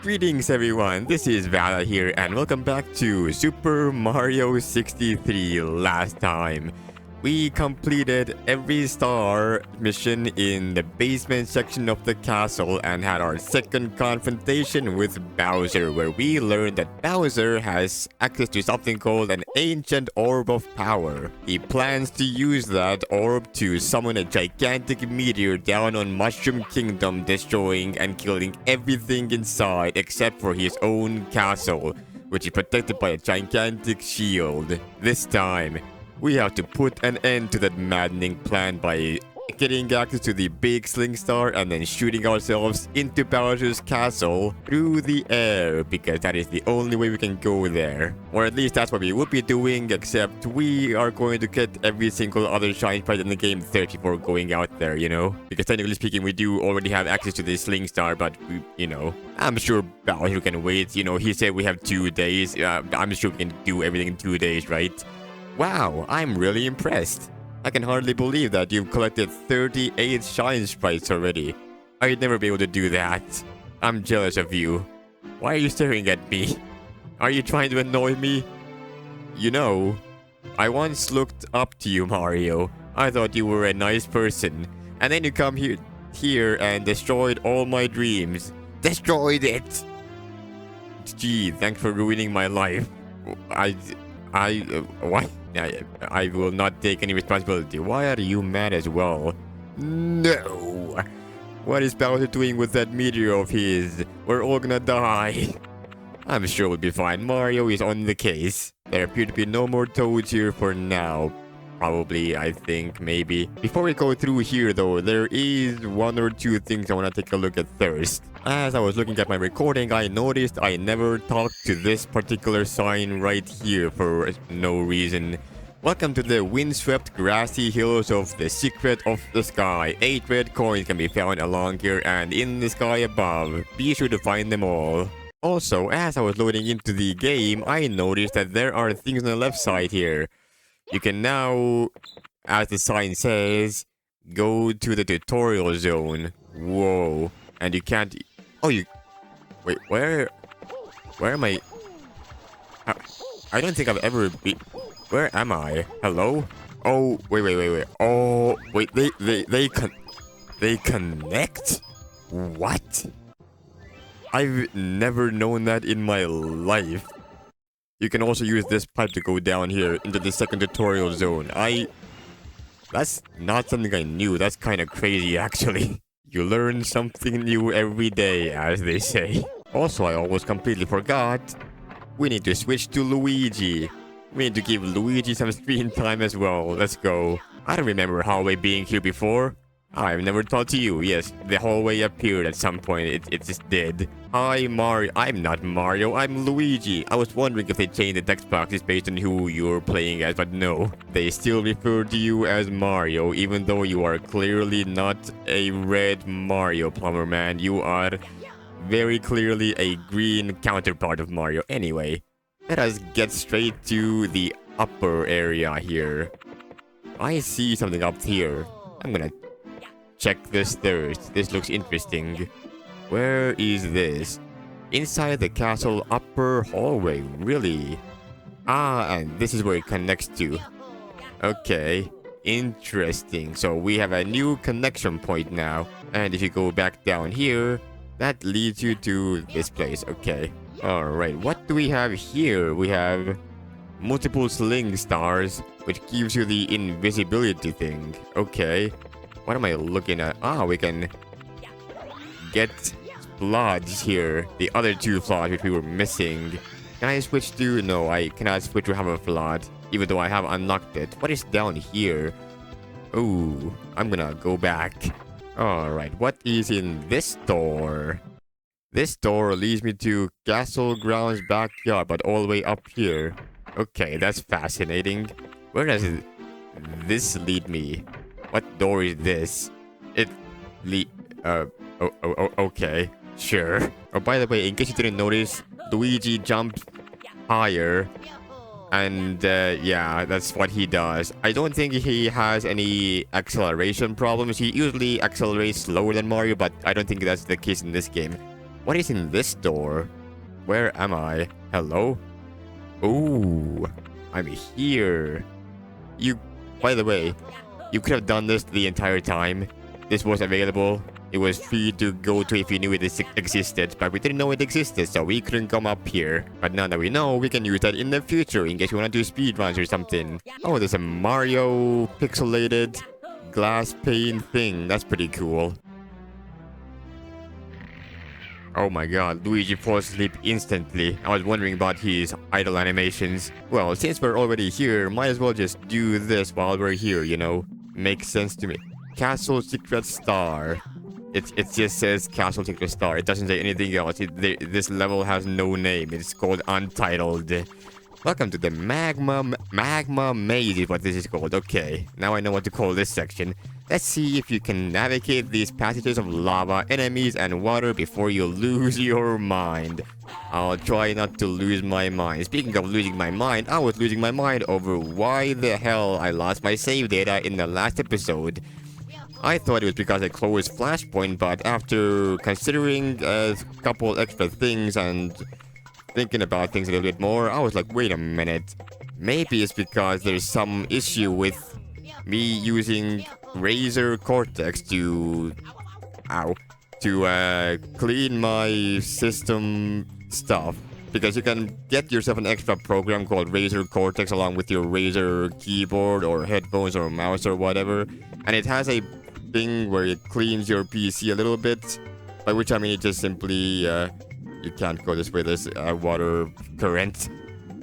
Greetings everyone, this is Vala here and welcome back to Super Mario 63. Last time, we completed every star mission in the basement section of the castle and had our second confrontation with Bowser, where we learned that Bowser has access to something called an Ancient Orb of Power. He plans to use that orb to summon a gigantic meteor down on Mushroom Kingdom, destroying and killing everything inside except for his own castle, which is protected by a gigantic shield. This time, we have to put an end to that maddening plan by getting access to the big sling star and then shooting ourselves into Bowser's castle through the air, because that is the only way we can go there. Or at least that's what we would be doing, except we are going to get every single other shine prize in the game first before going out there, you know? Because technically speaking, we do already have access to the sling star, but we, you know, I'm sure Bowser can wait. You know, he said we have 2 days. I'm sure we can do everything in 2 days, right? Wow, I'm really impressed. I can hardly believe that you've collected 38 shine sprites already. I'd never be able to do that. I'm jealous of you. Why are you staring at me? Are you trying to annoy me? You know, I once looked up to you, Mario. I thought you were a nice person. And then you come here and destroyed all my dreams. Destroyed it! Gee, thanks for ruining my life. What? I will not take any responsibility. Why are you mad as well? No! What is Bowser doing with that meteor of his? We're all gonna die. I'm sure we'll be fine. Mario is on the case. There appear to be no more toads here for now. Probably, I think, maybe. Before we go through here though, there is 1 or 2 things I want to take a look at first. As I was looking at my recording, I noticed I never talked to this particular sign right here for no reason. Welcome to the windswept grassy hills of the secret of the sky. 8 red coins can be found along here and in the sky above. Be sure to find them all. Also, as I was loading into the game, I noticed that there are things on the left side here. You can now, as the sign says, go to the tutorial zone. Whoa. And you can't... Oh, you... Wait, where am I? I don't think I've ever been... Where am I? Hello? Oh, wait. Oh, wait, they connect? What? I've never known that in my life. You can also use this pipe to go down here into the second tutorial zone. That's not something I knew. That's kind of crazy, actually. You learn something new every day, as they say. Also, I almost completely forgot. We need to switch to Luigi. We need to give Luigi some screen time as well. Let's go. I don't remember hallway being here before. I've never talked to you. Yes, the hallway appeared at some point. It just did. Hi, Mario. I'm not Mario. I'm Luigi. I was wondering if they changed the text boxes based on who you're playing as, but no. They still refer to you as Mario, even though you are clearly not a red Mario, Plumber Man. You are very clearly a green counterpart of Mario. Anyway, let us get straight to the upper area here. I see something up here. I'm gonna check this first. This looks interesting. Where is this? Inside the castle upper hallway, really? Ah, and this is where it connects to. Okay, interesting. So we have a new connection point now. And if you go back down here, that leads you to this place. Okay. Alright, what do we have here? We have multiple sling stars, which gives you the invisibility thing. Okay. What am I looking at? Ah, we can get floods here. The other 2 floods which we were missing. Can I switch to... No, I cannot switch to have a flood, even though I have unlocked it. What is down here? Ooh, I'm gonna go back. Alright, what is in this door? This door leads me to Castle Grounds backyard, but all the way up here. Okay, that's fascinating. Where does this lead me? What door is this? Okay, sure. Oh, by the way, in case you didn't notice, Luigi jumped higher. And, yeah, that's what he does. I don't think he has any acceleration problems. He usually accelerates slower than Mario, but I don't think that's the case in this game. What is in this door? Where am I? Hello? Ooh, I'm here. By the way, you could have done this the entire time. This was available. It was free to go to if you knew it existed, but we didn't know it existed, so we couldn't come up here. But now that we know, we can use that in the future in case you want to do speedruns or something. Oh, there's a Mario pixelated glass pane thing. That's pretty cool. Oh my god, Luigi falls asleep instantly. I was wondering about his idle animations. Well, since we're already here, might as well just do this while we're here, you know? Makes sense to me. Castle Secret Star. It just says Castle Secret Star. It doesn't say anything else. This level has no name. It's called Untitled. Welcome to the Magma Maze is what this is called. Okay, now I know what to call this section. Let's see if you can navigate these passages of lava, enemies, and water before you lose your mind. I'll try not to lose my mind. Speaking of losing my mind, I was losing my mind over why the hell I lost my save data in the last episode. I thought it was because I closed Flashpoint, but after considering a couple extra things and thinking about things a little bit more, I was like, wait a minute. Maybe it's because there's some issue with me using Razor Cortex to clean my system stuff. Because you can get yourself an extra program called Razor Cortex along with your Razer keyboard or headphones or mouse or whatever. And it has a thing where it cleans your PC a little bit. By which I mean it just simply, you can't go this way, there's water current.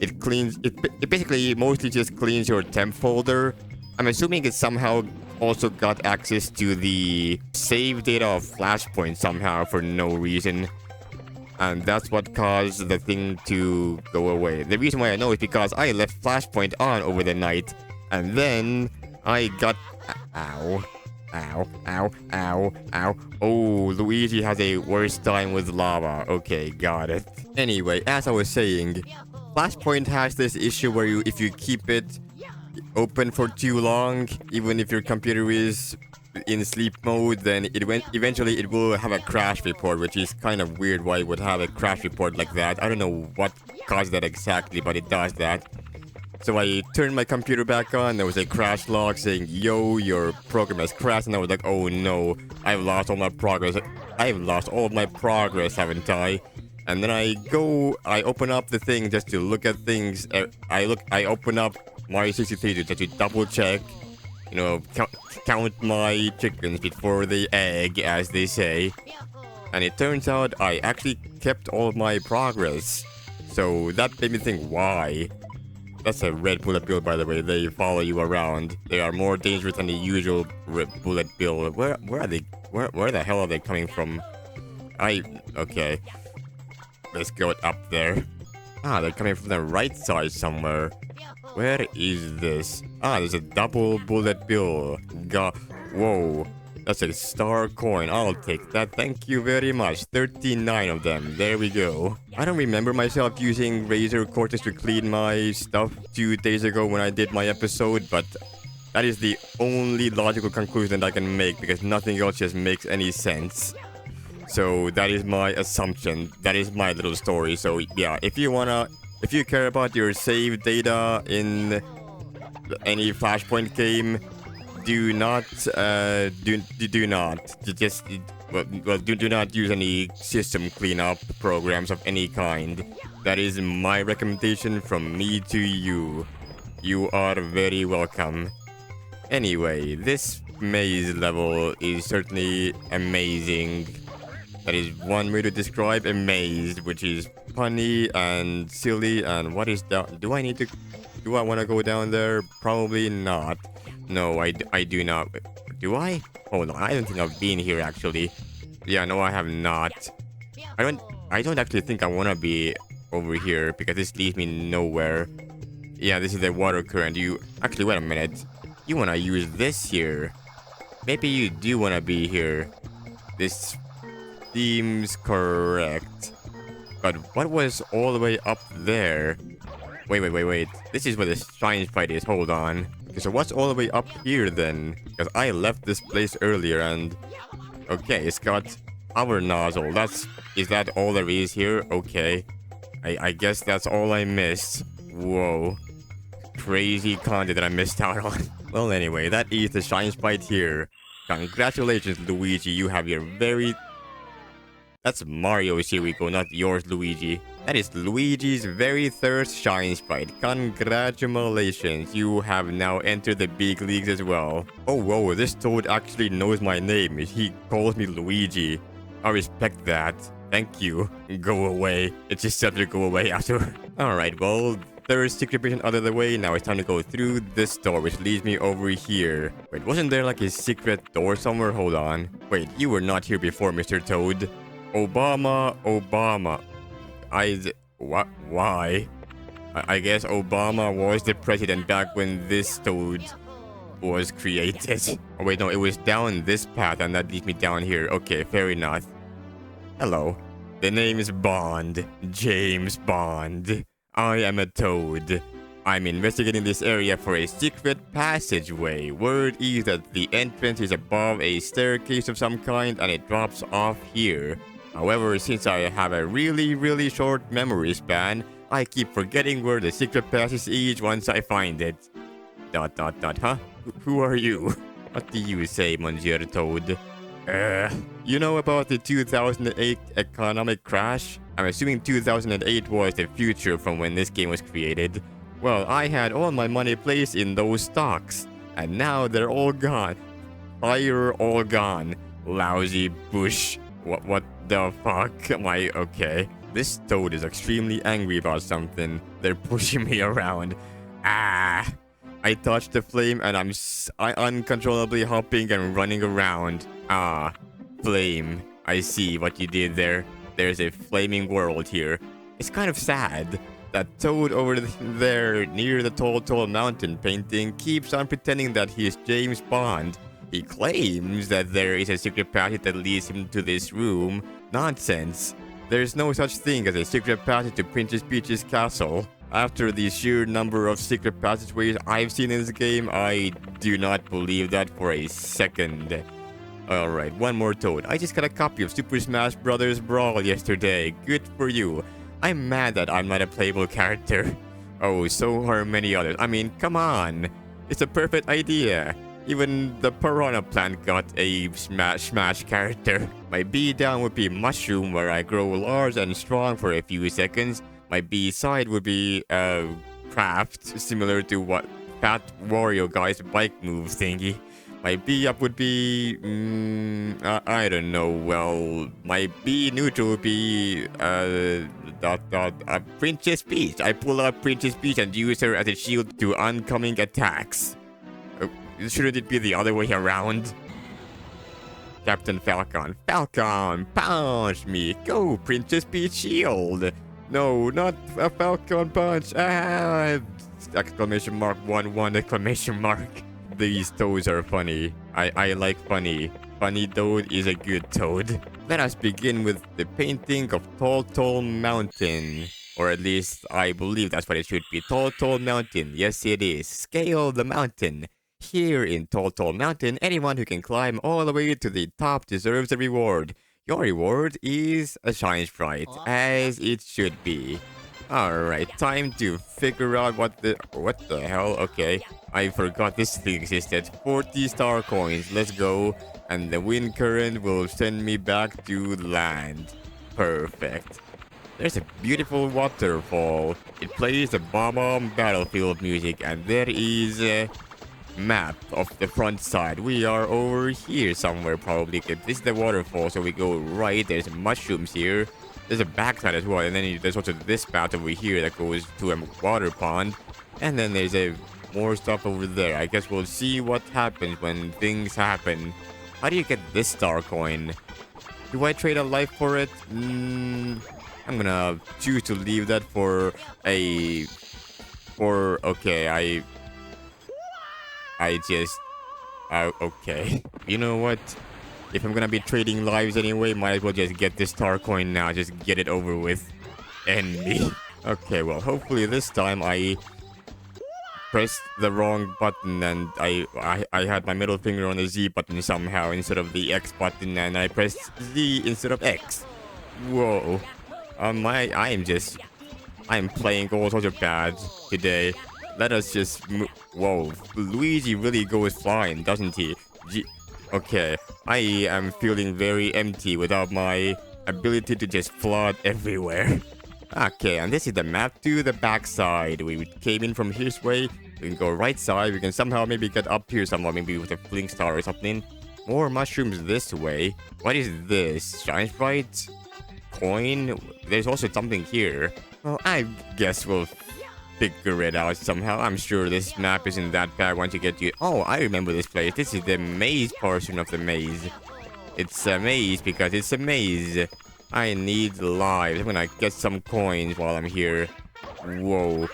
It basically mostly just cleans your temp folder. I'm assuming it somehow also got access to the save data of Flashpoint somehow for no reason. And that's what caused the thing to go away. The reason why I know is because I left Flashpoint on over the night. And then I got... Ow. Ow, ow, ow, ow. Oh, Luigi has a worse time with lava. Okay, got it. Anyway, as I was saying, Flashpoint has this issue where if you keep it open for too long, even if your computer is in sleep mode, then eventually it will have a crash report, which is kind of weird why it would have a crash report like that. I don't know what caused that exactly, but it does that. So I turned my computer back on, there was a crash log saying, yo, your program has crashed, and I was like, oh no, I've lost all my progress. I've lost all of my progress, haven't I? And then I open up the thing just to look at things. I open up Mario 63 just to double check, you know, count my chickens before they egg, as they say. And it turns out I actually kept all of my progress. So that made me think, why? That's a red bullet bill, by the way. They follow you around. They are more dangerous than the usual bullet bill. Where are they? Where the hell are they coming from? Okay. Let's go up there. Ah, they're coming from the right side somewhere. Where is this? Ah, there's a double bullet bill. Whoa. That's a star coin. I'll take that. Thank you very much. 39 of them. There we go. I don't remember myself using Razor Cortex to clean my stuff 2 days ago when I did my episode, but that is the only logical conclusion that I can make because nothing else just makes any sense. So that is my assumption. That is my little story. So yeah, if you care about your save data in any Flashpoint game, do not use any system cleanup programs of any kind. That is my recommendation from me to you. You are very welcome. Anyway, this maze level is certainly amazing. That is one way to describe a maze, which is funny and silly. And what is that? Do I want to go down there? Probably not. No, I do not. Do I? Hold on, I don't think I've been here actually. Yeah, no, I have not. I don't actually think I want to be over here because this leads me nowhere. Yeah, this is the water current. Actually, wait a minute. You want to use this here. Maybe you do want to be here. This seems correct. But what was all the way up there? Wait. This is where the shrine fight is. Hold on. Okay, so what's all the way up here then? Because I left this place earlier and... Okay, it's got Power nozzle. Is that all there is here? Okay. I guess that's all I missed. Whoa. Crazy content that I missed out on. Well, anyway, that is the shine sprite here. Congratulations, Luigi. You have your very... That's Mario's, here we go, not yours, Luigi. That is Luigi's very first shine sprite. Congratulations, you have now entered the big leagues as well. Oh, whoa, this Toad actually knows my name. He calls me Luigi. I respect that. Thank you. Go away. It's just said to go away after. Alright, well, there's secret mission out of the way. Now it's time to go through this door, which leads me over here. Wait, wasn't there like a secret door somewhere? Hold on. Wait, you were not here before, Mr. Toad. Obama. What? Why? I guess Obama was the president back when this Toad was created. Oh wait, no, it was down this path and that leads me down here. Okay, fair enough. Hello. The name is Bond. James Bond. I am a Toad. I'm investigating this area for a secret passageway. Word is that the entrance is above a staircase of some kind and it drops off here. However, since I have a really short memory span, I keep forgetting where the secret passage is once I find it. ... huh? Who are you? What do you say, Monsieur Toad? You know about the 2008 economic crash? I'm assuming 2008 was the future from when this game was created. Well, I had all my money placed in those stocks, and now they're all gone. Fire all gone. Lousy bush. What the fuck? Am I okay? This Toad is extremely angry about something. They're pushing me around. Ah! I touched the flame and I'm uncontrollably hopping and running around. Ah, flame. I see what you did there. There's a flaming world here. It's kind of sad. That Toad over there near the tall mountain painting keeps on pretending that he is James Bond. He claims that there is a secret passage that leads him to this room. Nonsense. There's no such thing as a secret passage to Princess Peach's castle. After the sheer number of secret passageways I've seen in this game, I do not believe that for a second. Alright, one more Toad. I just got a copy of Super Smash Bros. Brawl yesterday. Good for you. I'm mad that I'm not a playable character. Oh, so are many others. I mean, come on. It's a perfect idea. Even the Piranha Plant got a Smash character. My B down would be Mushroom, where I grow large and strong for a few seconds. My B side would be Craft, similar to what Fat Wario Guy's bike move thingy. My B up would be I don't know. Well, my B neutral would be Princess Peach. I pull out Princess Peach and use her as a shield to oncoming attacks. Shouldn't it be the other way around? Captain Falcon. Falcon, punch me. Go, Princess Peach shield. No, not a Falcon punch. Ah! Exclamation mark 1 exclamation mark. These Toads are funny. I like funny. Funny Toad is a good Toad. Let us begin with the painting of Tall Mountain. Or at least I believe that's what it should be. Tall Mountain. Yes, it is. Scale the mountain. Here in Tall Mountain, anyone who can climb all the way to the top deserves a reward. Your reward is a shine sprite, as it should be. Alright, time to figure out what the hell? Okay, I forgot this thing existed. 40 star coins, let's go. And the wind current will send me back to land. Perfect. There's a beautiful waterfall. It plays the Bomb Battlefield music, and there is a map of the front side. We are over here somewhere probably. This is the waterfall, so we go right. There's mushrooms here. There's a backside as well, and then there's also this path over here that goes to a water pond, and then there's more stuff over there. I guess we'll see what happens when things happen. How do you get this star coin? Do I trade a life for it? I'm gonna choose to leave that for okay. Okay. You know what? If I'm gonna be trading lives anyway, might as well just get this star coin now. Just get it over with. End me. Okay, well, hopefully this time I pressed the wrong button and I had my middle finger on the Z button somehow instead of the X button, and I pressed Z instead of X. Whoa. I am playing all sorts of bad today. Let us just whoa. Luigi really goes flying, doesn't he? Okay. I am feeling very empty without my ability to just flood everywhere. Okay, and this is the map to the backside. We came in from here's way. We can go right side. We can somehow maybe get up here somewhere, maybe with a fling star or something. More mushrooms this way. What is this? Shine Sprite? Coin? There's also something here. Well, I guess we'll figure it out somehow. I'm sure this map isn't that bad once you get to... Oh, I remember this place. This is the maze portion of the maze. It's a maze because it's a maze. I need lives. I'm gonna get some coins while I'm here. Whoa,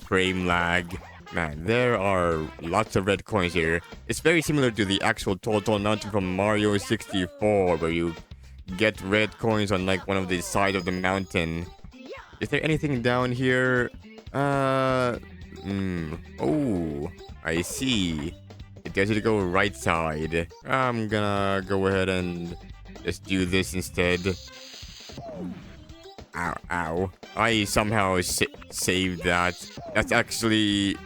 frame lag. Man, there are lots of red coins here. It's very similar to the actual Total Mountain from Mario 64, where you get red coins on like one of the sides of the mountain. Is there anything down here? Oh, I see. It tells you to go right side. I'm gonna go ahead and just do this instead. Ow, ow. I somehow saved that. That's actually...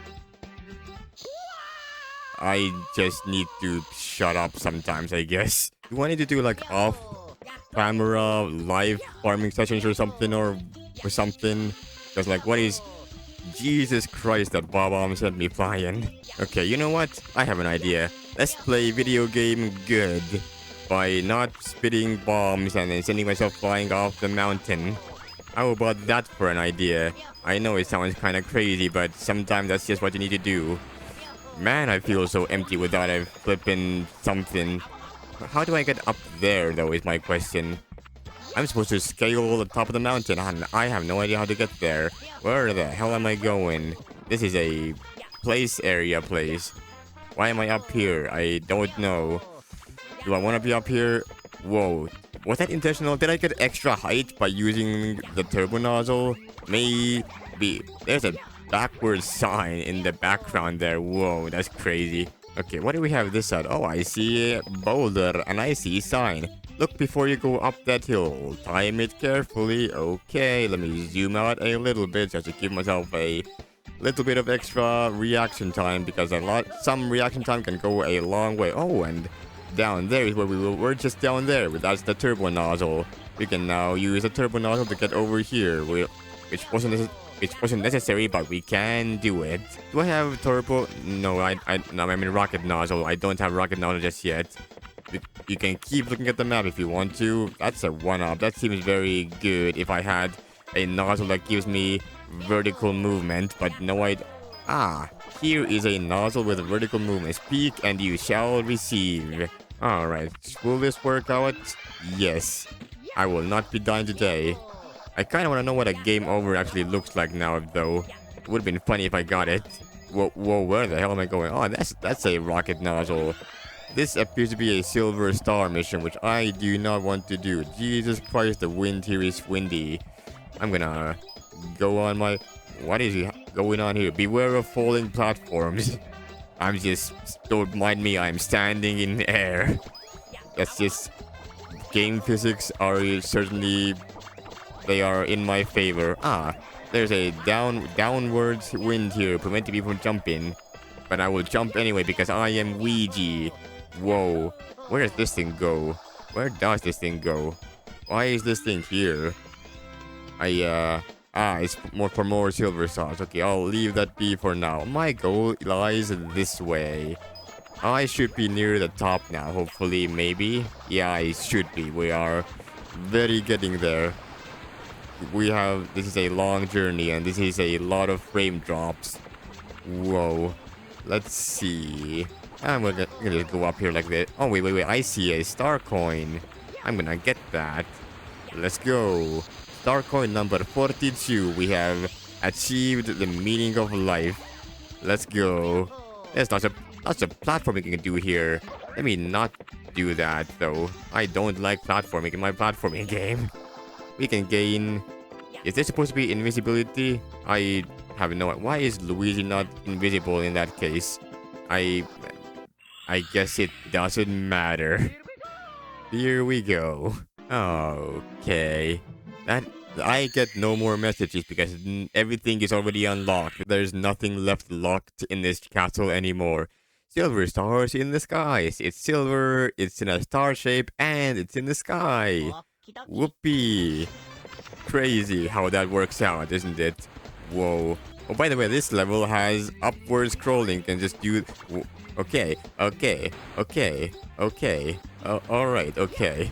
I just need to shut up sometimes, I guess. You wanted to do like off-camera live farming sessions or something, or something? Because like, what is... Jesus Christ, that bomb sent me flying. Okay, you know what? I have an idea. Let's play video game good by not spitting bombs and then sending myself flying off the mountain. How about that for an idea? I know it sounds kind of crazy, but sometimes that's just what you need to do. Man, I feel so empty without a flippin' something. How do I get up there, though, is my question. I'm supposed to scale the top of the mountain, and I have no idea how to get there. Where the hell am I going? This is a place. Why am I up here? I don't know. Do I want to be up here? Whoa. Was that intentional? Did I get extra height by using the turbo nozzle? Maybe. There's a backwards sign in the background there. Whoa, that's crazy. Okay, what do we have this side? Oh, I see a boulder and I see sign. Look before you go up that hill. Time it carefully. Okay, let me zoom out a little bit just to give myself a little bit of extra reaction time, because some reaction time can go a long way. Oh, and down there is where we're just down there. That's the turbo nozzle. We can now use the turbo nozzle to get over here, which wasn't necessary, but we can do it. Do I have turbo? No, I mean rocket nozzle. I don't have rocket nozzle just yet. You can keep looking at the map if you want to. That's a one-up. That seems very good if I had a nozzle that gives me vertical movement, but no, here is a nozzle with vertical movement. Speak and you shall receive. Alright, will this work out? Yes. I will not be dying today. I kind of want to know what a game over actually looks like now, though. It would have been funny if I got it. Whoa, where the hell am I going? Oh, that's a rocket nozzle. This appears to be a silver star mission, which I do not want to do. Jesus Christ, the wind here is windy. I'm gonna go on my... What is going on here? Beware of falling platforms. Don't mind me, I'm standing in the air. That's just... Game physics are certainly... They are in my favor. There's a downwards wind here, preventing me from jumping. But I will jump anyway because I am Ouija. Whoa. Where does this thing go? Where does this thing go? Why is this thing here? It's for more silver stars. Okay, I'll leave that be for now. My goal lies this way. I should be near the top now, hopefully, maybe. Yeah, I should be. We are very getting there. This is a long journey, and this is a lot of frame drops. Whoa. Let's see. I'm gonna just go up here like this. Oh, wait. I see a star coin. I'm gonna get that. Let's go. Star coin number 42. We have achieved the meaning of life. Let's go. There's lots of platforming you can do here. Let me not do that, though. I don't like platforming in my platforming game. We can gain... Is there supposed to be invisibility? I have no... Why is Luigi not invisible in that case? I guess it doesn't matter. Here we go. Okay. That... I get no more messages because everything is already unlocked. There's nothing left locked in this castle anymore. Silver stars in the skies. It's silver, it's in a star shape, and it's in the sky. Whoopee. Crazy how that works out, isn't it? Whoa. Oh, by the way, this level has upward scrolling. Can just do... Okay. Alright, okay.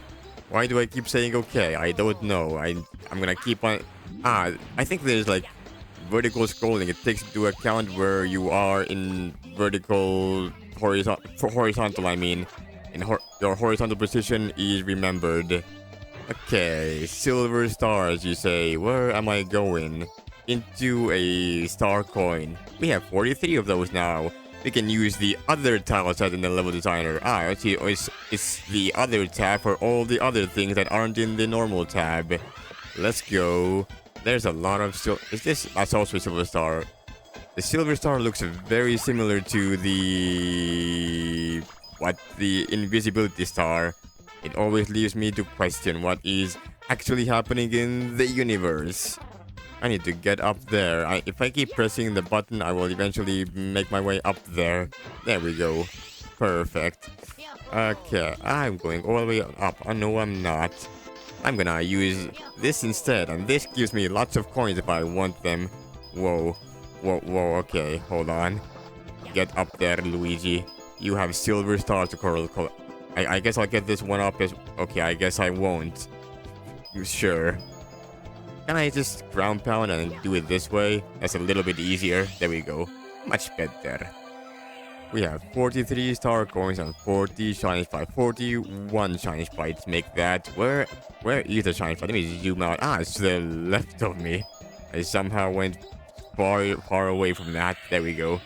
Why do I keep saying okay? I don't know. I'm gonna keep on... I think there's like vertical scrolling. It takes into account where you are in vertical... horizontal, I mean. Your horizontal position is remembered. Okay, silver stars, you say. Where am I going? Into a star coin. We have 43 of those now. We can use the other tile set in the level designer. It's the other tab for all the other things that aren't in the normal tab. Let's go. There's a lot of that's also a silver star. The silver star looks very similar to the invisibility star. It always leaves me to question what is actually happening in the universe. I need to get up there. If I keep pressing the button, I will eventually make my way up there. There we go. Perfect. Okay, I'm going all the way up. Oh, no, I'm not. I'm gonna use this instead, and this gives me lots of coins if I want them. Whoa, okay, hold on. Get up there, Luigi. You have silver stars to collect. I guess I'll get this one up as... Okay, I guess I won't. Sure. Can I just ground pound and do it this way? That's a little bit easier. There we go. Much better. We have 43 star coins and 40 shiny sprites. 41 shiny sprites make that. Where is the shiny sprite? Let me zoom out. It's to the left of me. I somehow went far away from that. There we go.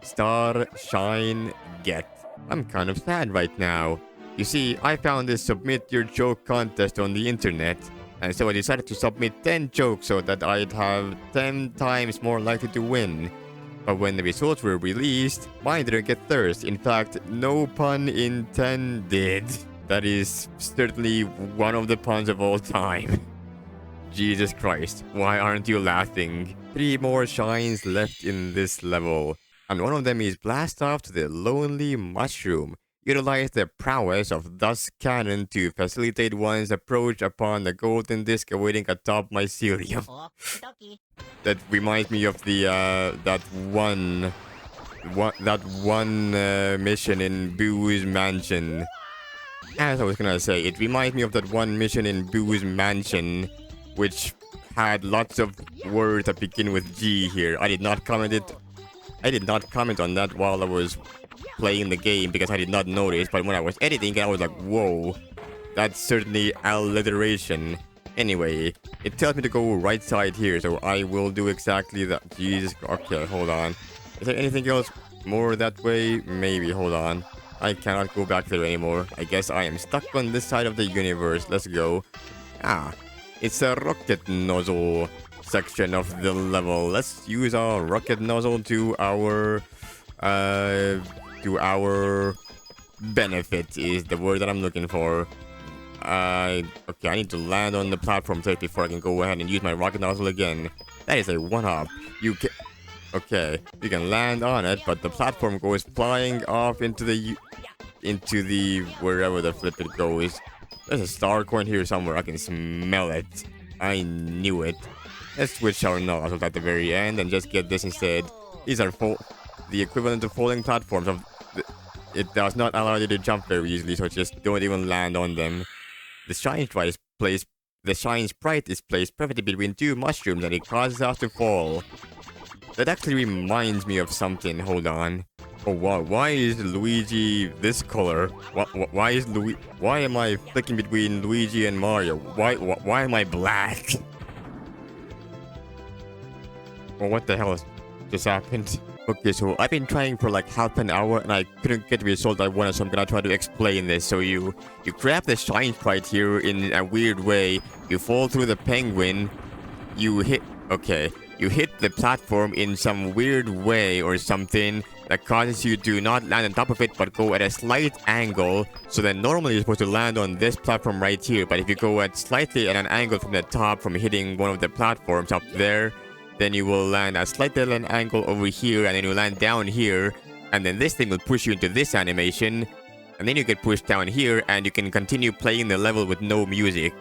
Star, shine, get. I'm kind of sad right now. You see, I found this submit your joke contest on the internet. And so I decided to submit 10 jokes so that I'd have 10 times more likely to win. But when the results were released, mine didn't get thirst. In fact, no pun intended. That is certainly one of the puns of all time. Jesus Christ, why aren't you laughing? 3 more shines left in this level. And one of them is blast off to the lonely mushroom. Utilize the prowess of Dusk Cannon to facilitate one's approach upon the golden disc awaiting atop mycelium. That reminds me of the that one mission in Boo's Mansion. As I was gonna say, it reminds me of that one mission in Boo's Mansion, which had lots of words that begin with G here. I did not comment on that while I was playing the game because I did not notice, but when I was editing I was like, whoa, that's certainly alliteration. Anyway, it tells me to go right side here, so I will do exactly that. Jesus, okay, hold on. Is there anything else more that way? Maybe, hold on. I cannot go back there anymore. I guess I am stuck on this side of the universe. Let's go. It's a rocket nozzle section of the level. Let's use our rocket nozzle to our benefit is the word that I'm looking for. Okay, I need to land on the platform first before I can go ahead and use my rocket nozzle again. That is a one-up. Okay, you can land on it, but the platform goes flying off into the wherever the flip it goes. There's a star coin here somewhere. I can smell it. I knew it. Let's switch our nozzles at the very end and just get this instead. These are the equivalent of falling platforms. It does not allow you to jump very easily, so just don't even land on them. The shine sprite is placed perfectly between 2 mushrooms and it causes us to fall. That actually reminds me of something. Hold on. Oh wow, why is Luigi this color? Why am I flicking between Luigi and Mario? Why am I black? Well, what the hell just happened? Okay, so I've been trying for like half an hour and I couldn't get the result I wanted, so I'm gonna try to explain this. So you grab the shine sprite here in a weird way, you fall through the penguin, you hit... Okay, you hit the platform in some weird way or something that causes you to not land on top of it but go at a slight angle. So then normally you're supposed to land on this platform right here, but if you go at slightly at an angle from the top from hitting one of the platforms up there, then you will land at slightly at an angle over here, and then you land down here, and then this thing will push you into this animation, and then you get pushed down here and you can continue playing the level with no music.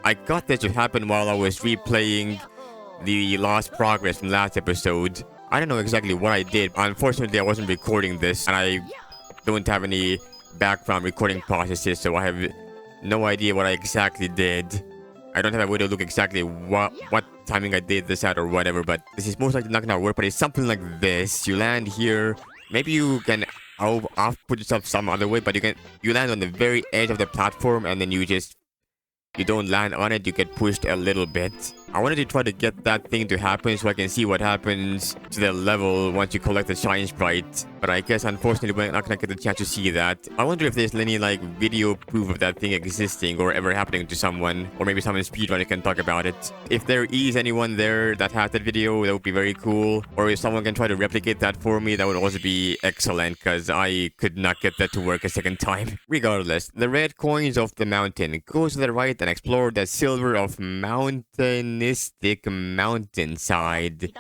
I got this to happen while I was replaying the lost progress from last episode. I don't know exactly what I did. Unfortunately, I wasn't recording this, and I don't have any background recording processes, so I have no idea what I exactly did. I don't have a way to look exactly what timing I did this at or whatever, but this is most likely not gonna work. But it's something like this. You land here. Maybe you can put yourself some other way, but you land on the very edge of the platform, and then you don't land on it, you get pushed a little bit. I wanted to try to get that thing to happen so I can see what happens to the level once you collect the shine sprite. But I guess unfortunately we're not gonna get the chance to see that. I wonder if there's any like video proof of that thing existing or ever happening to someone. Or maybe someone speedrunner can talk about it. If there is anyone there that has that video, that would be very cool. Or if someone can try to replicate that for me, that would also be excellent, because I could not get that to work a second time. Regardless, the red coins of the mountain. Go to the right and explore the silver of mountainistic mountainside.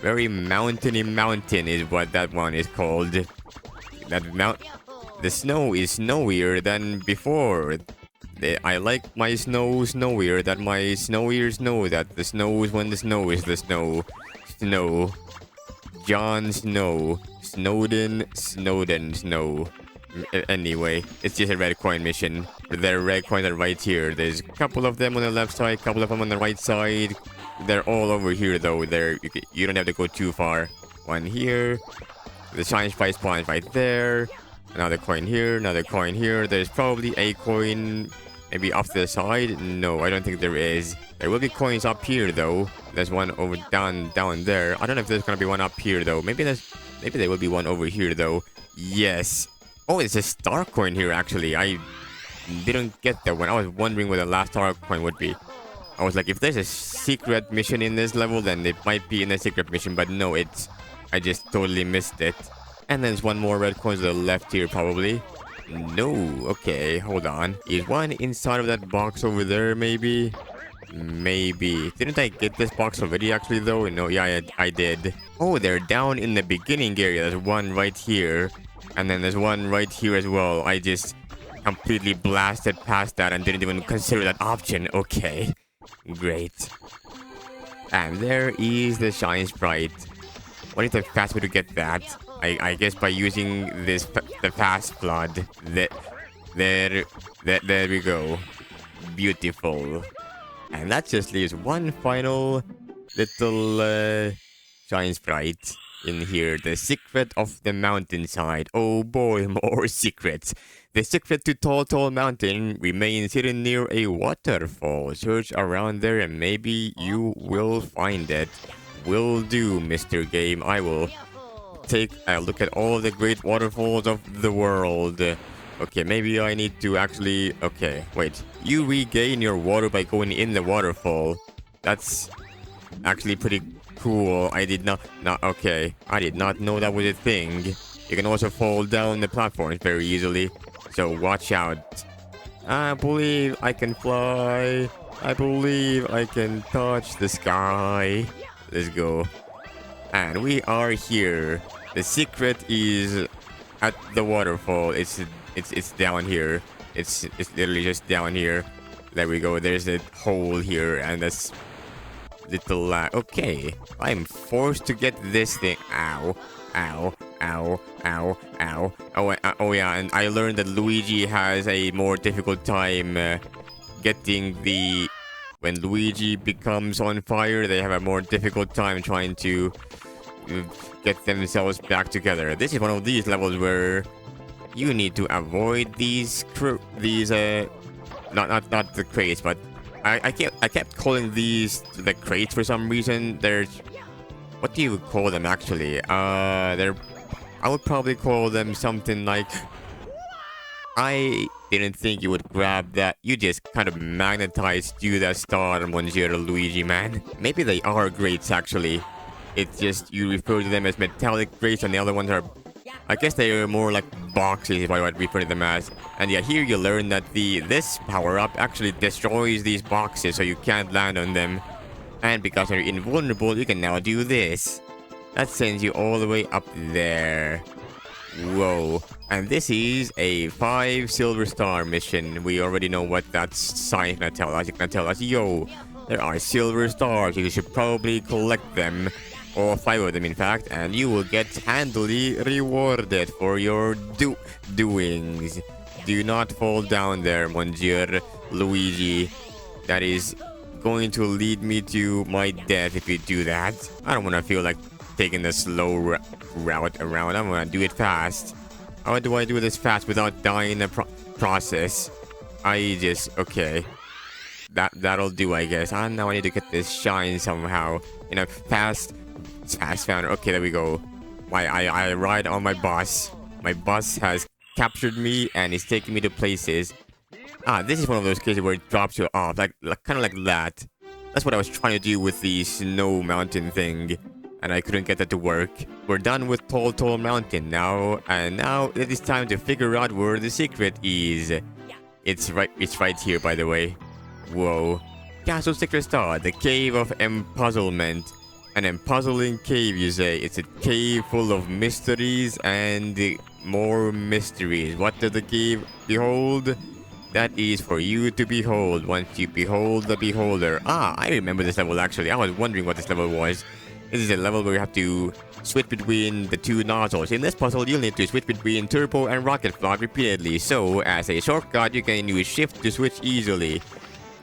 Very mountainy mountain is what that one is called. The snow is snowier than before. I like my snow snowier than my snowier snow. That the snow is when the snow is the snow. Snow. Jon Snow. Snowden. Snow. Anyway, it's just a red coin mission. The red coins are right here. There's a couple of them on the left side, couple of them on the right side. They're all over here though. You don't have to go too far. One here. The shine sprite spawns right there. Another coin here, another coin here. There's probably a coin maybe off to the side. No, I don't think there is. There will be coins up here though. There's one over down there. I don't know if there's gonna be one up here though. Maybe there will be one over here though. Yes. Oh, it's a star coin here actually. I didn't get that one. I was wondering where the last star coin would be. I was like, if there's a secret mission in this level, then it might be in a secret mission, but no, I just totally missed it. And there's one more red coin to the left here probably. No, okay, hold on. Is one inside of that box over there maybe? Maybe. Didn't I get this box already actually though? No, yeah, I did. Oh, they're down in the beginning area. There's one right here. And then there's one right here as well. I just completely blasted past that and didn't even consider that option. Okay, great. And there is the shine sprite. What is the fast way to get that? I guess by using the fast flood. There we go. Beautiful. And that just leaves one final little shine sprite in here. The secret of the mountainside. Oh boy, more secrets. The secret to Tall Mountain remains hidden near a waterfall. Search around there and maybe you will find it. Will do, Mr. Game. I will take a look at all the great waterfalls of the world. Okay, maybe I need to actually... Okay, wait. You regain your water by going in the waterfall. That's actually pretty cool. I did not... Okay. I did not know that was a thing. You can also fall down the platforms very easily. So watch out. I believe I can fly. I believe I can touch the sky. Let's go. And we are here. The secret is at the waterfall. It's down here. It's literally just down here. There we go. There's a hole here, and that's little. Okay, I'm forced to get this thing. Ow! Ow! Ow! Ow! Ow! Oh yeah, and I learned that Luigi has a more difficult time getting the. When Luigi becomes on fire, they have a more difficult time trying to get themselves back together. This is one of these levels where you need to avoid these not the crates, but I kept calling these the crates for some reason. There's, what do you call them actually? I would probably call them something like, I Didn't think you would grab that. You just kind of magnetized to that star, Monsieur Luigi, man. Maybe they are grates, actually. It's just you refer to them as metallic grates, and the other ones are... I guess they are more like boxes, if I would refer to them as. And yeah, here you learn that this power-up actually destroys these boxes, so you can't land on them. And because they're invulnerable, you can now do this. That sends you all the way up there. Whoa. And this is a 5 silver star mission. We already know what that sign gonna tell us. It's gonna tell us, yo, there are silver stars. You should probably collect them. All 5 of them, in fact. And you will get handily rewarded for your doings. Do not fall down there, Monsieur Luigi. That is going to lead me to my death if you do that. I don't want to feel like taking the slow route around. I'm gonna do it fast. How do I do this fast without dying in the process? Okay. That'll do, I guess. Now I need to get this shine somehow. In a fast founder. Okay, there we go. I ride on my bus. My bus has captured me and is taking me to places. This is one of those cases where it drops you off, like kind of like that. That's what I was trying to do with the snow mountain thing, and I couldn't get that to work. We're done with Tall Mountain now, and now it is time to figure out where the secret is. It's right here, by the way. Whoa. Castle Secret Star, the Cave of Empuzzlement. An empuzzling cave, you say. It's a cave full of mysteries and more mysteries. What does the cave behold? That is for you to behold once you behold the beholder. I remember this level actually. I was wondering what this level was. This is a level where you have to switch between the 2 nozzles. In this puzzle, you'll need to switch between turbo and rocket flight repeatedly. So, as a shortcut, you can use shift to switch easily.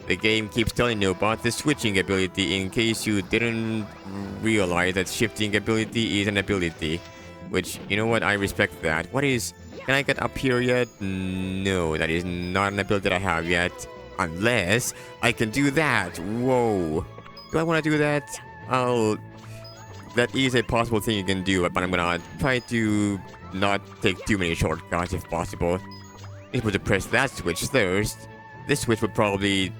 The game keeps telling you about the switching ability in case you didn't realize that shifting ability is an ability. Which, you know what, I respect that. Can I get up here yet? No, that is not an ability that I have yet. Unless I can do that. Whoa. Do I want to do that? That is a possible thing you can do, but I'm gonna try to not take too many shortcuts if possible. If we were to press that switch first, this switch would probably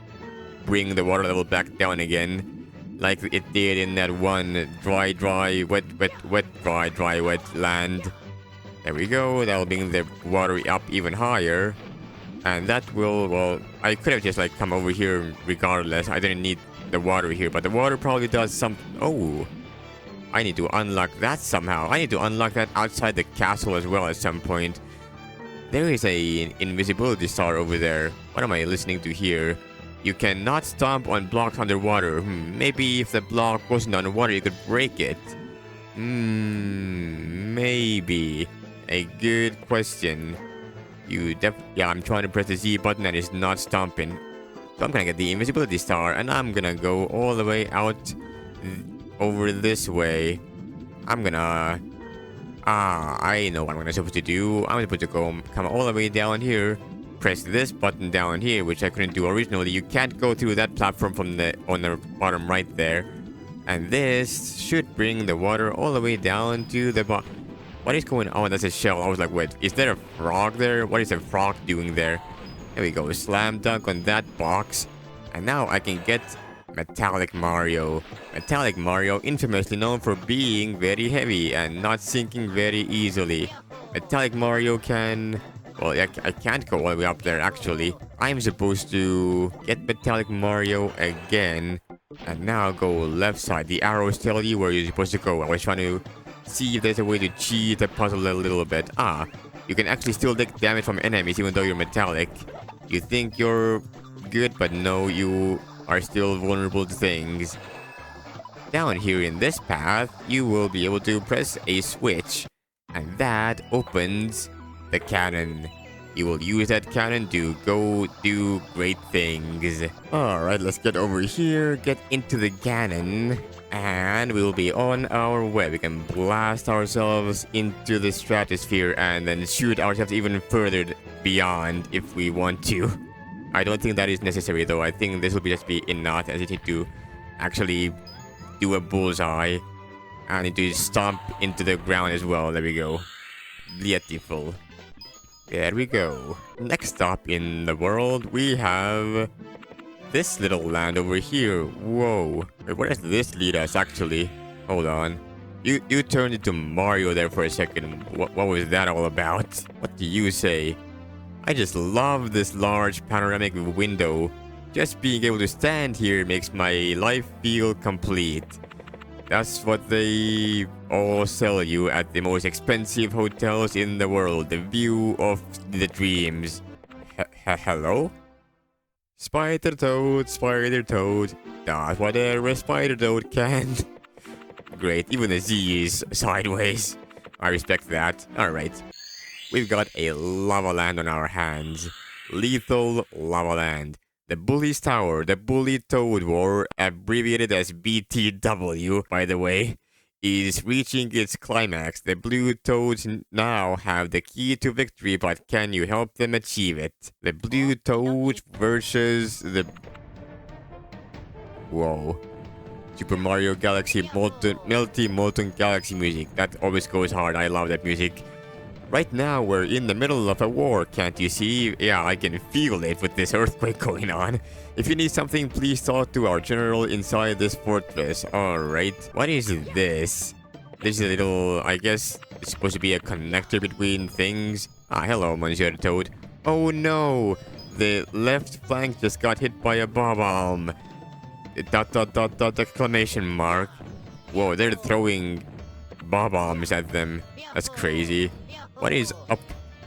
bring the water level back down again, like it did in that one dry, wet land. There we go. That'll bring the water up even higher, and that will, well, I could have just like come over here regardless. I didn't need the water here, but the water probably does some. Oh, I need to unlock that somehow. I need to unlock that outside the castle as well at some point. There is an invisibility star over there. What am I listening to here? You cannot stomp on blocks underwater. Maybe if the block wasn't underwater, you could break it. Maybe. A good question. Yeah, I'm trying to press the Z button and it's not stomping. So I'm gonna get the invisibility star and I'm gonna go all the way out over this way. I'm gonna... I know what I'm supposed to do. I'm supposed to come all the way down here. Press this button down here, which I couldn't do originally. You can't go through that platform on the bottom right there. And this should bring the water all the way down to the bottom. What is going on? That's a shell. I was like, wait, is there a frog there? What is a frog doing there? There we go. Slam dunk on that box. And now I can get Metallic Mario. Metallic Mario, infamously known for being very heavy and not sinking very easily. Metallic Mario can... Well, I can't go all the way up there, actually. I'm supposed to get Metallic Mario again. And now go left side. The arrows tell you where you're supposed to go. I was trying to see if there's a way to cheat the puzzle a little bit. You can actually still take damage from enemies even though you're metallic. You think you're good, but no, you are still vulnerable to things. Down here in this path, you will be able to press a switch. And that opens the cannon. You will use that cannon to go do great things. Alright, let's get over here, get into the cannon, and we'll be on our way. We can blast ourselves into the stratosphere and then shoot ourselves even further beyond if we want to. I don't think that is necessary though. I think this will just be enough, as you need to actually do a bullseye. I need to stomp into the ground as well. There we go. Beautiful. There we go. Next stop in the world, we have this little land over here. Whoa. Wait, where does this lead us, actually? Hold on. You turned into Mario there for a second. What was that all about? What do you say? I just love this large panoramic window. Just being able to stand here makes my life feel complete. That's what they all sell you at the most expensive hotels in the world. The view of the dreams. Hello? Spider Toad, that's whatever a Spider Toad can. Great, even the Z is sideways. I respect that. Alright. We've got a lava land on our hands. Lethal lava land. The Bully's Tower, the Bully Toad War, abbreviated as BTW, by the way, is reaching its climax. The Blue Toads now have the key to victory, but can you help them achieve it? The Blue Toads versus the... Whoa. Super Mario Galaxy Melty Molten Galaxy music. That always goes hard. I love that music. Right now, we're in the middle of a war, can't you see? Yeah, I can feel it with this earthquake going on. If you need something, please talk to our general inside this fortress. Alright, what is this? This is a little, I guess, it's supposed to be a connector between things. Ah, hello, Monsieur Toad. Oh no! The left flank just got hit by a bomb. ... exclamation mark. Whoa, they're throwing bombs at them. That's crazy. What is up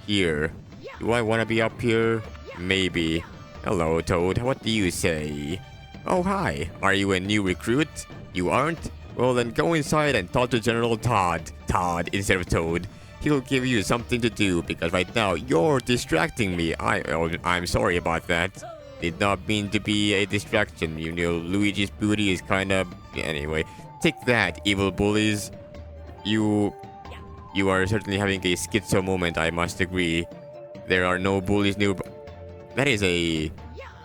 here? Do I want to be up here? Maybe. Hello, Toad. What do you say? Oh, hi. Are you a new recruit? You aren't? Well, then go inside and talk to General Todd. Todd instead of Toad. He'll give you something to do because right now you're distracting me. I'm sorry about that. Did not mean to be a distraction. You know, Luigi's booty is kind of... Anyway, take that, evil bullies. You are certainly having a schizo moment, I must agree. There are no bullies near... That is a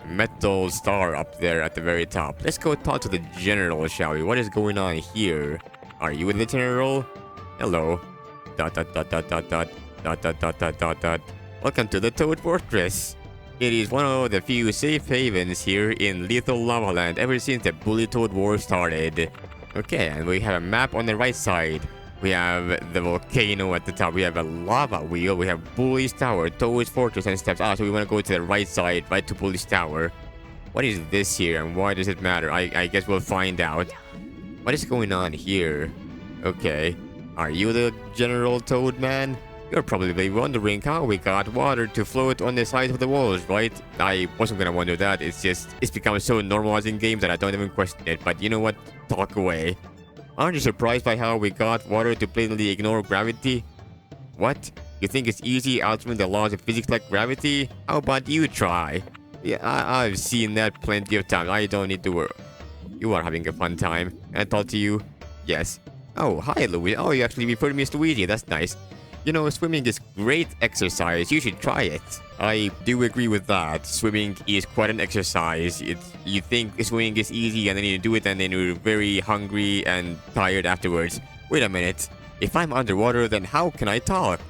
metal star up there at the very top. Let's go talk to the general, shall we? What is going on here? Are you in the general? Hello. ... Welcome to the Toad Fortress. It is one of the few safe havens here in Lethal Lava Land ever since the Bully Toad War started. Okay, and we have a map on the right side. We have the volcano at the top. We have a lava wheel. We have Bully's Tower, Toad's Fortress, and steps. Ah, so we want to go to the right side, right to Bully's Tower. What is this here, and why does it matter? I guess we'll find out. What is going on here? Okay. Are you the General Toad Man? You're probably wondering how we got water to float on the sides of the walls, right? I wasn't gonna wonder that. It's become so normalized in games that I don't even question it. But you know what? Talk away. Aren't you surprised by how we got water to blatantly ignore gravity? What? You think it's easy altering the laws of physics like gravity? How about you try? Yeah, I've seen that plenty of times. I don't need to worry. You are having a fun time. Can I talk to you? Yes. Oh, hi, Luigi. Oh, you actually refer to me as Luigi. That's nice. You know, swimming is great exercise. You should try it. I do agree with that. Swimming is quite an exercise. You think swimming is easy and then you do it and then you're very hungry and tired afterwards. Wait a minute. If I'm underwater, then how can I talk?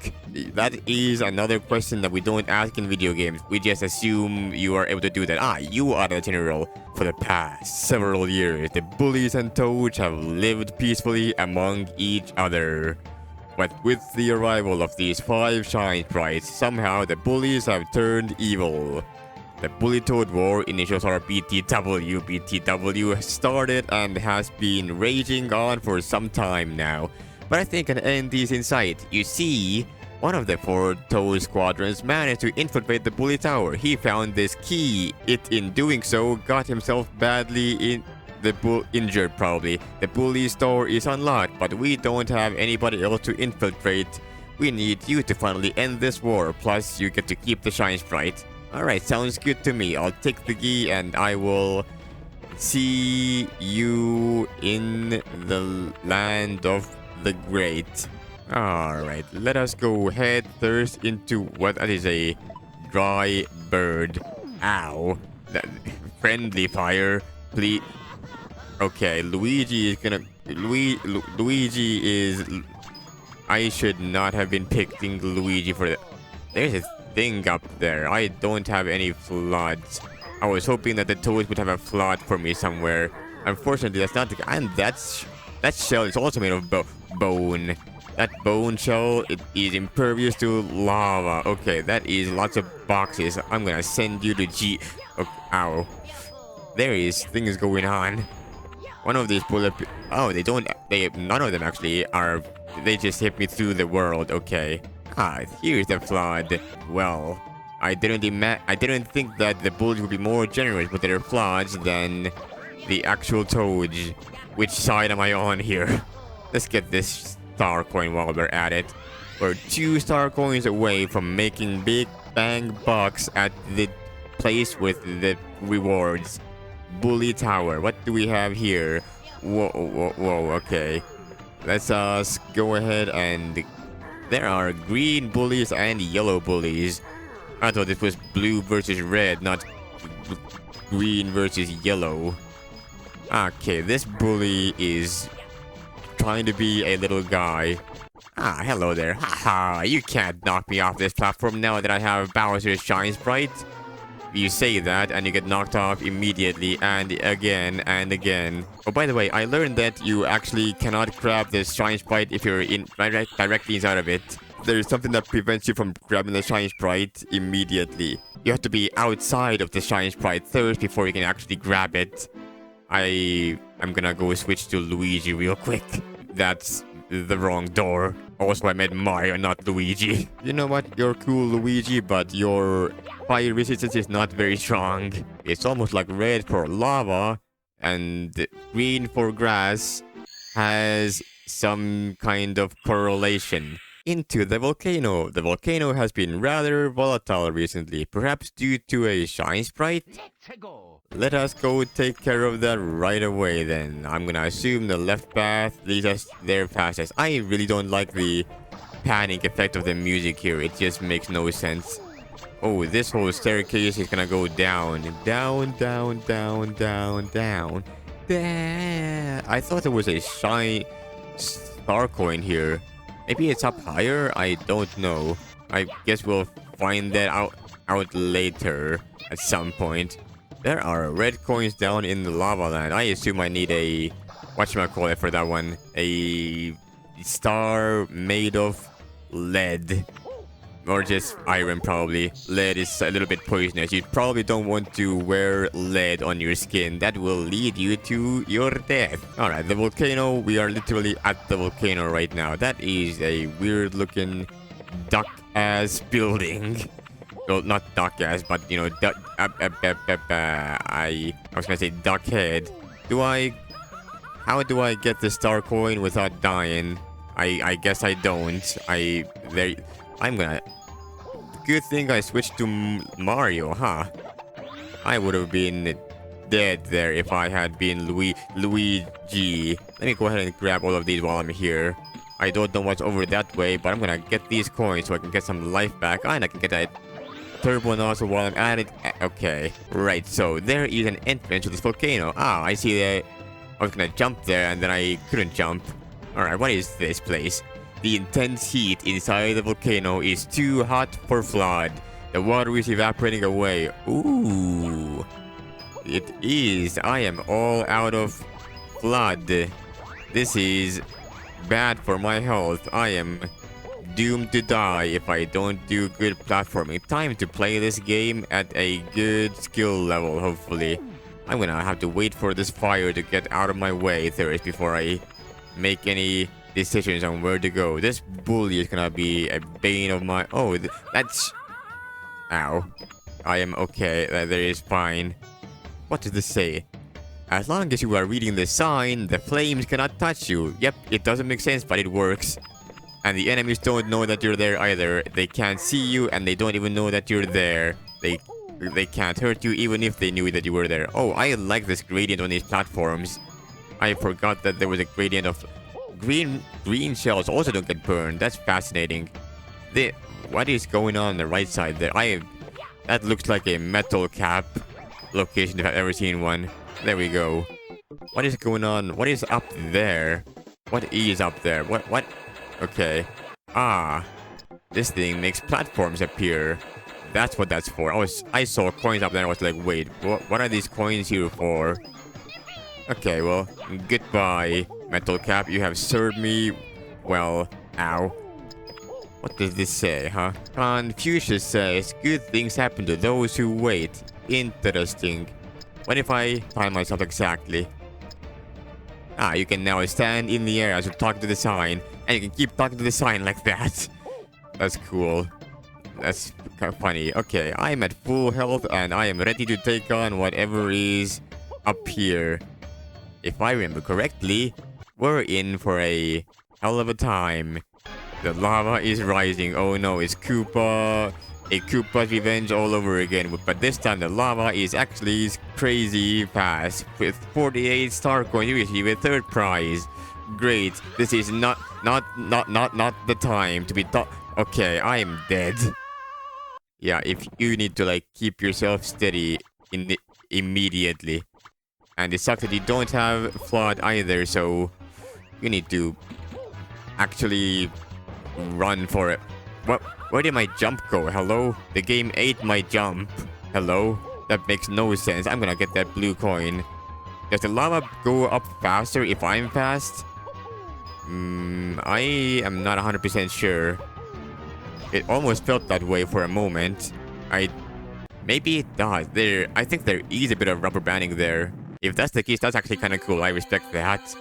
That is another question that we don't ask in video games. We just assume you are able to do that. Ah, you are the general. For the past several years, the bullies and toads have lived peacefully among each other. But with the arrival of these 5 shine sprites, somehow the bullies have turned evil. The Bully Toad War, initials are BTW. BTW started and has been raging on for some time now. But I think an end is in sight. You see, one of the 4 Toad squadrons managed to infiltrate the Bully Tower. He found this key. In doing so, got himself badly injured probably. The Bully's door is unlocked, but we don't have anybody else to infiltrate. We need you to finally end this war, plus you get to keep the shine sprite. Alright, sounds good to me. I'll take the key and I will see you in the land of the great. Alright, let us go head first into what that is a dry bird. Ow. Friendly fire, please. Okay, Luigi is gonna... Luigi is... I should not have been picking Luigi for that. thing up there. I don't have any floods. I was hoping that the toads would have a flood for me somewhere. Unfortunately, that's not the case. And that shell is also made of bone. That bone shell, it is impervious to lava. Okay, that is lots of boxes. I'm gonna send you to G... Oh, ow. There is things going on. One of these bullet... Oh, they don't... None of them actually are... They just hit me through the world. Okay. Ah, here's the flood. Well, I didn't think that the bullets would be more generous with their floods than the actual toads. Which side am I on here? Let's get this star coin while we're at it. We're 2 star coins away from making big bang bucks at the place with the rewards. Bully Tower. What do we have here? Whoa, okay. Let's go ahead and... There are green bullies and yellow bullies. I thought this was blue versus red, not green versus yellow. Okay, this bully is trying to be a little guy. Ah, hello there. Haha, you can't knock me off this platform now that I have Bowser's Shine Sprite. You say that and you get knocked off immediately and again and again. Oh, by the way, I learned that you actually cannot grab this Shine Sprite if you're directly inside of it. There's something that prevents you from grabbing the Shine Sprite immediately. You have to be outside of the Shine Sprite first before you can actually grab it. I'm gonna go switch to Luigi real quick. That's the wrong door. Also, I meant Mario, not Luigi. You know what? You're cool, Luigi, but your fire resistance is not very strong. It's almost like red for lava, and green for grass has some kind of correlation into the volcano. The volcano has been rather volatile recently, perhaps due to a Shine Sprite. Let us go take care of that right away then. I'm gonna assume the left path leads us there fastest. I really don't like the panic effect of the music here. It just makes no sense. Oh, this whole staircase is gonna go down. Down, down, down, down, down. I thought there was a shiny star coin here. Maybe it's up higher? I don't know. I guess we'll find that out later at some point. There are red coins down in the lava land. I assume I need a... whatchamacallit for that one? A star made of lead. Or just iron, probably. Lead is a little bit poisonous. You probably don't want to wear lead on your skin. That will lead you to your death. Alright, the volcano. We are literally at the volcano right now. That is a weird looking duck-ass building. Well, not duck-ass, but you know, I was gonna say duck head. How do I get the star coin without dying? I guess I don't. I'm gonna... Good thing I switched to Mario, huh? I would have been dead there if I had been Luigi. Let me go ahead and grab all of these while I'm here. I don't know what's over that way, but I'm gonna get these coins so I can get some life back. And I can get that turbo nozzle while I'm at it. Okay, right, so there is an entrance to this volcano. Ah, I see that. I was gonna jump there and then I couldn't jump. Alright, what is this place? The intense heat inside the volcano is too hot for flood. The water is evaporating away. Ooh. It is. I am all out of flood. This is bad for my health. I am doomed to die if I don't do good platforming. Time to play this game at a good skill level, hopefully. I'm gonna have to wait for this fire to get out of my way first before I make any decisions on where to go. This bully is gonna be a bane of my... Oh, that's... Ow. I am okay. That is fine. What does this say? As long as you are reading the sign, the flames cannot touch you. Yep, it doesn't make sense, but it works. And the enemies don't know that you're there either. They can't see you, and they don't even know that you're there. They can't hurt you even if they knew that you were there. Oh, I like this gradient on these platforms. I forgot that there was a gradient of... Green shells also don't get burned. That's fascinating. What is going on the right side there? That looks like a metal cap location if I've ever seen one. There we go. What is going on? What is up there? What is up there? What? Okay. Ah. This thing makes platforms appear. That's what that's for. I saw coins up there and I was like, wait, what are these coins here for? Okay, well, goodbye, Metal Cap. You have served me well. Ow. What does this say, huh? Confucius says, good things happen to those who wait. Interesting. What if I time myself exactly? Ah, you can now stand in the air as you talk to the sign, and you can keep talking to the sign like that. That's cool. That's kind of funny. Okay, I'm at full health, and I am ready to take on whatever is up here. If I remember correctly, we're in for a hell of a time. The lava is rising. Oh no, it's Koopa. A Koopa's revenge all over again. But this time the lava is actually crazy fast. With 48 star coins, you receive a third prize. Great. This is not the time to be okay, I am dead. Yeah, if you need to like keep yourself steady immediately. And it sucks that you don't have flood either, so you need to actually run for it. What? Where did my jump go? Hello? The game ate my jump. Hello? That makes no sense. I'm gonna get that blue coin. Does the lava go up faster if I'm fast? I am not 100% sure. It almost felt that way for a moment. Maybe it does. I think there is a bit of rubber banding there. If that's the case, that's actually kind of cool. I respect that.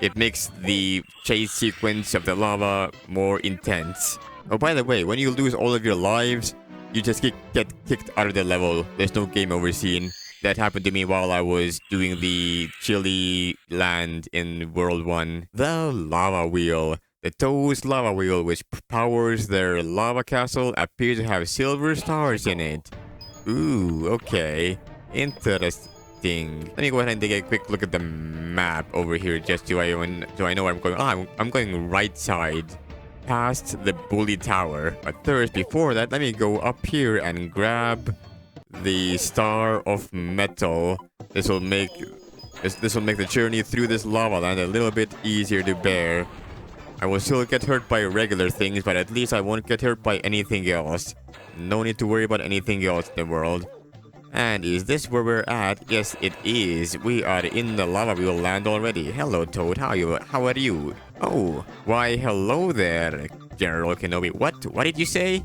It makes the chase sequence of the lava more intense. Oh, by the way, when you lose all of your lives, you just get kicked out of the level. There's no game over scene. That happened to me while I was doing the Chili Land in World 1. The Lava Wheel. The Toad's Lava Wheel, which powers their lava castle, appears to have silver stars in it. Ooh, okay. Interesting. Let me go ahead and take a quick look at the map over here just so I know where I'm going. Oh, I'm going right side. Past the Bully Tower. But first, before that, let me go up here and grab the Star of Metal. This will make the journey through this lava land a little bit easier to bear. I will still get hurt by regular things, but at least I won't get hurt by anything else. No need to worry about anything else in the world. And is this where we're at? Yes, it is. We are in the lava wheel land already. Hello, Toad. How are you? Oh, why, hello there, General Kenobi. What did you say?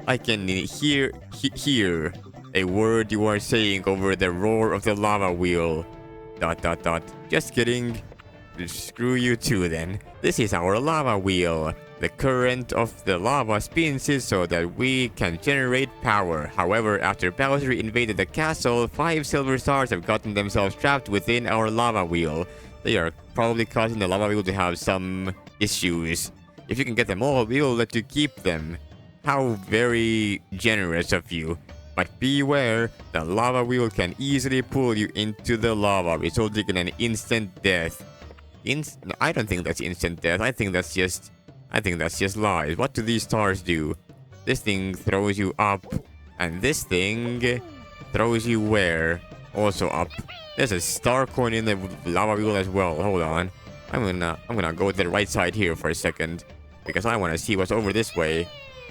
I can hear a word you are saying over the roar of the lava wheel. ... Just kidding. Screw you too then. This is our lava wheel. The current of the lava spins it so that we can generate power. However, after Bowser invaded the castle, 5 silver stars have gotten themselves trapped within our lava wheel. They are probably causing the lava wheel to have some issues. If you can get them all, we will let you keep them. How very generous of you. But beware, the lava wheel can easily pull you into the lava, resulting in an instant death. I don't think that's instant death. I think that's just lies. What do these stars do? This thing throws you up, and this thing throws you where? Also up. There's a star coin in the lava wheel as well. Hold on. I'm gonna go to the right side here for a second, because I want to see what's over this way.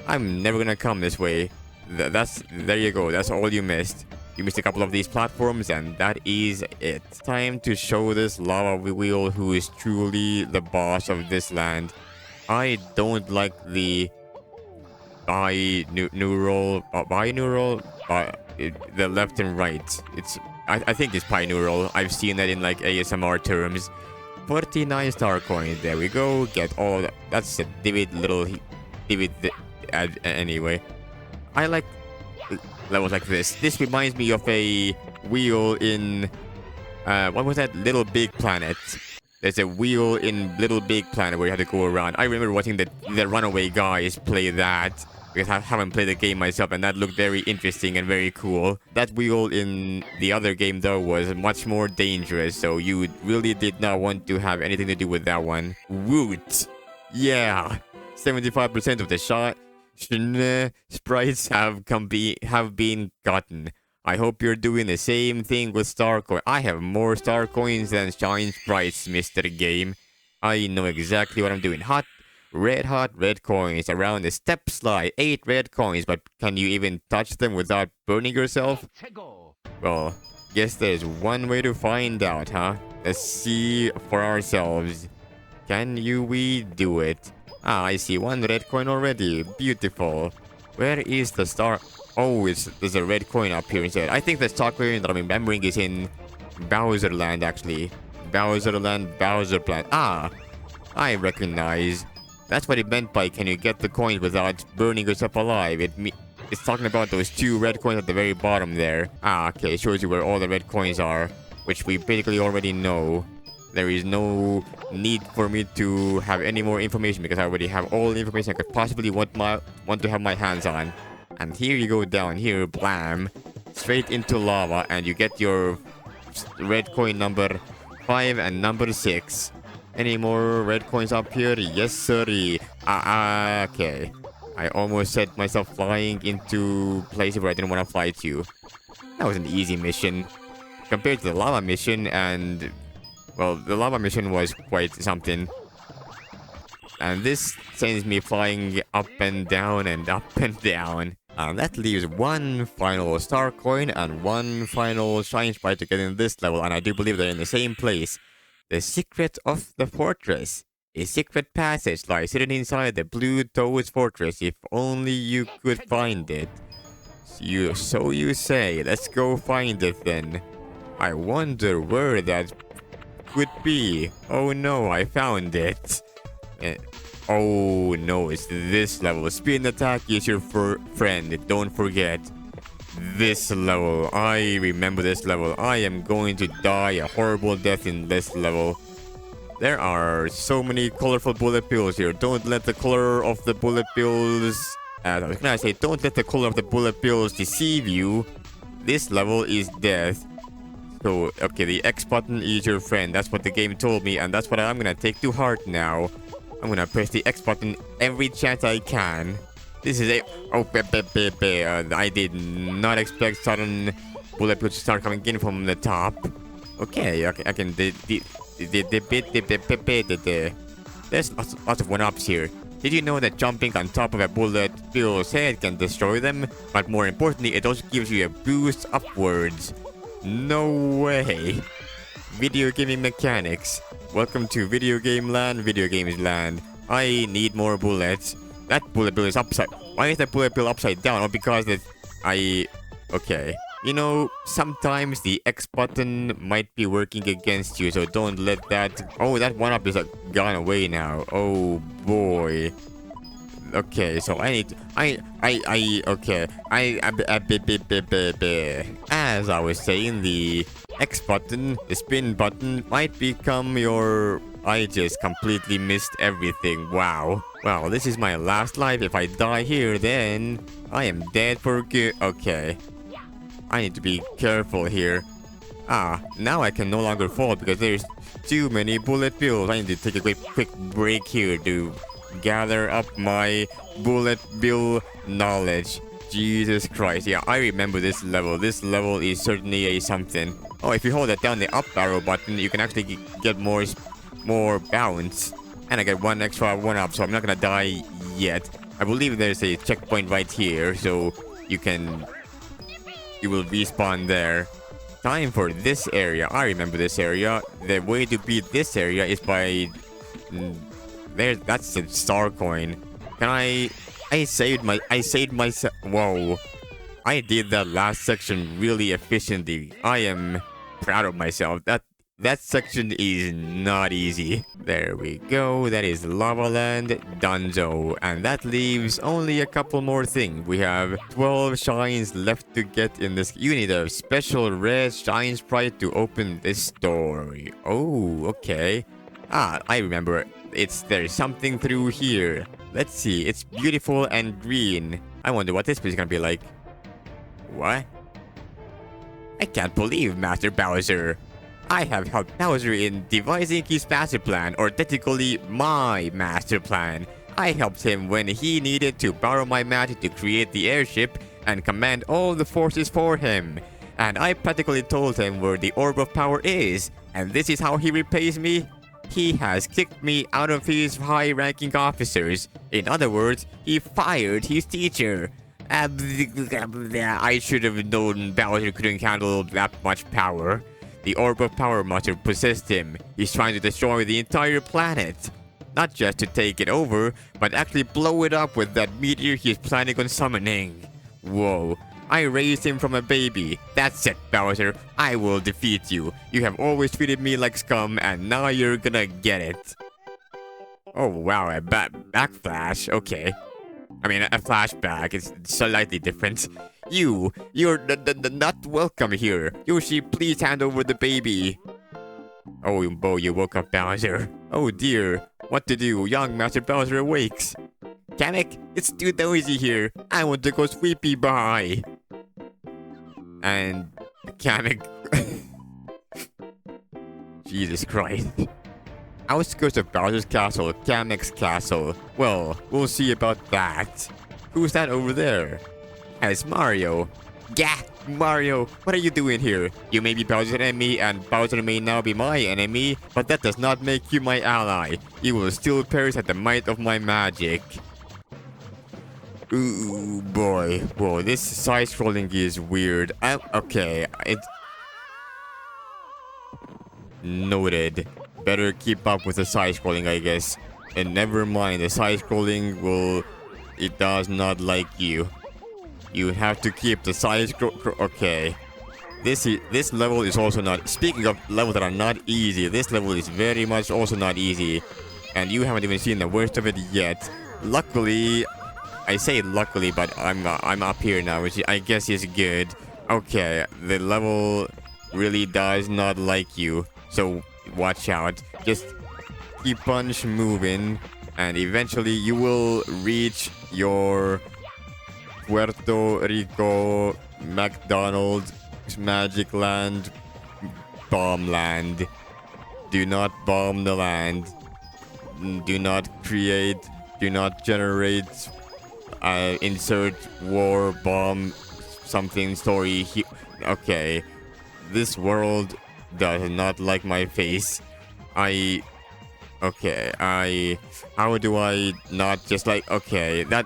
I'm never gonna come this way. There you go. That's all you missed. You missed a couple of these platforms, and that is it. Time to show this lava wheel who is truly the boss of this land. I don't like the binaural, the left and right. I think it's binaural. I've seen that in like ASMR terms. 49 star coins. There we go. Get all that. That's a anyway. I like levels like this. This reminds me of a wheel in what was that? Little Big Planet. There's a wheel in Little Big Planet where you have to go around. I remember watching the Runaway guys play that, because I haven't played the game myself, and that looked very interesting and very cool. That wheel in the other game though was much more dangerous, so you really did not want to have anything to do with that one. Woot! Yeah, 75% of the sprites have been gotten. I hope you're doing the same thing with star coin. I have more star coins than shine sprites, Mr. Game. I know exactly what I'm doing. Hot Red hot red coins around the step slide. 8 red coins, but can you even touch them without burning yourself? Well, guess there's one way to find out, huh? Let's see for ourselves. We do it? Ah, I see 1 red coin already. Beautiful. Where is the star? Oh, there's a red coin up here instead. I think the star coin that I'm remembering is in Bowser Land, actually. Bowser Land, Bowser Plant. Ah, I recognize. That's what it meant by can you get the coins without burning yourself alive. It's talking about those 2 red coins at the very bottom there. Ah, okay, it shows you where all the red coins are, which we basically already know. There is no need for me to have any more information because I already have all the information I could possibly want to have my hands on. And here you go down here, blam, straight into lava, and you get your red coin number 5 and number 6. Any more red coins up here? Yes, sirree. Okay. I almost set myself flying into places where I didn't want to fly to. That was an easy mission. Compared to the lava mission, and... well, the lava mission was quite something. And this sends me flying up and down and up and down. And that leaves 1 final star coin and 1 final shine sprite to get in this level. And I do believe they're in the same place. The secret of the fortress. A secret passage lies hidden inside the Blue Toad's fortress. If only you could find it. So you say. Let's go find it then. I wonder where that could be. Oh no, I found it. Oh no, it's this level. Spin attack is your friend. Don't forget. This level. I remember this level. I am going to die a horrible death in this level. There are so many colorful bullet bills here. Don't let the color of the bullet bills... I was gonna say, don't let the color of the bullet bills deceive you. This level is death. So, okay, the X button is your friend. That's what the game told me, and that's what I'm gonna take to heart now. I'm gonna press the X button every chance I can. This is a... oh, I did not expect sudden bullet bills to start coming in from the top. Okay, I can... There's lots of one-ups here. Did you know that jumping on top of a bullet bill's head can destroy them? But more importantly, it also gives you a boost upwards. No way. Video gaming mechanics. Welcome to video game land, video games land. I need more bullets. That bullet bill is upside... why is that bullet bill upside down? Or because that... okay. You know, sometimes the X button might be working against you, so don't let that... oh, that one-up is gone away now. Oh, boy. Okay, so I need... okay. As I was saying, the X button, the spin button, might become your... I just completely missed everything. Wow. Well, this is my last life. If I die here, then I am dead for good. Okay. I need to be careful here. Now I can no longer fall because there's too many bullet bills. I need to take a quick break here to gather up my bullet bill knowledge. Jesus Christ. Yeah, I remember this level. This level is certainly a something. Oh, if you hold that down the up arrow button, you can actually get more bounce. And I get 1 extra 1-up, so I'm not gonna die yet. I believe there's a checkpoint right here, so you will respawn there. Time for this area. I remember this area. The way to beat this area is by... that's a star coin. Can I saved myself. Whoa. I did that last section really efficiently. I am proud of myself. That section is not easy. There we go. That is Lava Land Dunzo. And that leaves only a couple more things. We have 12 shines left to get in this. You need a special red shine sprite to open this door. Oh, okay. I remember. There's something through here. Let's see. It's beautiful and green. I wonder what this place is gonna be like. What? I can't believe Master Bowser. I have helped Bowser in devising his master plan, or technically my master plan. I helped him when he needed to borrow my magic to create the airship and command all the forces for him. And I practically told him where the Orb of Power is, and this is how he repays me? He has kicked me out of his high-ranking officers. In other words, he fired his teacher. I should have known Bowser couldn't handle that much power. The Orb of Power must have possessed him. He's trying to destroy the entire planet. Not just to take it over, but actually blow it up with that meteor he's planning on summoning. Whoa. I raised him from a baby. That's it, Bowser. I will defeat you. You have always treated me like scum, and now you're gonna get it. Oh wow, a backflash. Okay. I mean, a flashback. It's slightly different. You're not welcome here. Yoshi, please hand over the baby. Oh, boy, you woke up Bowser. Oh dear. What to do? Young Master Bowser awakes. Kamek, it's too noisy here. I want to go sweepy by. And Kamek. Jesus Christ. Outskirts of Bowser's castle, Kamek's castle. Well, we'll see about that. Who's that over there? It's Mario. Gah! Mario, what are you doing here? You may be Bowser's enemy, and Bowser may now be my enemy, but that does not make you my ally. You will still perish at the might of my magic. Ooh, boy. Whoa, this side-scrolling is weird. Okay, it's... Noted. Better keep up with the side-scrolling, I guess. And never mind, the side-scrolling will... It does not like you. You have to keep the side-scroll... Okay. This level is also not... Speaking of levels that are not easy, this level is very much also not easy. And you haven't even seen the worst of it yet. Luckily... I say luckily, but I'm up here now, which I guess is good. Okay, the level really does not like you. So... Watch out. Just keep on moving, and eventually you will reach your Puerto Rico McDonald's Magic Land Bomb Land. Do not bomb the land. Do not create. Do not generate. Insert war bomb something story. Okay, this world does not like my face. How do I not just like, okay, that,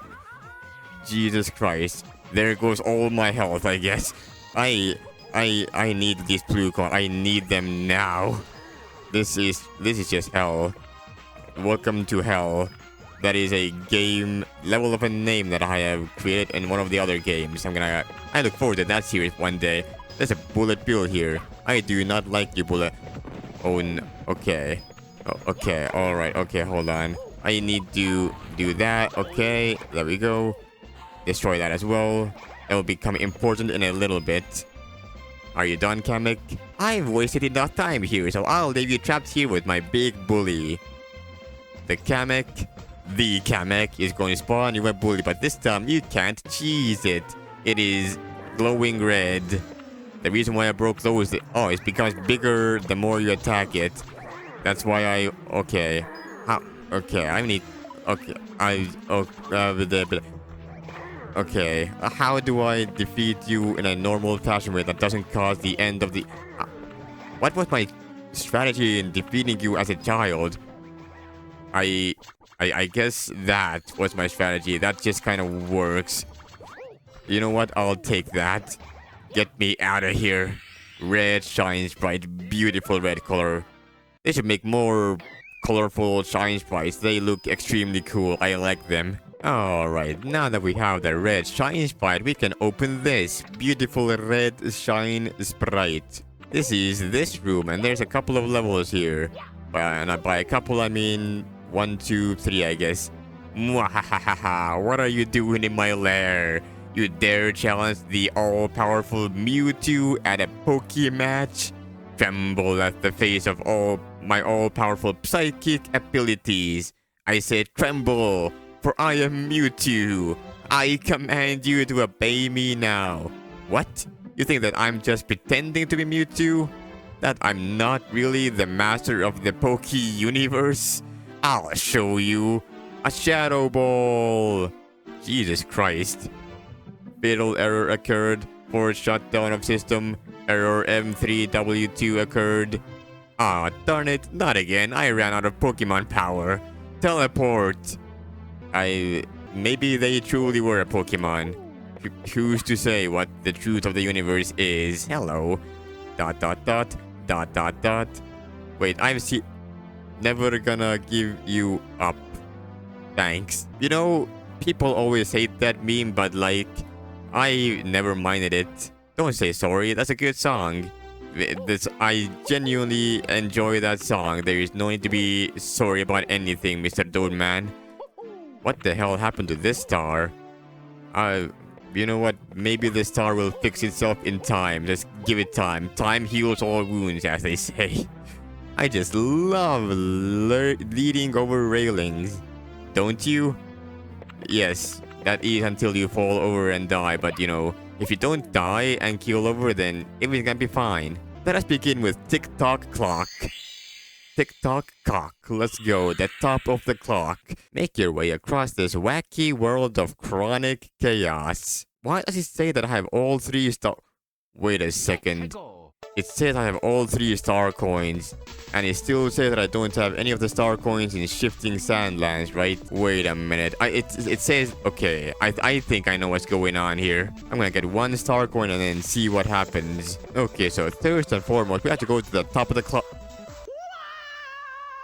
Jesus Christ, there goes all my health, I guess. I need these blue coins. I need them now. This is just hell. Welcome to hell. That is a game level of a name that I have created in one of the other games. I look forward to that series one day. There's a bullet bill here. I do not like you, bullet. Oh no. Okay. Oh, okay. Alright. Okay, hold on. I need to do that. Okay. There we go. Destroy that as well. It will become important in a little bit. Are you done, Kamek? I've wasted enough time here, so I'll leave you trapped here with my big bully. The Kamek is going to spawn you a bully, but this time you can't cheese it. It is glowing red. The reason why I broke those is it becomes bigger the more you attack it. That's why okay. Okay, how do I defeat you in a normal fashion way that doesn't cause the end of the... What was my strategy in defeating you as a child? I guess that was my strategy. That just kind of works. You know what? I'll take that. Get me out of here. Red shine sprite. Beautiful red color. They should make more colorful shine sprites. They look extremely cool. I like them. Alright, now that we have the red shine sprite, we can open this beautiful red shine sprite. This is this room, and there's a couple of levels here. And by a couple, I mean 1, 2, 3, I guess. Mwahahaha, what are you doing in my lair? You dare challenge the all-powerful Mewtwo at a Poke match? Tremble at the face of my all-powerful psychic abilities. I said tremble, for I am Mewtwo. I command you to obey me now. What? You think that I'm just pretending to be Mewtwo? That I'm not really the master of the Poke universe? I'll show you. A Shadow Ball. Jesus Christ. Fatal error occurred. Forced shutdown of system. Error M3W2 occurred. Aw, darn it, not again. I ran out of Pokemon power. Teleport. Maybe they truly were a Pokemon. Who's to say what the truth of the universe is? Hello. Dot dot dot. Dot dot dot. Wait, never gonna give you up. Thanks. You know, people always hate that meme, but like, I never minded it. Don't say sorry, that's a good song. I genuinely enjoy that song. There is no need to be sorry about anything, Mr. Dodeman. What the hell happened to this star? You know what? Maybe the star will fix itself in time. Just give it time. Time heals all wounds, as they say. I just love leading over railings. Don't you? Yes, that is until you fall over and die, but you know, if you don't die and keel over, then everything's gonna be fine. Let us begin with tick-tock clock. Tick-tock cock. Let's go. The top of the clock. Make your way across this wacky world of chronic chaos. Why does it say that I have all 3 star... Wait a second. It says I have all 3 star coins. And it still says that I don't have any of the star coins in Shifting Sandlands, right? Wait a minute. It says... Okay, I think I know what's going on here. I'm gonna get 1 star coin and then see what happens. Okay, so first and foremost, we have to go to the top of the clock.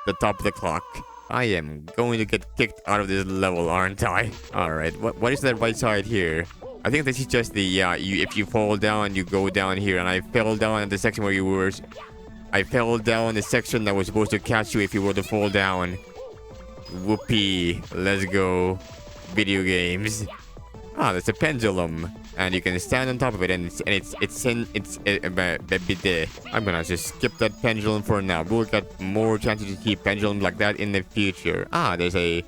The top of the clock. I am going to get kicked out of this level, aren't I? Alright, what is that right side here? I think this is just the, if you fall down, you go down here. And I fell down in the section where you were... I fell down the section that was supposed to catch you if you were to fall down. Whoopee. Let's go. Video games. Ah, that's a pendulum. And you can stand on top of it and I'm gonna just skip that pendulum for now. We'll get more chances to keep pendulums like that in the future. Ah, there's a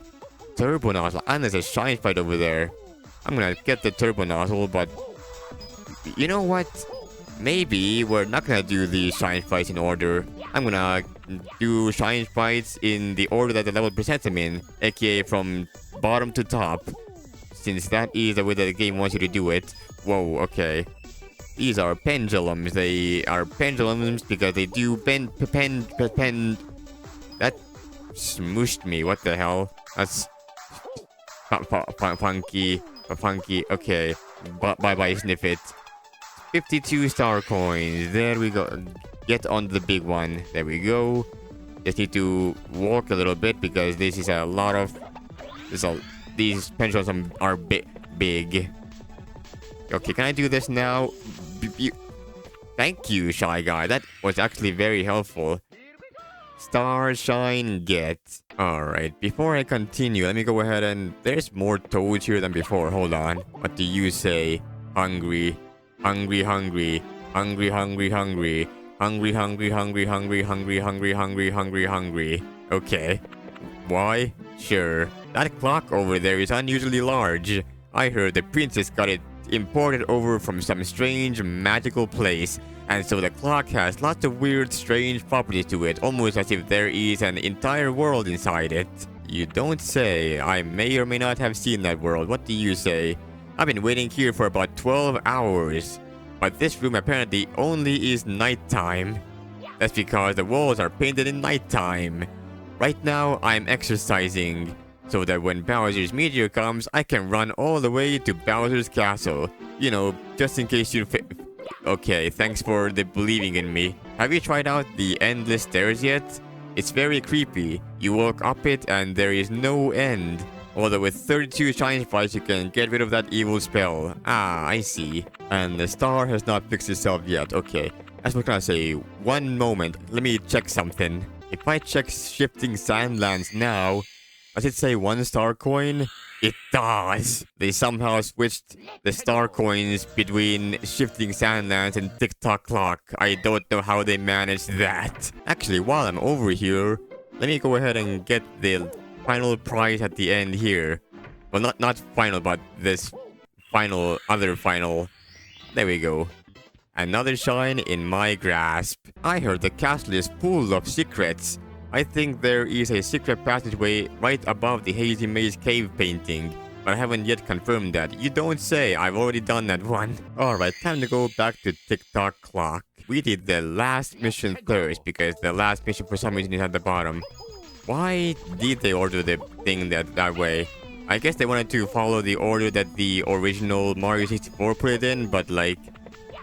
turbo nozzle and there's a shine fight over there. I'm gonna get the turbo nozzle, but you know what? Maybe we're not gonna do the shine fights in order. I'm gonna do shine fights in the order that the level presents them in, aka from bottom to top. Since that is the way that the game wants you to do it. Whoa, okay. These are pendulums. They are pendulums because they do pen. That smooshed me. What the hell? That's funky. Okay. Bye, sniff it. 52 star coins. There we go. Get on the big one. There we go. Just need to walk a little bit because this is a lot of... These pendulums are big. Okay, can I do this now? Thank you, Shy Guy. That was actually very helpful. Star Shine Get. Alright, before I continue, let me go ahead and... There's more toads here than before. Hold on. What do you say? Hungry. Hungry. Hungry. Okay. Why? Sure. That clock over there is unusually large. I heard the princess got it imported over from some strange magical place, and so the clock has lots of weird, strange properties to it, almost as if there is an entire world inside it. You don't say. I may or may not have seen that world. What do you say? I've been waiting here for about 12 hours, but this room apparently only is nighttime. That's because the walls are painted in nighttime. Right now, I'm exercising, so that when Bowser's meteor comes, I can run all the way to Bowser's castle. You know, just in case you Okay, thanks for the believing in me. Have you tried out the endless stairs yet? It's very creepy. You walk up it and there is no end. Although with 32 shine fights, you can get rid of that evil spell. Ah, I see. And the star has not fixed itself yet. Okay, that's what I say. One moment, let me check something. If I check Shifting Sandlands now, does it say 1 star coin? It does! They somehow switched the star coins between Shifting Sandlands and Tick-Tock Clock. I don't know how they managed that. Actually, while I'm over here, let me go ahead and get the final prize at the end here. Well, not final, but this other final. There we go. Another shine in my grasp. I heard the castle is full of secrets. I think there is a secret passageway right above the Hazy Maze cave painting, but I haven't yet confirmed that. You don't say. I've already done that one. Alright, time to go back to Tick-Tock Clock. we did the last mission first because the last mission for some reason is at the bottom. Why did they order the thing that way? I guess they wanted to follow the order that the original Mario 64 put it in, but like,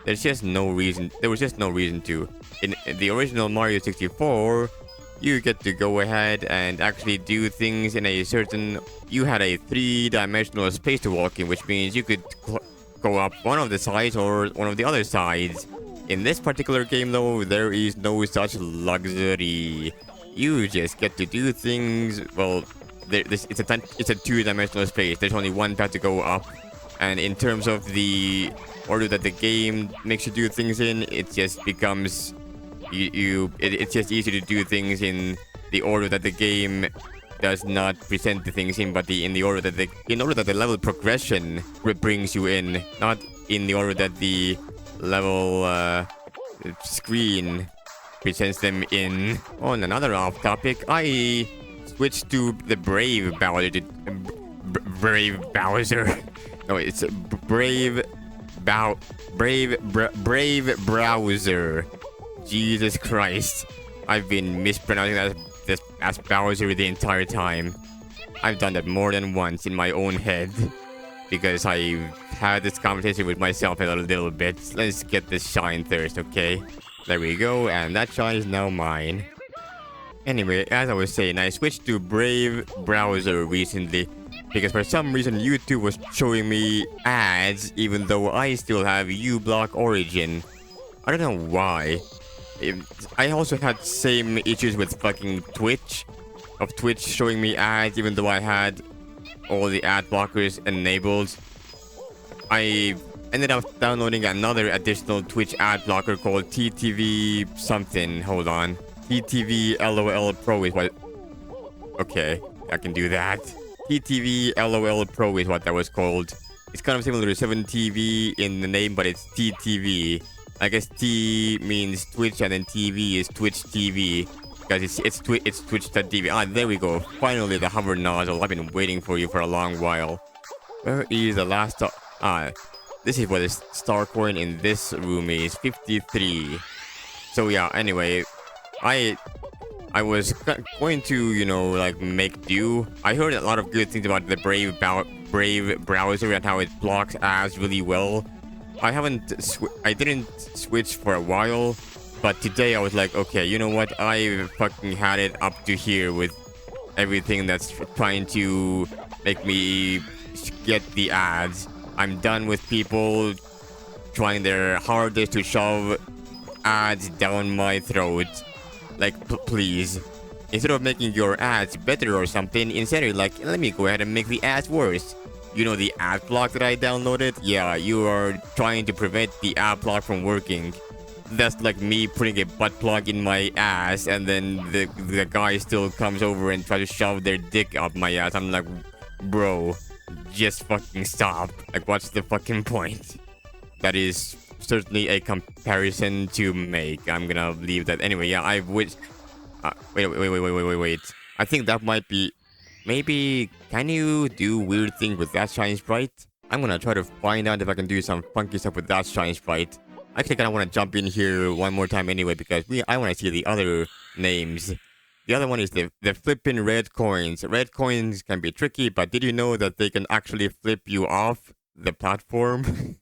there's just no reason. There was just no reason to. In the original Mario 64, you get to go ahead and actually do things in a certain. You had a 3-dimensional space to walk in, which means you could go up one of the sides or one of the other sides. In this particular game, though, there is no such luxury. You just get to do things. Well, it's a 2-dimensional space. There's only one path to go up, and in terms of the order that the game makes you do things in, it just becomes it's just easy to do things in the order that the game does not present the things in, but in the order that the level progression brings you in, not in the order that the level screen presents them in. On another off topic, I switched to the Brave Bowser. Brave Bowser. No, it's Brave Browser. Jesus Christ. I've been mispronouncing that as Bowser the entire time. I've done that more than once in my own head. Because I've had this conversation with myself a little bit. Let's get this shine first, okay? There we go, and that shine is now mine. Anyway, as I was saying, I switched to Brave Browser recently. Because for some reason YouTube was showing me ads even though I still have uBlock Origin. I don't know why. I also had same issues with fucking Twitch. Of Twitch showing me ads even though I had all the ad blockers enabled. I ended up downloading another additional Twitch ad blocker called TTV something. Hold on. TTV LOL Pro is what... Okay, I can do that. TTV LOL Pro is what that was called. It's kind of similar to 7TV in the name, but it's TTV. I guess T means Twitch and then TV is Twitch TV. Because it's Twitch.tv. Ah, there we go. Finally, the hover nozzle. I've been waiting for you for a long while. Where is the last star? Ah, this is what the star coin in this room is. 53. So yeah, anyway. I was going to, you know, like, make do. I heard a lot of good things about the Brave Browser and how it blocks ads really well. I didn't switch for a while, but today I was like, okay, you know what? I fucking had it up to here with everything that's trying to make me get the ads. I'm done with people trying their hardest to shove ads down my throat. Like, please. Instead of making your ads better or something, instead of like, let me go ahead and make the ads worse. You know the ad block that I downloaded? Yeah, you are trying to prevent the ad block from working. That's like me putting a butt plug in my ass and then the guy still comes over and tries to shove their dick up my ass. I'm like, bro, just fucking stop. Like, what's the fucking point? That is certainly a comparison to make. I'm gonna leave that. Anyway, yeah, I wish... wait. I think that might be... Maybe... Can you do weird things with that shine sprite? I'm gonna try to find out if I can do some funky stuff with that shine sprite. I actually kinda wanna jump in here one more time anyway, because I wanna see the other names. The other one is the flipping red coins. Red coins can be tricky, but did you know that they can actually flip you off the platform?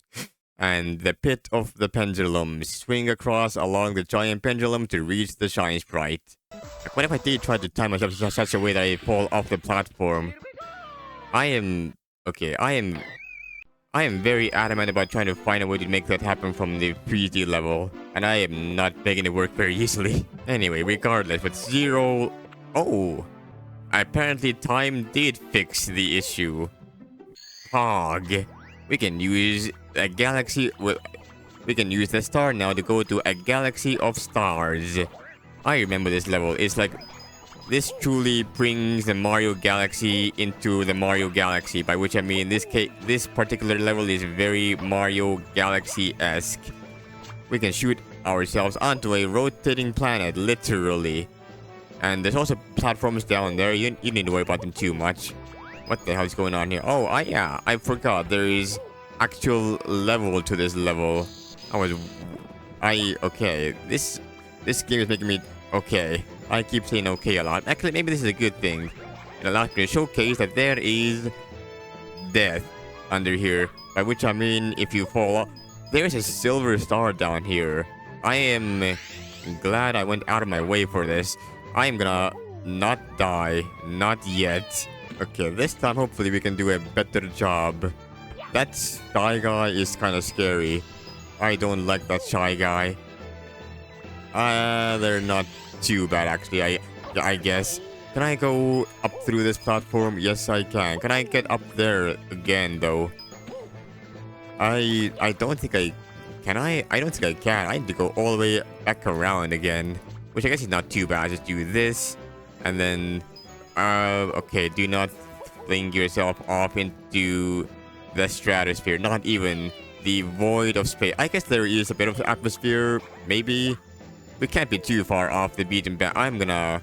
And the pit of the pendulum. Swing across along the giant pendulum to reach the shine sprite. Like, what if I did try to time myself in such a way that I fall off the platform? I am very adamant about trying to find a way to make that happen from the 3D level. And I am not making it work very easily. Anyway, regardless, with 0... Oh! Apparently time did fix the issue. Pog. We can use a galaxy... We can use the star now to go to a galaxy of stars. I remember this level. It's like... This truly brings the Mario Galaxy into the Mario Galaxy. By which I mean, this particular level is very Mario Galaxy-esque. We can shoot ourselves onto a rotating planet, literally. And there's also platforms down there. You need to worry about them too much. What the hell is going on here? Oh, yeah, I forgot. There is actual level to this level. Okay, this game is making me okay. I keep saying okay a lot. Actually, maybe this is a good thing. It allows me to showcase that there is death under here. By which I mean, if you fall off, there's a silver star down here. I am glad I went out of my way for this. I am gonna not die, not yet. Okay, this time hopefully we can do a better job. That shy guy is kind of scary. I don't like that shy guy. They're not too bad actually, I guess. Can I go up through this platform? Yes, I can. Can I get up there again, though? I don't think I... Can I? I don't think I can. I need to go all the way back around again. Which I guess is not too bad. Just do this. And then... okay, do not fling yourself off into the stratosphere. Not even the void of space. I guess there is a bit of atmosphere. Maybe. We can't be too far off the beaten path. I'm gonna...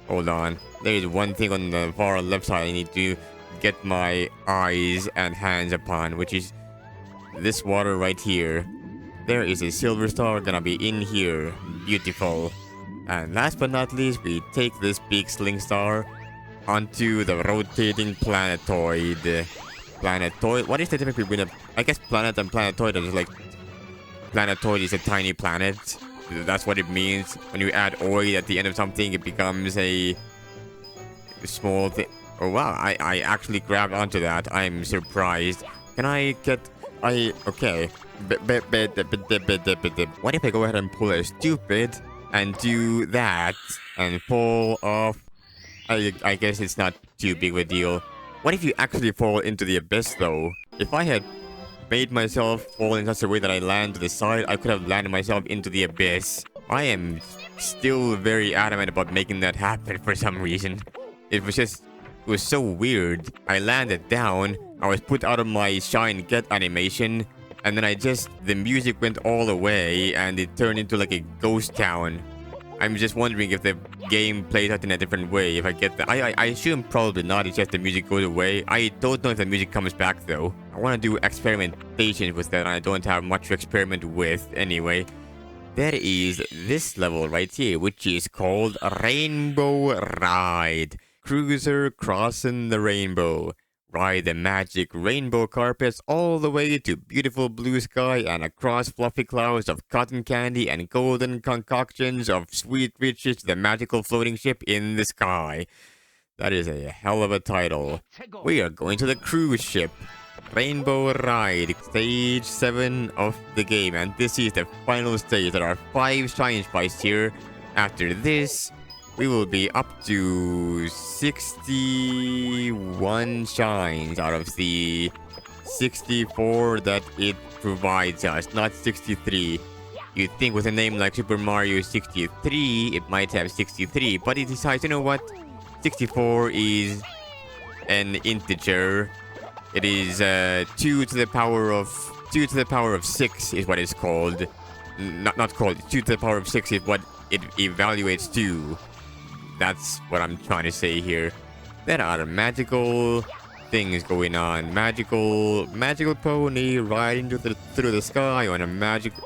Hold on. There is one thing on the far left side I need to get my eyes and hands upon, which is this water right here. There is a silver star gonna be in here. Beautiful. And last but not least, we take this big sling star onto the rotating planetoid. Planetoid? What is the difference between a... I guess planet and planetoid are just like... Planetoid is a tiny planet. That's what it means. When you add oid at the end of something, it becomes a small thing. Oh wow, I actually grabbed onto that. I'm surprised. Can I get... Okay. What if I go ahead and pull a stupid and do that and fall off? I guess it's not too big of a deal. What if you actually fall into the abyss though? If I had made myself fall in such a way that I land to the side, I could have landed myself into the abyss. I am still very adamant about making that happen for some reason. It was so weird. I landed down, I was put out of my shine get animation, and then the music went all away and it turned into like a ghost town. I'm just wondering if the game plays out in a different way if I get that. I assume probably not, it's just the music goes away. I don't know if the music comes back though. I want to do experimentation with that and I don't have much to experiment with anyway. There is this level right here, which is called Rainbow Ride. Cruiser crossing the rainbow. Ride the magic rainbow carpets all the way to beautiful blue sky and across fluffy clouds of cotton candy and golden concoctions of sweet riches to the magical floating ship in the sky. That is a hell of a title. We are going to the cruise ship. Rainbow Ride, stage 7 of the game, and this is the final stage. There are 5 shine sprites here. After this, we will be up to 61 shines out of the 64 that it provides us, not 63. You'd think with a name like Super Mario 63, it might have 63, but it decides, you know what? 64 is an integer. It is 2 to the power of 6 is what it's called. Not called. 2 to the power of 6 is what it evaluates to. That's what I'm trying to say here. There are magical things going on. Magical pony riding through the sky on a magical...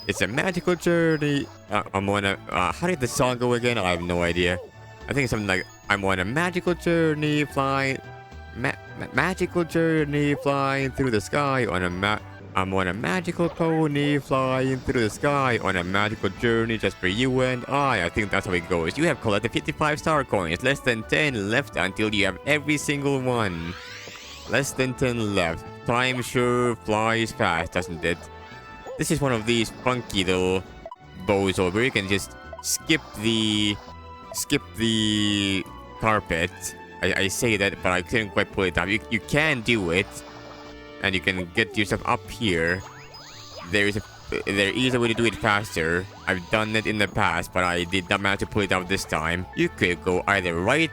It's a magical journey. I'm on a... how did the song go again? I have no idea. I think it's something like, I'm on a magical journey flying... magical journey flying through the sky on a I'm on a magical pony flying through the sky on a magical journey just for you and I think that's how it goes. You have collected 55 star coins. Less than 10 left until you have every single one. Less than 10 left. Time sure flies fast, doesn't it? This is one of these funky little bozo where you can just skip the carpet. I say that, but I couldn't quite pull it off. You can do it. And you can get yourself up here. There is a way to do it faster. I've done it in the past, but I did not manage to pull it out this time. You could go either right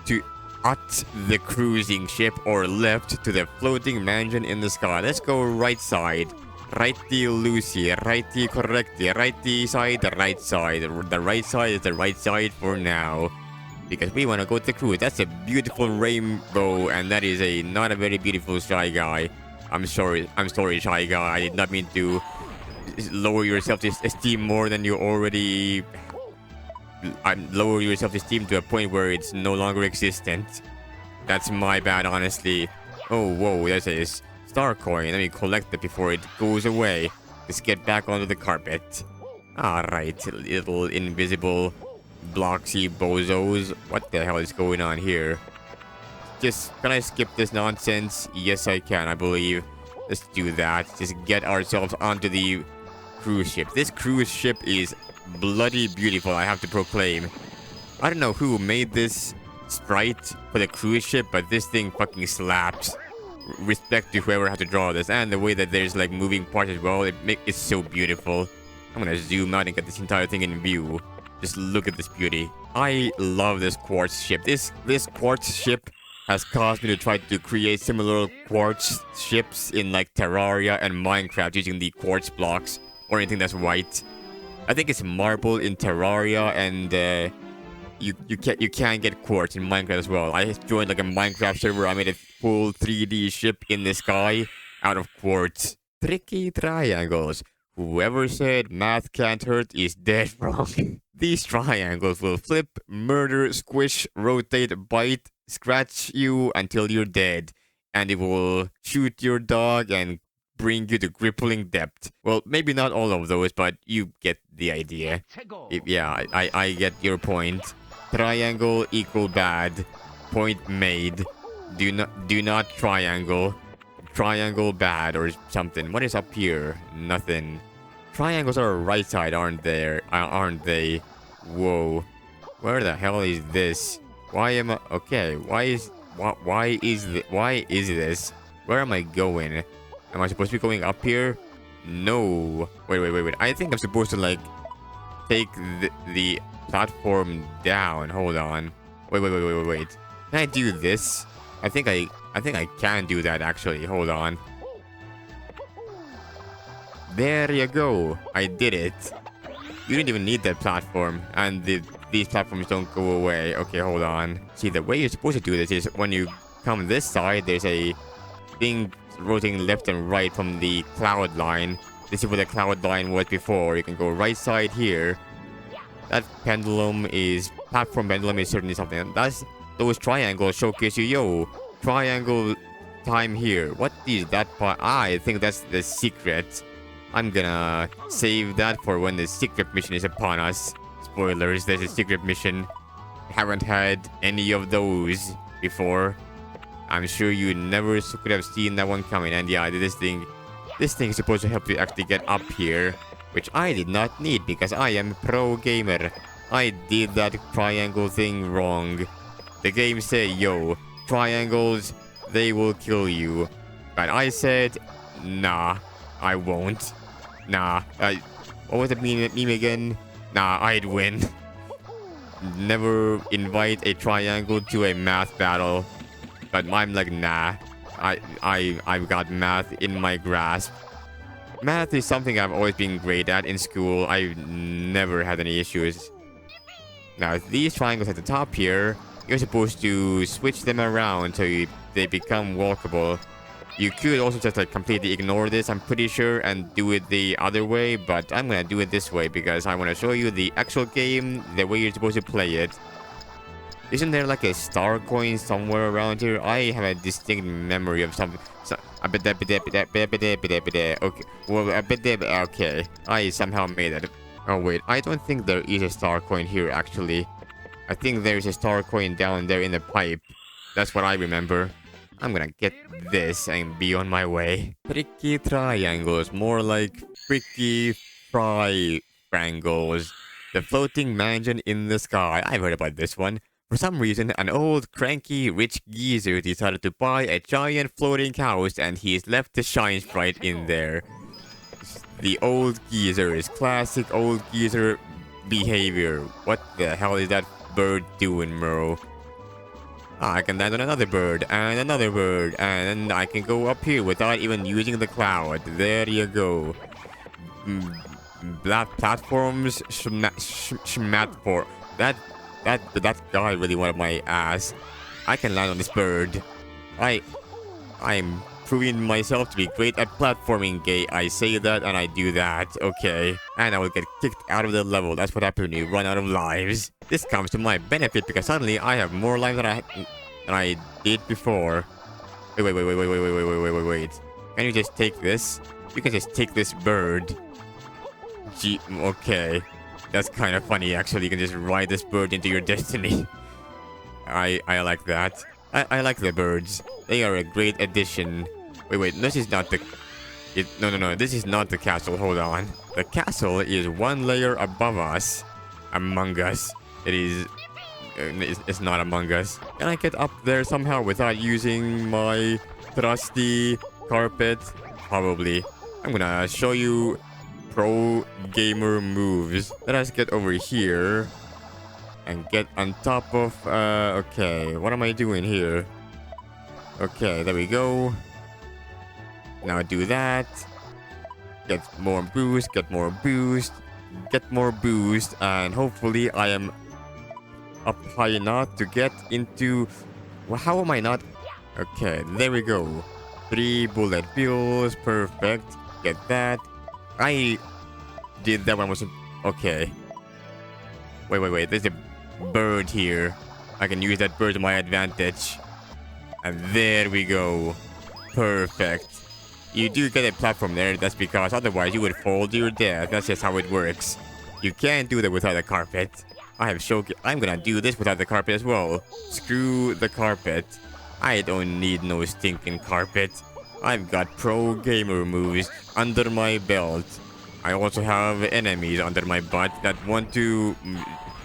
to at the cruising ship or left to the floating mansion in the sky. Let's go right side. Righty Lucy, righty correcty, righty side, the right side. The right side is the right side for now. Because we want to go to the cruise. That's a beautiful rainbow, and that is not a very beautiful shy guy. I'm sorry, Shy Guy. I did not mean to lower your self-esteem more than you already. Lower your self-esteem to a point where it's no longer existent. That's my bad, honestly. Oh, whoa, there's a star coin. Let me collect it before it goes away. Just get back onto the carpet. Alright, little invisible blocksy bozos. What the hell is going on here? Can I skip this nonsense? Yes, I can, I believe. Let's do that. Just get ourselves onto the cruise ship. This cruise ship is bloody beautiful, I have to proclaim. I don't know who made this sprite for the cruise ship, but this thing fucking slaps. Respect to whoever had to draw this, and the way that there's like moving parts as well. It's so beautiful. I'm gonna zoom out and get this entire thing in view. Just look at this beauty. I love this quartz ship. This quartz ship has caused me to try to create similar quartz ships in like Terraria and Minecraft using the quartz blocks or anything that's white. I think it's marble in Terraria, and you can get quartz in Minecraft as well. I joined like a Minecraft server. I made a full 3D ship in the sky out of quartz. Tricky triangles. Whoever said math can't hurt is dead wrong. These triangles will flip, murder, squish, rotate, bite, scratch you until you're dead. And it will shoot your dog and bring you to crippling depth. Well, maybe not all of those, but you get the idea. Yeah, I get your point. Triangle equal bad. Point made. Do not triangle. Triangle bad or something. What is up here? Nothing. Triangles are right side, aren't there? Aren't they? Whoa. Where the hell is this? Why am I... Okay, why is this? Where am I going? Am I supposed to be going up here? No. Wait. I think I'm supposed to like take the platform down. Hold on. Wait. Can I do this? I think I can do that actually. Hold on. There you go. I did it. You didn't even need that platform, and these platforms don't go away. Okay, hold on. See, the way you're supposed to do this is when you come this side, there's a thing rotating left and right from the cloud line. This is where the cloud line was before. You can go right side here. That pendulum is... Platform pendulum is certainly something. That's... Those triangles showcase you, yo, triangle time here. What is that part? I think that's the secret. I'm gonna save that for when the secret mission is upon us. Spoilers, there's a secret mission. Haven't had any of those before. I'm sure you never could have seen that one coming. And yeah, this thing is supposed to help you actually get up here, which I did not need because I am a pro gamer. I did that triangle thing wrong. The game said, yo, triangles, they will kill you. But I said, nah, I won't. Nah, what was the meme again? Nah, I'd win. Never invite a triangle to a math battle. But I'm like, nah, I've got math in my grasp. Math is something I've always been great at in school. I've never had any issues. Now, these triangles at the top here, you're supposed to switch them around so they become walkable. You could also just like completely ignore this, I'm pretty sure, and do it the other way, but I'm gonna do it this way because I want to show you the actual game, the way you're supposed to play it. Isn't there like a star coin somewhere around here? I have a distinct memory of something. Okay, well, okay. I somehow made that. Oh wait, I don't think there is a star coin here actually. I think there's a star coin down there in the pipe. That's what I remember. I'm gonna get this and be on my way. Tricky triangles, more like tricky triangles. The floating mansion in the sky. I've heard about this one. For some reason, an old, cranky, rich geezer decided to buy a giant floating house and he's left the shine sprite in there. The old geezer is classic old geezer behavior. What the hell is that bird doing, Merle? I can land on another bird, and then I can go up here without even using the cloud. There you go. Platforms, schmatfor. That guy really wanted my ass. I can land on this bird. I'm proving myself to be great at platforming game. I say that and I do that. Okay. And I will get kicked out of the level. That's what happens when you run out of lives. This comes to my benefit because suddenly I have more lives than I did before. Wait. Can you just take this? You can just take this bird. Okay. That's kind of funny actually. You can just ride this bird into your destiny. I like that. I like the birds. They are a great addition. Wait. This is not the... No. This is not the castle. Hold on. The castle is one layer above us. Among us. It is... It's not among us. Can I get up there somehow without using my trusty carpet? Probably. I'm gonna show you pro gamer moves. Let us get over here and get on top of okay, what am I doing here? Okay, there we go. Now do that. Get more boost, and hopefully I am up high enough to get into... Well, how am I not... Okay, there we go. 3 bullet bills, perfect. Get that. I did that when I was... Okay. Wait. There's a bird here. I can use that bird to my advantage. And there we go. Perfect. You do get a platform there. That's because otherwise you would fall to your death. That's just how it works. You can't do that without a carpet. I'm gonna do this without the carpet as well. Screw the carpet. I don't need no stinking carpet. I've got pro gamer moves under my belt. I also have enemies under my butt that want to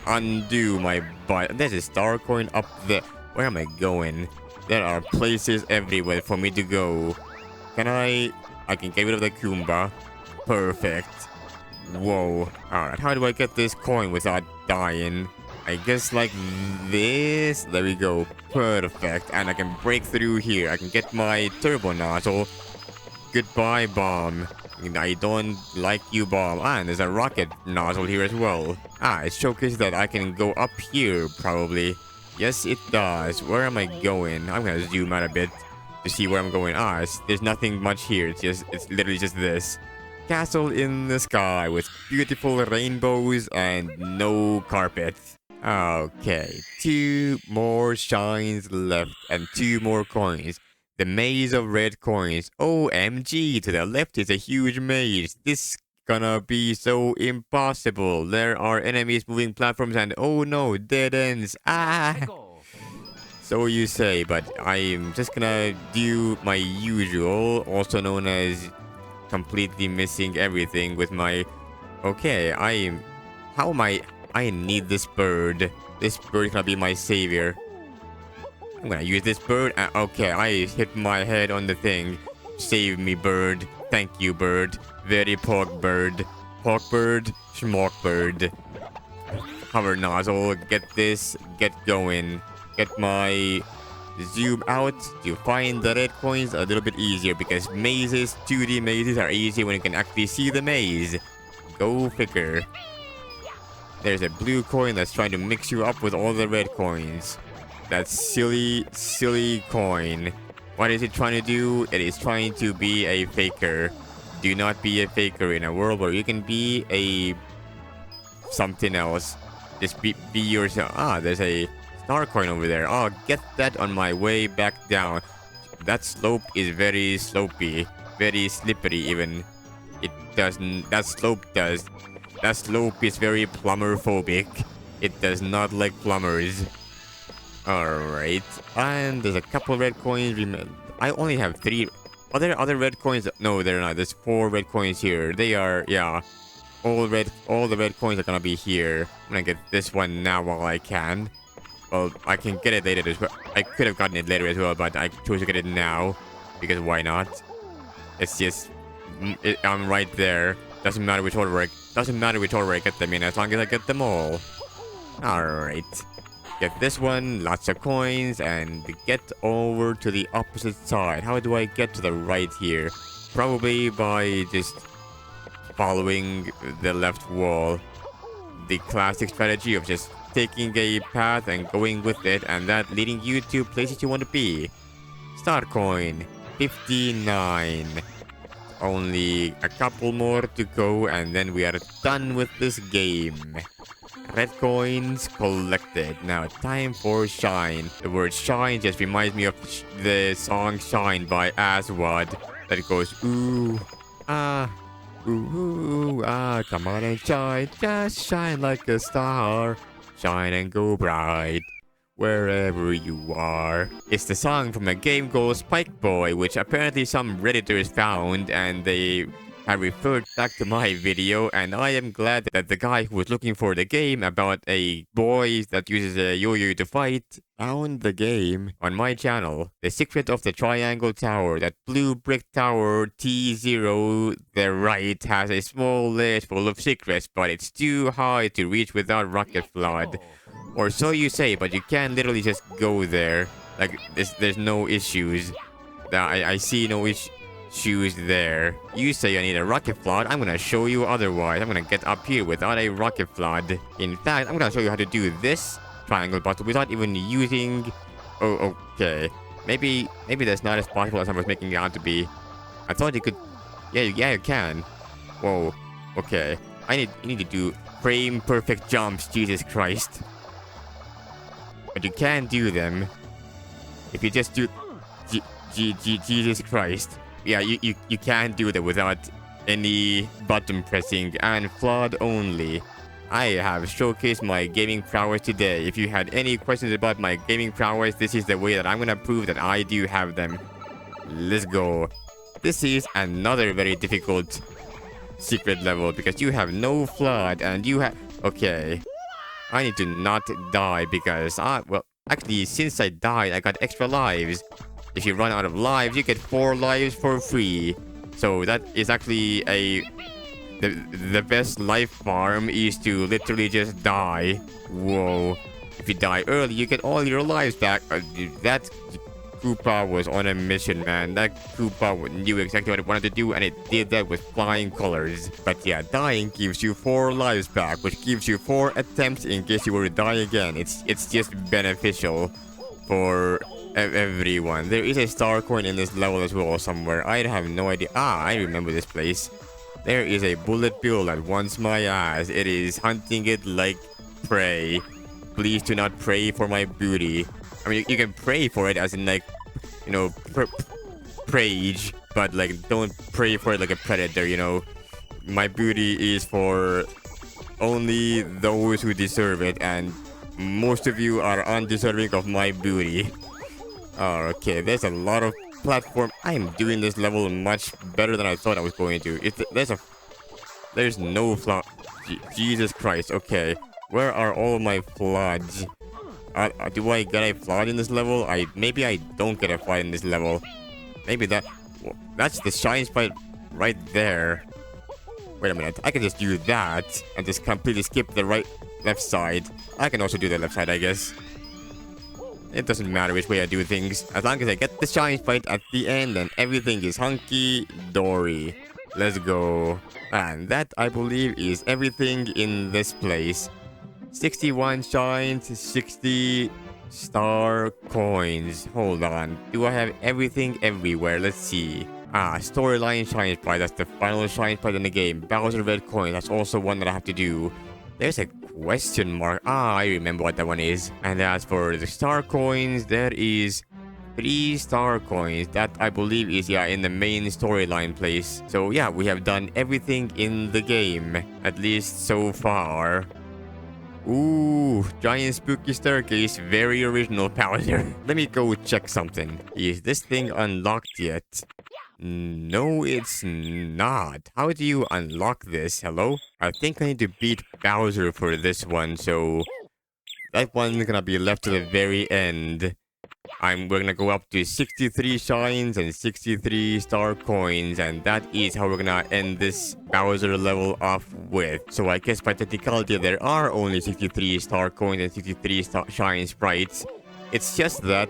undo my butt. There's a star coin up there. Where am I going? There are places everywhere for me to go. I can get rid of the Goomba. Perfect. Whoa. Alright, how do I get this coin without dying? I guess like this. There we go. Perfect. And I can break through here. I can get my turbo nozzle. Goodbye, bomb. I don't like you, bomb. And there's a rocket nozzle here as well. It showcases that I can go up here, probably. Yes, it does. Where am I going? I'm gonna zoom out a bit to see where I'm going. There's nothing much here. It's literally just this. Castle in the sky with beautiful rainbows and no carpet. Okay, 2 more shines left and 2 more coins. The maze of red coins. OMG, to the left is a huge maze. This gonna be so impossible. There are enemies moving platforms and oh no, dead ends. So you say, but I'm just gonna do my usual, also known as completely missing everything with my... Okay, how am I need this bird. This bird gonna be my savior. I'm gonna use this bird. Okay, I hit my head on the thing. Save me, bird. Thank you, bird. Very pork bird. Pork bird. Schmock bird. Hover nozzle. Get this. Get going. Get my... Zoom out to find the red coins a little bit easier because mazes, 2D mazes are easy when you can actually see the maze. Go figure. There's a blue coin that's trying to mix you up with all the red coins. That silly coin. What is it trying to do? It is trying to be a faker. Do not be a faker in a world where you can be a... something else. Just be yourself. There's a... star coin over there. I'll get that on my way back down. That slope is very slopey. Very slippery even. It doesn't... That slope is very plumber phobic. It does not like plumbers. Alright. And there's a couple red coins. I only have 3. Are there other red coins? No, they're not. There's 4 red coins here. They are... Yeah. All the red coins are gonna be here. I'm gonna get this one now while I can. Well, I can get it later as well. I could have gotten it later as well, but I chose to get it now. Because why not? It's just... I'm right there. Doesn't matter which order I get them in, as long as I get them all. Alright. Get this one, lots of coins, and get over to the opposite side. How do I get to the right here? Probably by just following the left wall. The classic strategy of just taking a path and going with it, and that leading you to places you want to be. Star coin. 59. Only a couple more to go and then we are done with this game. Red coins collected. Now time for shine. The word shine just reminds me of the song Shine by Aswad. That goes ooh, ah, ooh, ah, come on and shine. Just shine like a star. Shine and go bright wherever you are. It's the song from a game called Spike Boy, which apparently some Redditors found and they have referred back to my video, and I am glad that the guy who was looking for the game about a boy that uses a yo-yo to fight found the game on my channel. The Secret of the Triangle Tower. That blue brick tower T0 the right has a small ledge full of secrets, but it's too high to reach without rocket flood. Or so you say, but you can literally just go there. Like, there's no issues. I see no issues there. You say I need a rocket flood, I'm gonna show you otherwise. I'm gonna get up here without a rocket flood. In fact, I'm gonna show you how to do this triangle puzzle without even using... Oh, okay. Maybe that's not as possible as I was making it out to be. I thought you could... Yeah, you can. Whoa. Okay. You need to do frame perfect jumps, Jesus Christ. But you can do them if you just do Jesus Christ. Yeah, you can do that without any button pressing and flood only. I have showcased my gaming prowess today. If you had any questions about my gaming prowess, this is the way that I'm gonna prove that I do have them. Let's go. This is another very difficult secret level because you have no flood and you have... Okay. I need to not die because well, actually, since I died, I got extra lives. If you run out of lives, you get 4 lives for free. So that is actually the best life farm is to literally just die. Whoa. If you die early, you get all your lives back. That Koopa was on a mission, man. That Koopa knew exactly what it wanted to do, and it did that with flying colors. But yeah, dying gives you 4 lives back, which gives you 4 attempts in case you were to die again. It's just beneficial for everyone. There is a star coin in this level as well somewhere. I have no idea. I remember this place. There is a bullet bill that wants my ass. It is hunting it like prey. Please do not pray for my booty. I mean, you can pray for it as in, like, you know, prage, but, like, don't pray for it like a predator, you know. My booty is for only those who deserve it, and most of you are undeserving of my booty. Oh, okay, there's a lot of platform. I am doing this level much better than I thought I was going to. There's no flood. Jesus Christ, okay. Where are all my floods? Do I get a flood in this level? Maybe I don't get a flood in this level. Maybe that's the shine spot right there. Wait a minute, I can just do that and just completely skip the left side. I can also do the left side, I guess. It doesn't matter which way I do things. As long as I get the shine spot at the end, then everything is hunky-dory. Let's go. And that, I believe, is everything in this place. 61 shines, 60 star coins. Hold on. Do I have everything everywhere? Let's see. Storyline shine spot. That's the final shine spot in the game. Bowser red coin. That's also one that I have to do. There's a question mark. I remember what that one is. And as for the star coins, there is 3 star coins. That, I believe, is, yeah, in the main storyline place. So, yeah, we have done everything in the game. At least so far. Ooh, giant spooky staircase, very original Bowser. Let me go check something. Is this thing unlocked yet? No, it's not. How do you unlock this? Hello? I think I need to beat Bowser for this one, so that one's gonna be left to the very end. We're gonna go up to 63 shines and 63 star coins, and that is how we're gonna end this Bowser level off with. So I guess by technicality there are only 63 star coins and 63 shine sprites. It's just that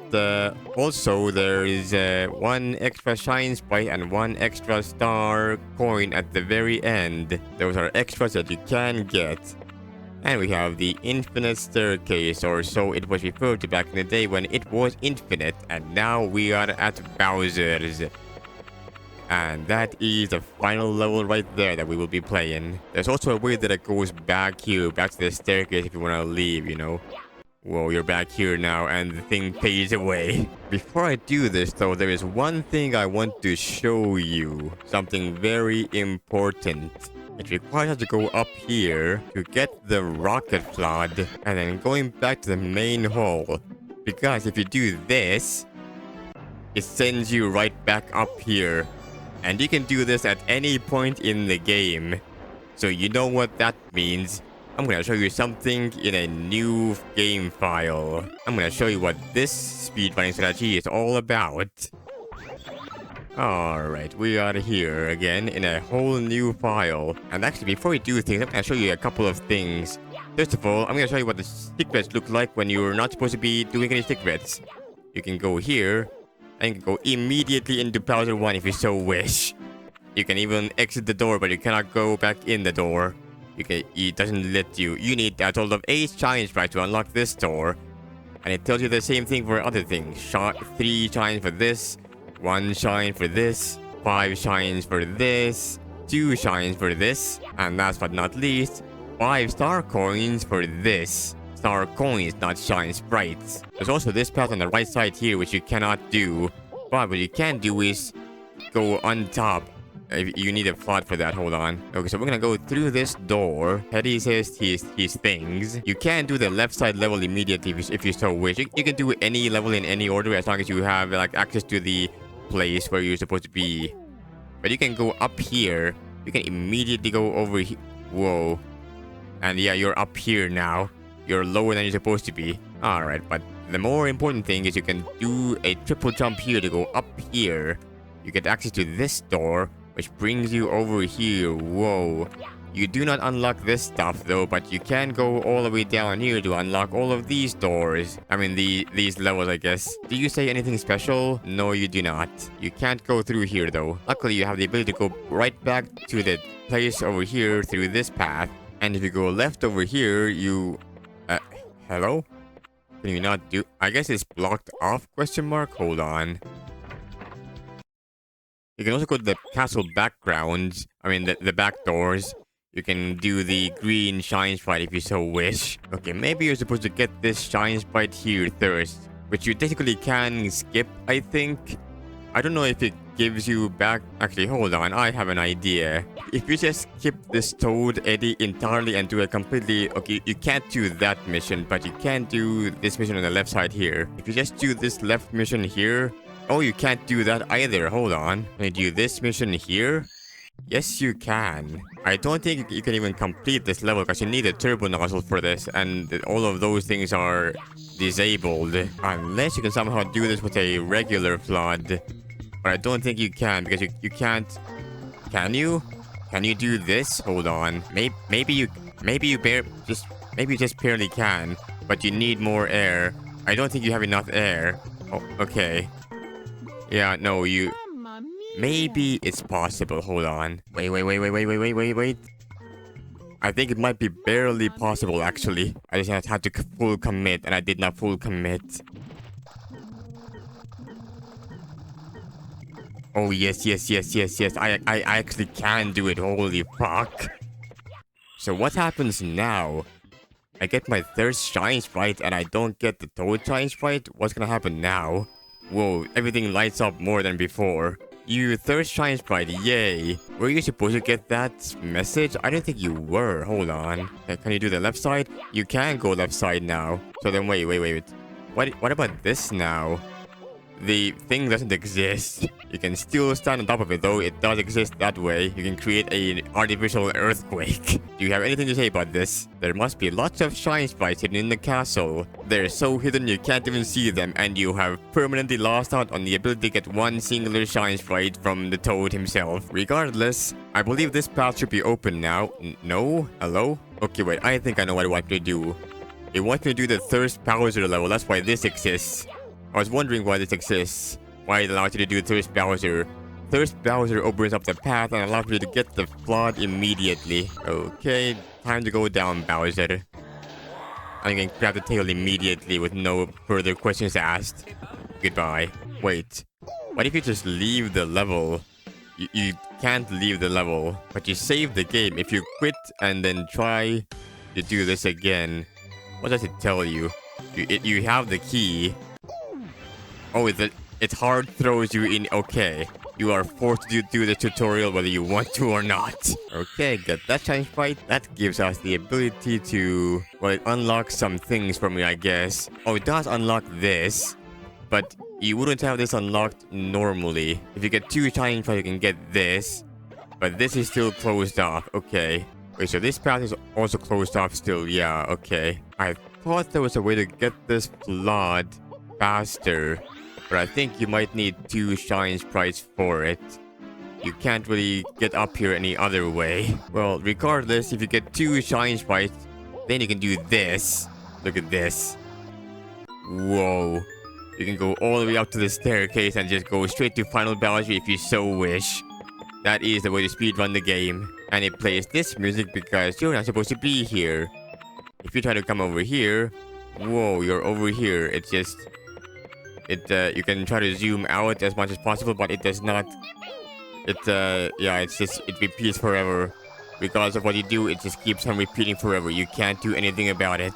also there is 1 extra shine sprite and 1 extra star coin at the very end. Those are extras that you can get. And we have the infinite staircase, or so it was referred to back in the day when it was infinite. And now we are at Bowser's. And that is the final level right there that we will be playing. There's also a way that it goes back here, back to the staircase if you want to leave, you know. Whoa, you're back here now and the thing fades away. Before I do this though, there is one thing I want to show you. Something very important. It requires us to go up here to get the rocket flood and then going back to the main hall. Because if you do this, it sends you right back up here. And you can do this at any point in the game. So you know what that means. I'm gonna show you something in a new game file. I'm gonna show you what this speedrunning strategy is all about. Alright, we are here again in a whole new file. And actually, before we do things, I'm gonna show you a couple of things. First of all, I'm gonna show you what the secrets look like when you're not supposed to be doing any secrets. You can go here, and you can go immediately into Bowser 1 if you so wish. You can even exit the door, but you cannot go back in the door. It doesn't let you. You need a total of 8 shine sprites to unlock this door. And it tells you the same thing for other things. 3 shines for this, 1 shine for this, 5 shines for this, 2 shines for this, and last but not least, 5 star coins for this. Star coins, not shine sprites. There's also this path on the right side here which you cannot do. But what you can do is go on top. You need a flood for that, hold on. Okay, so we're gonna go through this door. Teddy says his things. You can do the left side level immediately if you so wish. You can do any level in any order as long as you have like access to the place where you're supposed to be. But you can go up here. You can immediately go over here. Whoa. And yeah, you're up here now. You're lower than you're supposed to be. Alright, but the more important thing is you can do a triple jump here to go up here. You get access to this door, which brings you over here. Whoa. You do not unlock this stuff though, but you can go all the way down here to unlock all of these doors. I mean, these levels, I guess. Do you say anything special? No, you do not. You can't go through here though. Luckily, you have the ability to go right back to the place over here through this path. And if you go left over here, you... hello? Can you not do... I guess it's blocked off, question mark? Hold on. You can also go to the castle backgrounds. I mean, the back doors. You can do the green shine sprite if you so wish. Okay, maybe you're supposed to get this shine sprite here first, which you technically can skip, I think. I don't know if it gives you back... Actually, hold on, I have an idea. If you just skip this Toad Eddy entirely and do a completely... Okay, you can't do that mission, but you can do this mission on the left side here. If you just do this left mission here... Oh, you can't do that either, hold on. Can you do this mission here? Yes, you can. I don't think you can even complete this level because you need a turbo nozzle for this, and all of those things are disabled. Unless you can somehow do this with a regular flood. But I don't think you can because you can't... Can you? Can you do this? Hold on. Maybe you just barely can, but you need more air. I don't think you have enough air. Oh, okay. Yeah, no, you... Maybe it's possible. Hold on. Wait. I think it might be barely possible, actually. I just had to full commit, and I did not full commit. Oh, yes. I actually can do it. Holy fuck. So what happens now? I get my third shine sprite, and I don't get the Toad shine sprite? What's gonna happen now? Whoa, everything lights up more than before. You third shine sprite, yay. Were you supposed to get that message? I don't think you were. Hold on. Can you do the left side? You can go left side now. So then wait. What about this now? The thing doesn't exist. You can still stand on top of it though. It does exist that way. You can create an artificial earthquake. Do you have anything to say about this? There must be lots of shine sprites hidden in the castle. They're so hidden you can't even see them, and you have permanently lost out on the ability to get one singular shine sprite from the Toad himself. Regardless, I believe this path should be open now. No? Hello? Okay, wait, I think I know what it wants me to do. It wants me to do the Thirst Bowser level. That's why this exists. I was wondering why this exists. Why it allows you to do Thirst Bowser. Thirst Bowser opens up the path and allows you to get the flood immediately. Okay, time to go down, Bowser. I can grab the tail immediately with no further questions asked. Goodbye. Wait, what if you just leave the level? You can't leave the level, but you save the game. If you quit and then try to do this again, what does it tell you? You have the key. Oh, it hard throws you in. Okay, you are forced to do the tutorial whether you want to or not. Okay, get that challenge fight. That gives us the ability to, well, it unlocks some things for me, I guess. Oh, it does unlock this, but you wouldn't have this unlocked normally. If you get 2 challenge fights, you can get this, but this is still closed off. Okay. Wait, so this path is also closed off still. Yeah, okay. I thought there was a way to get this flood faster, but I think you might need 2 shine sprites for it. You can't really get up here any other way. Well, regardless, if you get 2 shine sprites, then you can do this. Look at this. Whoa. You can go all the way up to the staircase and just go straight to Final Bowser if you so wish. That is the way to speedrun the game. And it plays this music because you're not supposed to be here. If you try to come over here, whoa, you're over here. It's just... you can try to zoom out as much as possible, but it does not... yeah, it's just... It repeats forever. Regardless of what you do, it just keeps on repeating forever. You can't do anything about it.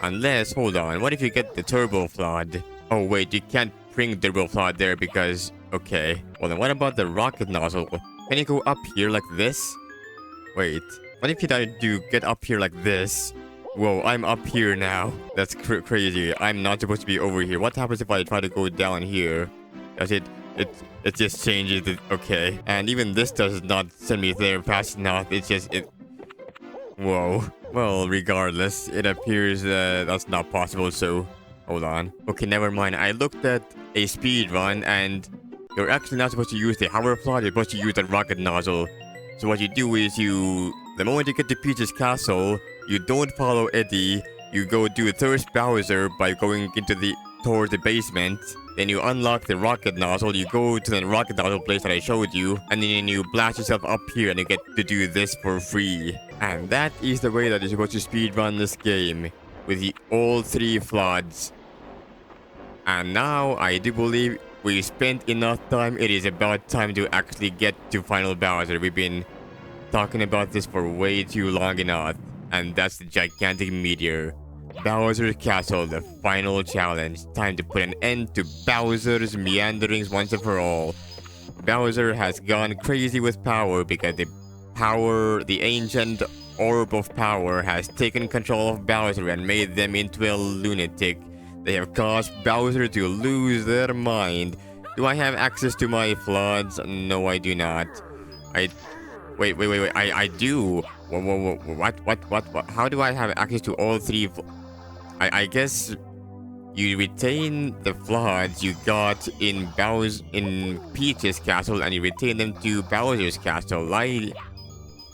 Unless, hold on, what if you get the Turbo Flood? Oh wait, you can't bring Turbo Flood there because... Okay. Well then what about the rocket nozzle? Can you go up here like this? Wait. What if you try to get up here like this? Whoa, I'm up here now. That's crazy. I'm not supposed to be over here. What happens if I try to go down here? Does it just changes it? Okay. And even this does not send me there fast enough. It's just... Whoa. Well, regardless, it appears that's not possible, so... Hold on. Okay, never mind. I looked at a speedrun and you're actually not supposed to use the hover flood, you're supposed to use the rocket nozzle. So what you do is the moment you get to Peach's castle, you don't follow Eddie, you go do Thirst Bowser by going towards the basement. Then you unlock the rocket nozzle, you go to the rocket nozzle place that I showed you, and then you blast yourself up here and you get to do this for free. And that is the way that you're supposed to speedrun this game, with all 3 floods. And now I do believe we spent enough time. It is about time to actually get to Final Bowser. We've been talking about this for way too long enough. And that's the gigantic meteor. Bowser's Castle, the final challenge. Time to put an end to Bowser's meanderings once and for all. Bowser has gone crazy with power because the Ancient Orb of Power has taken control of Bowser and made them into a lunatic. They have caused Bowser to lose their mind. Do I have access to my floods? No, I do not. Wait. I do. Whoa. What? How do I have access to all 3? I guess you retain the floods you got in Peach's castle and you retain them to Bowser's castle. I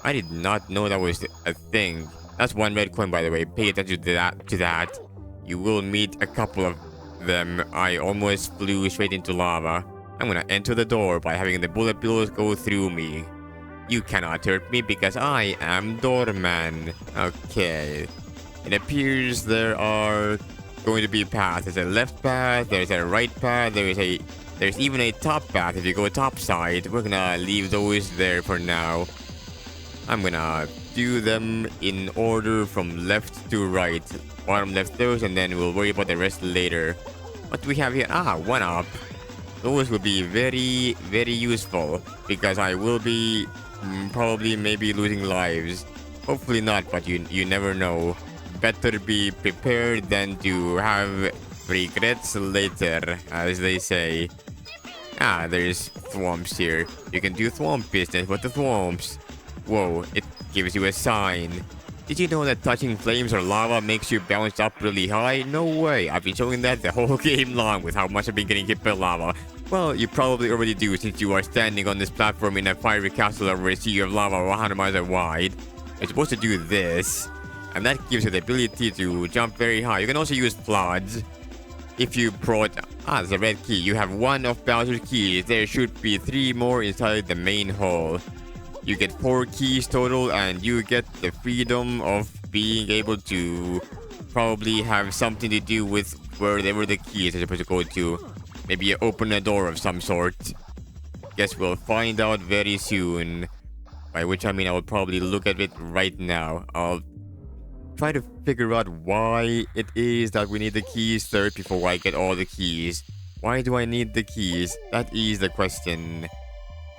did not know that was a thing. That's 1 red coin, by the way. Pay attention to that. You will meet a couple of them. I almost flew straight into lava. I'm gonna enter the door by having the bullet bills go through me. You cannot hurt me because I am Doorman. Okay. It appears there are going to be paths. There's a left path, there's a right path, there's even a top path if you go top side. We're gonna leave those there for now. I'm gonna do them in order from left to right. Bottom left those and then we'll worry about the rest later. What do we have here? 1-up. Those will be very, very useful because I will be probably maybe losing lives. Hopefully not, but you never know. Better be prepared than to have regrets later, as they say. There's thwomps here. You can do thwomp business with the thwomps. Whoa, it gives you a sign. Did you know that touching flames or lava makes you bounce up really high? No way, I've been showing that the whole game long with how much I've been getting hit by lava. Well, you probably already do since you are standing on this platform in a fiery castle over a sea of lava 100 miles wide. You're supposed to do this, and that gives you the ability to jump very high. You can also use floods. if you brought the red key, you have one of Bowser's keys. There should be 3 more inside the main hall. You get 4 keys total, and you get the freedom of being able to probably have something to do with wherever the key is supposed to go to. Maybe open a door of some sort. Guess we'll find out very soon. By which I mean I will probably look at it right now. I'll try to figure out why it is that we need the keys first before I get all the keys. Why do I need the keys? That is the question.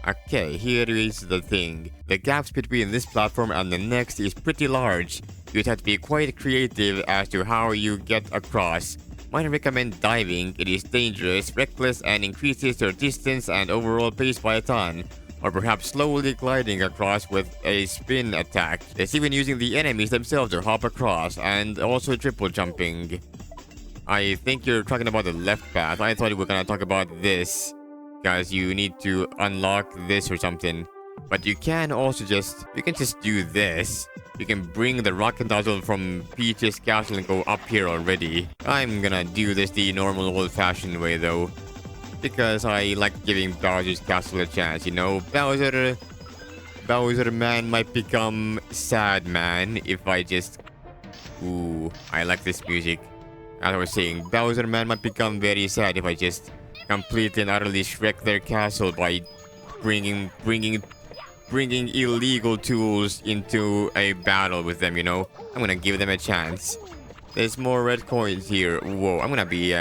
Okay, here is the thing. The gaps between this platform and the next is pretty large. You'd have to be quite creative as to how you get across. Might recommend diving. It is dangerous, reckless, and increases your distance and overall pace by a ton. Or perhaps slowly gliding across with a spin attack. There's even using the enemies themselves to hop across, and also triple jumping. I think you're talking about the left path. I thought we were gonna talk about this, guys. You need to unlock this or something. But you can also just do this. You can bring the rocket nozzle from Peach's castle and go up here already. I'm gonna do this the normal old-fashioned way though, because I like giving Bowser's castle a chance, you know? Bowser man might become sad man if I just... Ooh, I like this music. As I was saying, Bowser man might become very sad if I just completely and utterly Shrek their castle by bringing illegal tools into a battle with them, you know? I'm gonna give them a chance. There's more red coins here. Whoa, I'm gonna be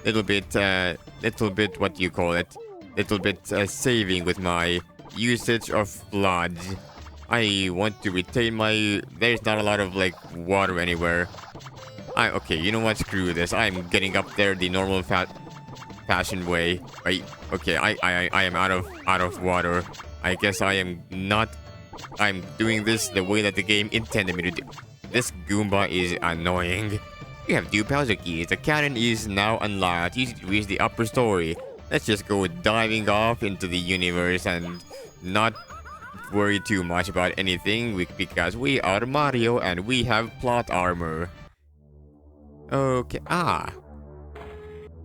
little bit, what do you call it? Little bit saving with my usage of blood. I want to retain my... There's not a lot of, like, water anywhere. Okay, you know what? Screw this. I'm getting up there the normal fashion way. Okay, I am out of water. I guess I am not... I'm doing this the way that the game intended me to do. This Goomba is annoying. You have 2 Bowser keys. The cannon is now unlocked. Easy to reach the upper story. Let's just go diving off into the universe and not worry too much about anything because we are Mario and we have plot armor. Okay,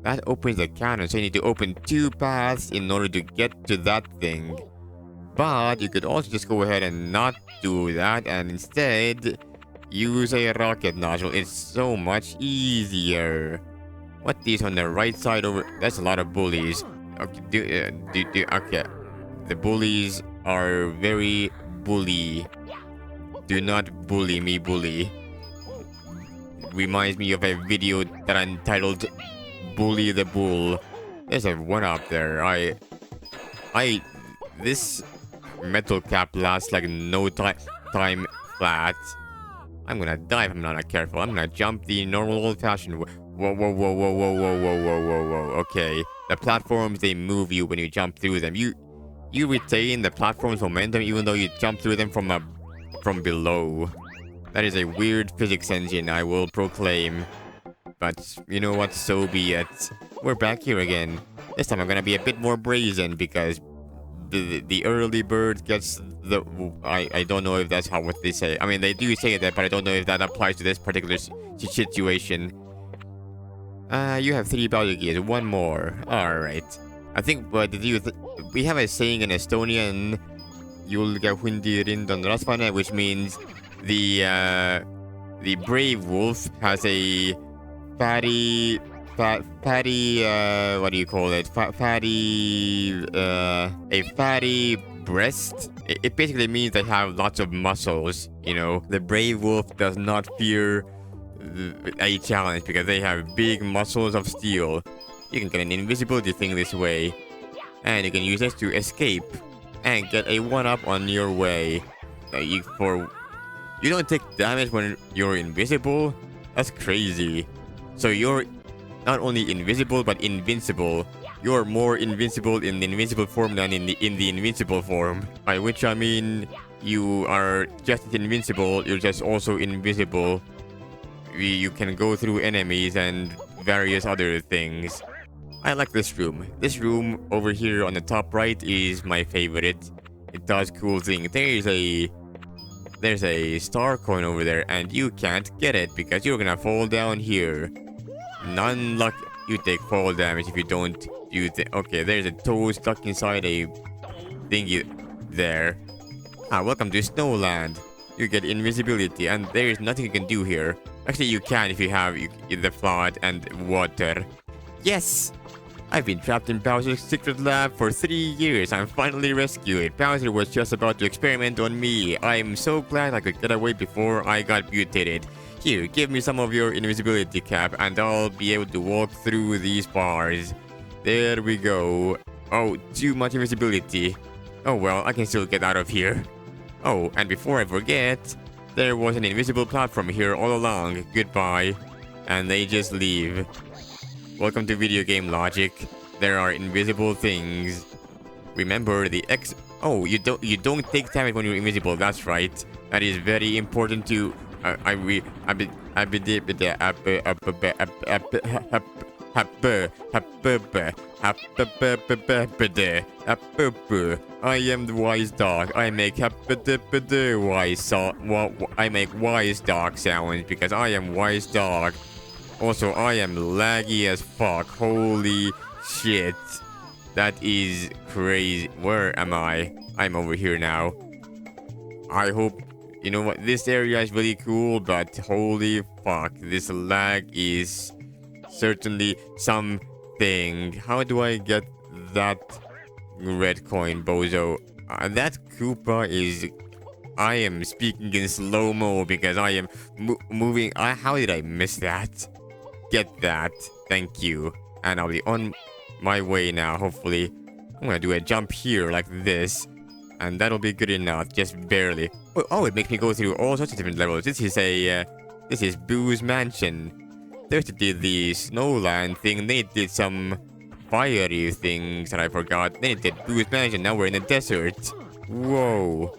that opens the cannon, so you need to open 2 paths in order to get to that thing. But you could also just go ahead and not do that and instead use a rocket nozzle. It's so much easier. What is on the right side over? That's a lot of bullies. Okay, okay. The bullies are very bully. Do not bully me, bully. Reminds me of a video that I entitled "Bully the Bull." There's a one up there. This metal cap lasts like no time flat. I'm gonna die if I'm not careful. I'm gonna jump the normal old-fashioned way. Whoa. Okay. The platforms, they move you when you jump through them. You retain the platform's momentum even though you jump through them from below. That is a weird physics engine, I will proclaim. But you know what? So be it. We're back here again. This time I'm gonna be a bit more brazen because the early bird gets the... I don't know if that's what they say. I mean, they do say that, but I don't know if that applies to this particular situation. You have 3 Bowser keys. 1 more. Alright. I think we have a saying in Estonian, "Julge hundi rind on rasvane," which means the brave wolf has a fatty, what do you call it? A fatty breast. It basically means they have lots of muscles, you know. The brave wolf does not fear a challenge because they have big muscles of steel. You can get an invisibility thing this way, and you can use this to escape and get a 1-up on your way. You don't take damage when you're invisible. That's crazy. So you're not only invisible but invincible. You're more invincible in the invincible form than in the invincible form. By which I mean you are just as invincible, you're just also invisible. You can go through enemies and various other things. I like this room. This room over here on the top right is my favorite. It does cool things. There's a star coin over there and you can't get it because you're gonna fall down here. You take fall damage if you don't use it. Okay, there's a toe stuck inside a thingy there. Welcome to Snowland. You get invisibility, and there is nothing you can do here. Actually, you can if you have the flood and water. Yes! I've been trapped in Bowser's secret lab for 3 years. I'm finally rescued. Bowser was just about to experiment on me. I'm so glad I could get away before I got mutated. Here, give me some of your invisibility cap, and I'll be able to walk through these bars. There we go. Oh, too much invisibility. Oh well, I can still get out of here. Oh, and before I forget, there was an invisible platform here all along. Goodbye. And they just leave. Welcome to video game logic. There are invisible things. Remember the X. Oh, you don't take damage when you're invisible. That's right. That is very important to. I am the wise dog. I make wise dog sounds because I am wise dog. Also, I am laggy as fuck. Holy shit. That is crazy. Where am I? I'm over here now. I hope. You know what? This area is really cool, but holy fuck. This lag is certainly something. How do I get that red coin, bozo? That Koopa is. I am speaking in slow-mo because I am moving. How did I miss that? Get that. Thank you. And I'll be on my way now, hopefully. I'm gonna do a jump here like this. And that'll be good enough, just barely. Oh, it makes me go through all sorts of different levels. This is Boo's Mansion. There's the Snowland thing. They did some fiery things that I forgot. Then it did Boo's Mansion. Now we're in the desert. Whoa.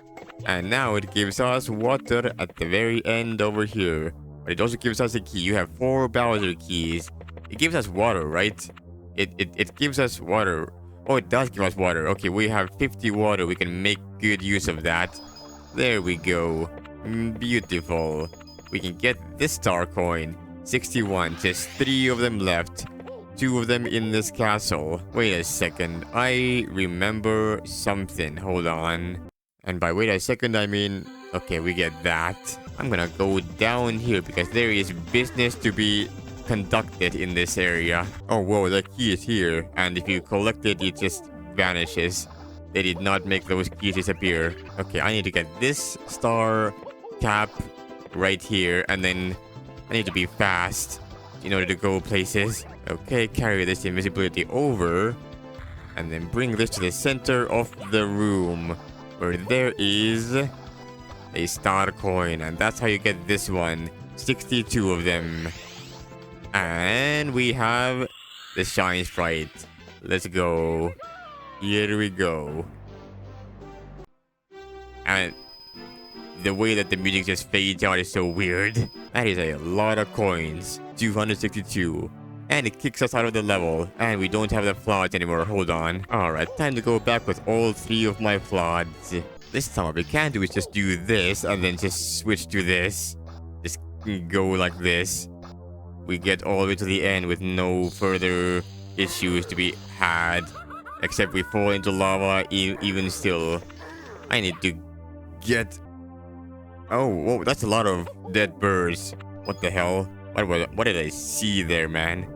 And now it gives us water at the very end over here. But it also gives us a key. You have 4 Bowser keys. It gives us water, right? It gives us water. Oh, it does give us water. Okay, we have 50 water. We can make good use of that. There we go. Beautiful. We can get this star coin. 61. Just 3 of them left. 2 of them in this castle. Wait a second. I remember something. Hold on. And by wait a second, I mean... Okay, we get that. I'm gonna go down here because there is business to be conducted in this area. Oh, whoa, the key is here. And if you collect it, it just vanishes. They did not make those keys disappear. Okay, I need to get this star cap right here. And then I need to be fast in order to go places. Okay, carry this invisibility over. And then bring this to the center of the room. Where there is a star coin. And that's how you get this one. 62 of them. And we have the shine sprite. Let's go. Here we go. And the way that the music just fades out is so weird. That is a lot of coins. 262. And it kicks us out of the level. And we don't have the floods anymore. Hold on. Alright, time to go back with all 3 of my floods. This time what we can do is just do this and then just switch to this. Just go like this. We get all the way to the end with no further issues to be had. Except we fall into lava even still. I need to get... Oh, whoa, that's a lot of dead birds. What the hell? What did I see there, man?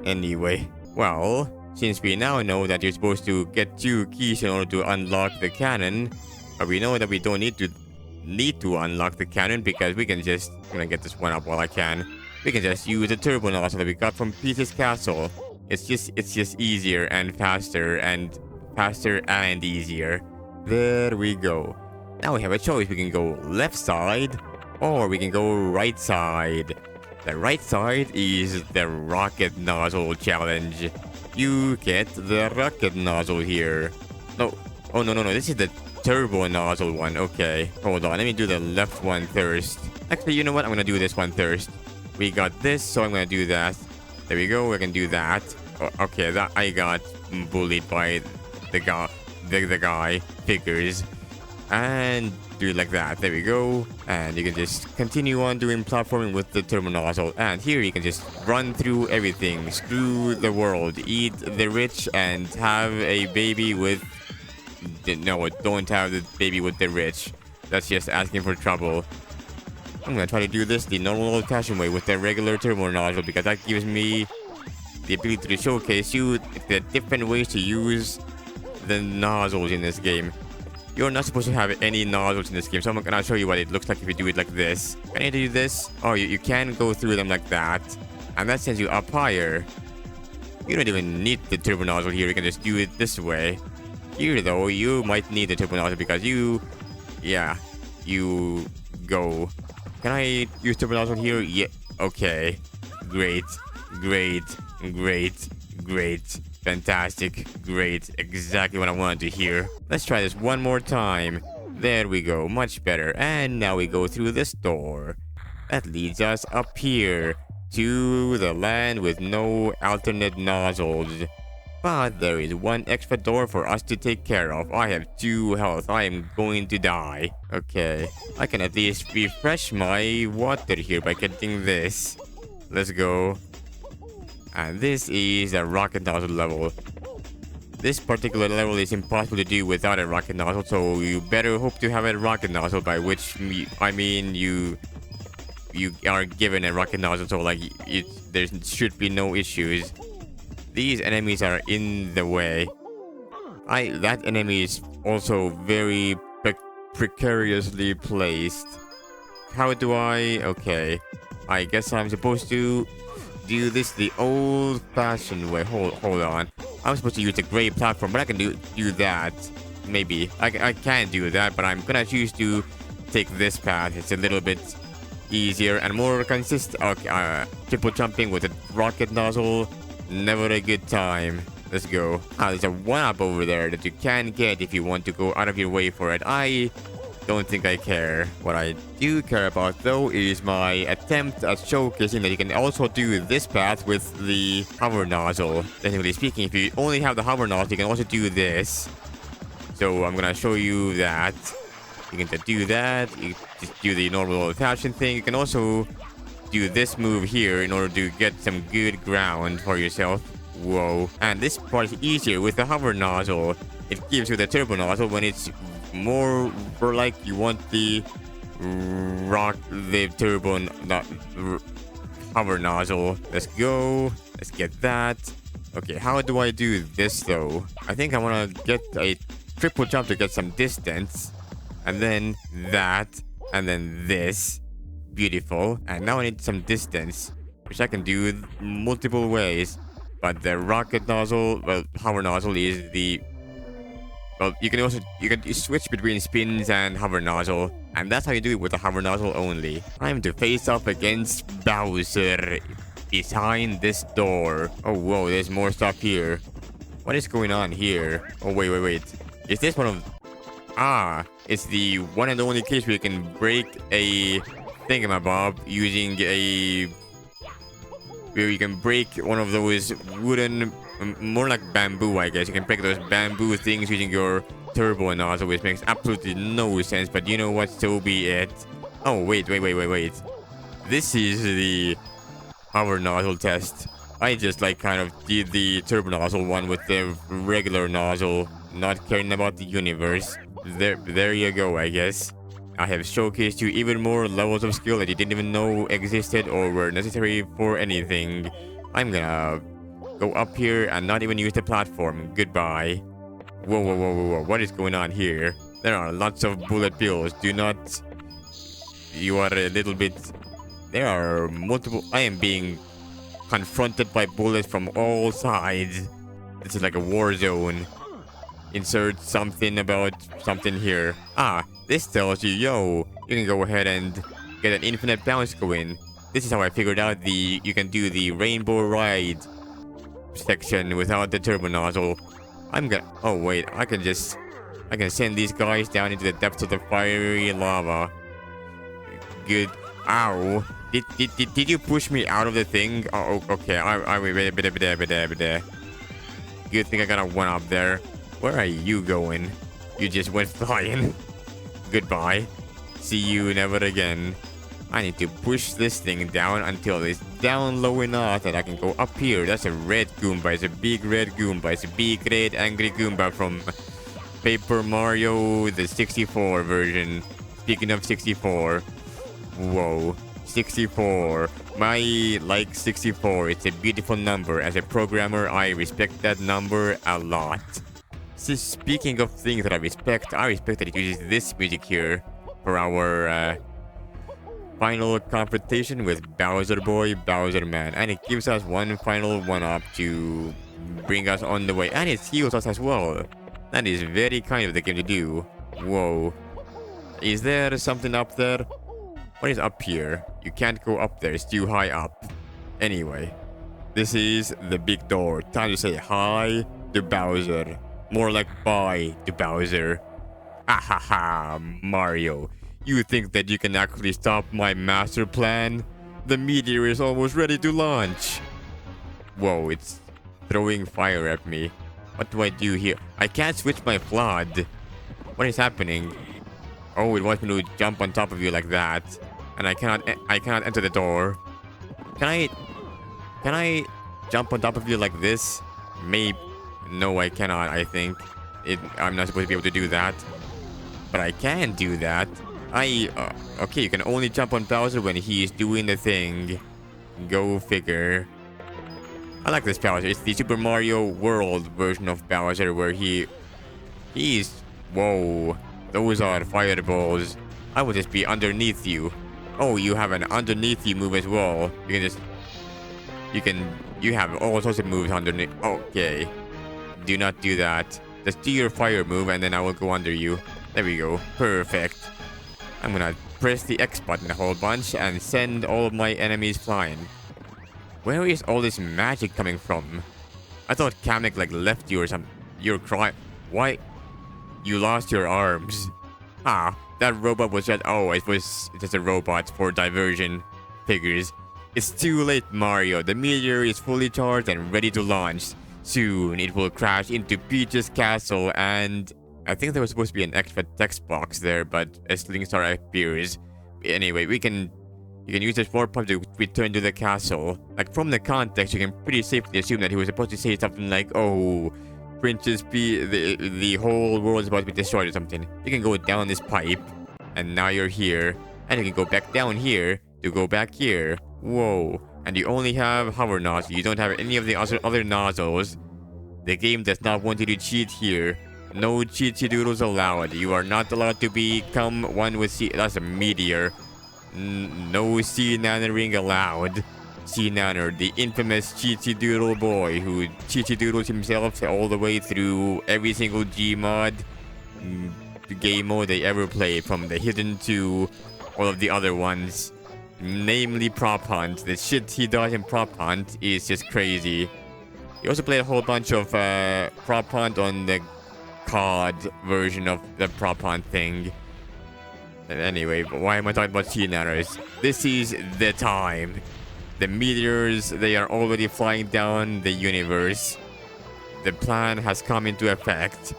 Anyway, well, since we now know that you're supposed to get 2 keys in order to unlock the cannon, but we know that we don't need to unlock the cannon because we can just... I'm gonna get this one up while I can. We can just use the turbo nozzle that we got from Peach's Castle. It's just easier and faster and easier. There we go. Now we have a choice. We can go left side or we can go right side. The right side is the rocket nozzle challenge. You get the rocket nozzle here. No. Oh, no. This is the turbo nozzle one. Okay. Hold on. Let me do the left one first. Actually, you know what? I'm going to do this one first. We got this, so I'm going to do that. There we go. We can do that. Oh, okay, that I got bullied by the guy. Figures. and do it like that. There we go. And you can just continue on doing platforming with the turbo nozzle. And here you can just run through everything. Screw the world. Eat the rich and have a baby with... No, don't have the baby with the rich. That's just asking for trouble. I'm gonna try to do this the normal old-fashioned way with the regular turbo nozzle, because that gives me the ability to showcase you the different ways to use the nozzles in this game. You're not supposed to have any nozzles in this game, so I'm gonna show you what it looks like if you do it like this. Can you do this? Oh, you can go through them like that, and that sends you up higher. You don't even need the turbo nozzle here, you can just do it this way. Here though, you might need the turbo nozzle because you go. Can I use turbo nozzle here? Yeah, okay. Great. Fantastic. Great. Exactly what I wanted to hear. Let's try this one more time. There we go. Much better. And now we go through this door. That leads us up here to the land with no alternate nozzles. But there is one extra door for us to take care of. I have 2 health. I am going to die. Okay. I can at least refresh my water here by getting this. Let's go. And this is a rocket nozzle level. This particular level is impossible to do without a rocket nozzle, so you better hope to have a rocket nozzle, by which I mean you are given a rocket nozzle, so like there should be no issues. These enemies are in the way. That enemy is also very precariously placed. How do I... Okay. I guess I'm supposed to do this the old-fashioned way. Hold on. I'm supposed to use the gray platform, but I can do that. Maybe. I can't do that, but I'm gonna choose to take this path. It's a little bit easier and more consistent. Okay, triple jumping with a rocket nozzle. Never a good time. Let's go. There's a 1-up over there that you can get if you want to go out of your way for it. I don't think I care. What I do care about though is my attempt at showcasing that you can also do this path with the hover nozzle. Technically speaking, if you only have the hover nozzle, you can also do this. So I'm gonna show you that. You can just do that. You just do the normal old-fashioned thing. You can also do this move here in order to get some good ground for yourself. Whoa. And this part is easier with the hover nozzle. It gives you the turbo nozzle when it's more for like you want the hover nozzle. Let's go. Let's get that. Okay, how do I do this though? I think I want to get a triple jump to get some distance. And then that. And then this. Beautiful. And now I need some distance, which I can do multiple ways. But the rocket nozzle, well, hover nozzle is the... Well, you can switch between spins and hover nozzle. And that's how you do it with the hover nozzle only. Time to face off against Bowser behind this door. Oh, whoa, there's more stuff here. What is going on here? Oh, wait. Is this one of... it's the one and only case where you can break a thingamabob using where you can break one of those wooden, more like bamboo, I guess. You can break those bamboo things using your turbo nozzle, which makes absolutely no sense, but you know what, so be it. Oh, wait. This is the hover nozzle test. I just like kind of did the turbo nozzle one with the regular nozzle, not caring about the universe. There you go, I guess. I have showcased you even more levels of skill that you didn't even know existed or were necessary for anything. I'm gonna go up here and not even use the platform. Goodbye. Whoa. What is going on here? There are lots of bullet bills. Do not... You are a little bit... There are multiple... I am being confronted by bullets from all sides. This is like a war zone. Insert something about something here. This tells you, yo, you can go ahead and get an infinite bounce going. This is how I figured out you can do the rainbow ride section without the turbo nozzle. Oh wait, I can send these guys down into the depths of the fiery lava. Good. Ow. Did you push me out of the thing? Oh, okay. Good thing I got a 1-up there. Where are you going? You just went flying. Goodbye. See you never again. I need to push this thing down until it's down low enough that I can go up here. That's a red Goomba. It's a big red Goomba. It's a big red angry Goomba from Paper Mario, the 64 version. Speaking of 64. Whoa. 64. My like 64. It's a beautiful number. As a programmer, I respect that number a lot. So speaking of things that I respect that it uses this music here for our final confrontation with Bowser Boy, Bowser Man. And it gives us one final one-up to bring us on the way. And it heals us as well. That is very kind of the game to do. Whoa. Is there something up there? What is up here? You can't go up there, it's too high up. Anyway, this is the big door. Time to say hi to Bowser. More like bye to Bowser. Ahaha, Mario. You think that you can actually stop my master plan? The meteor is almost ready to launch. Whoa, it's throwing fire at me. What do I do here? I can't switch my flood. What is happening? Oh, it wants me to jump on top of you like that. And I cannot enter the door. Can I jump on top of you like this? Maybe. No, I cannot, I think. I'm not supposed to be able to do that. But I can do that. Okay, you can only jump on Bowser when he's doing the thing. Go figure. I like this Bowser. It's the Super Mario World version of Bowser where he's... Whoa. Those are fireballs. I will just be underneath you. Oh, you have an underneath you move as well. You have all sorts of moves underneath. Okay. Do not do that. Just do your fire move and then I will go under you. There we go. Perfect. I'm gonna press the X button a whole bunch and send all of my enemies flying. Where is all this magic coming from? I thought Kamek like left you or something. You're crying. Why? You lost your arms. Ah, that robot was just... Oh, it was just a robot for diversion. Figures. It's too late, Mario. The meteor is fully charged and ready to launch. Soon, it will crash into Peach's castle and... I think there was supposed to be an extra text box there, but a sling star appears. Anyway, you can use this warp pipe to return to the castle. Like, from the context, you can pretty safely assume that he was supposed to say something like, oh, Princess P, the whole world is about to be destroyed or something. You can go down this pipe, and now you're here. And you can go back down here to go back here. Whoa. And you only have hover nozzle. You don't have any of the other nozzles. The game does not want you to cheat here. No cheaty doodles allowed. You are not allowed to become one with sea. That's a meteor. No sea nannering allowed. Sea nanner, the infamous cheaty doodle boy who cheaty doodles himself all the way through every single Gmod game mode they ever played, from the hidden to all of the other ones. Namely Prop Hunt. The shit he does in Prop Hunt is just crazy. He also played a whole bunch of Prop Hunt on the COD version of the Prop Hunt thing. Anyway, why am I talking about sea nanners? This is the time. The meteors, they are already flying down the universe. The plan has come into effect.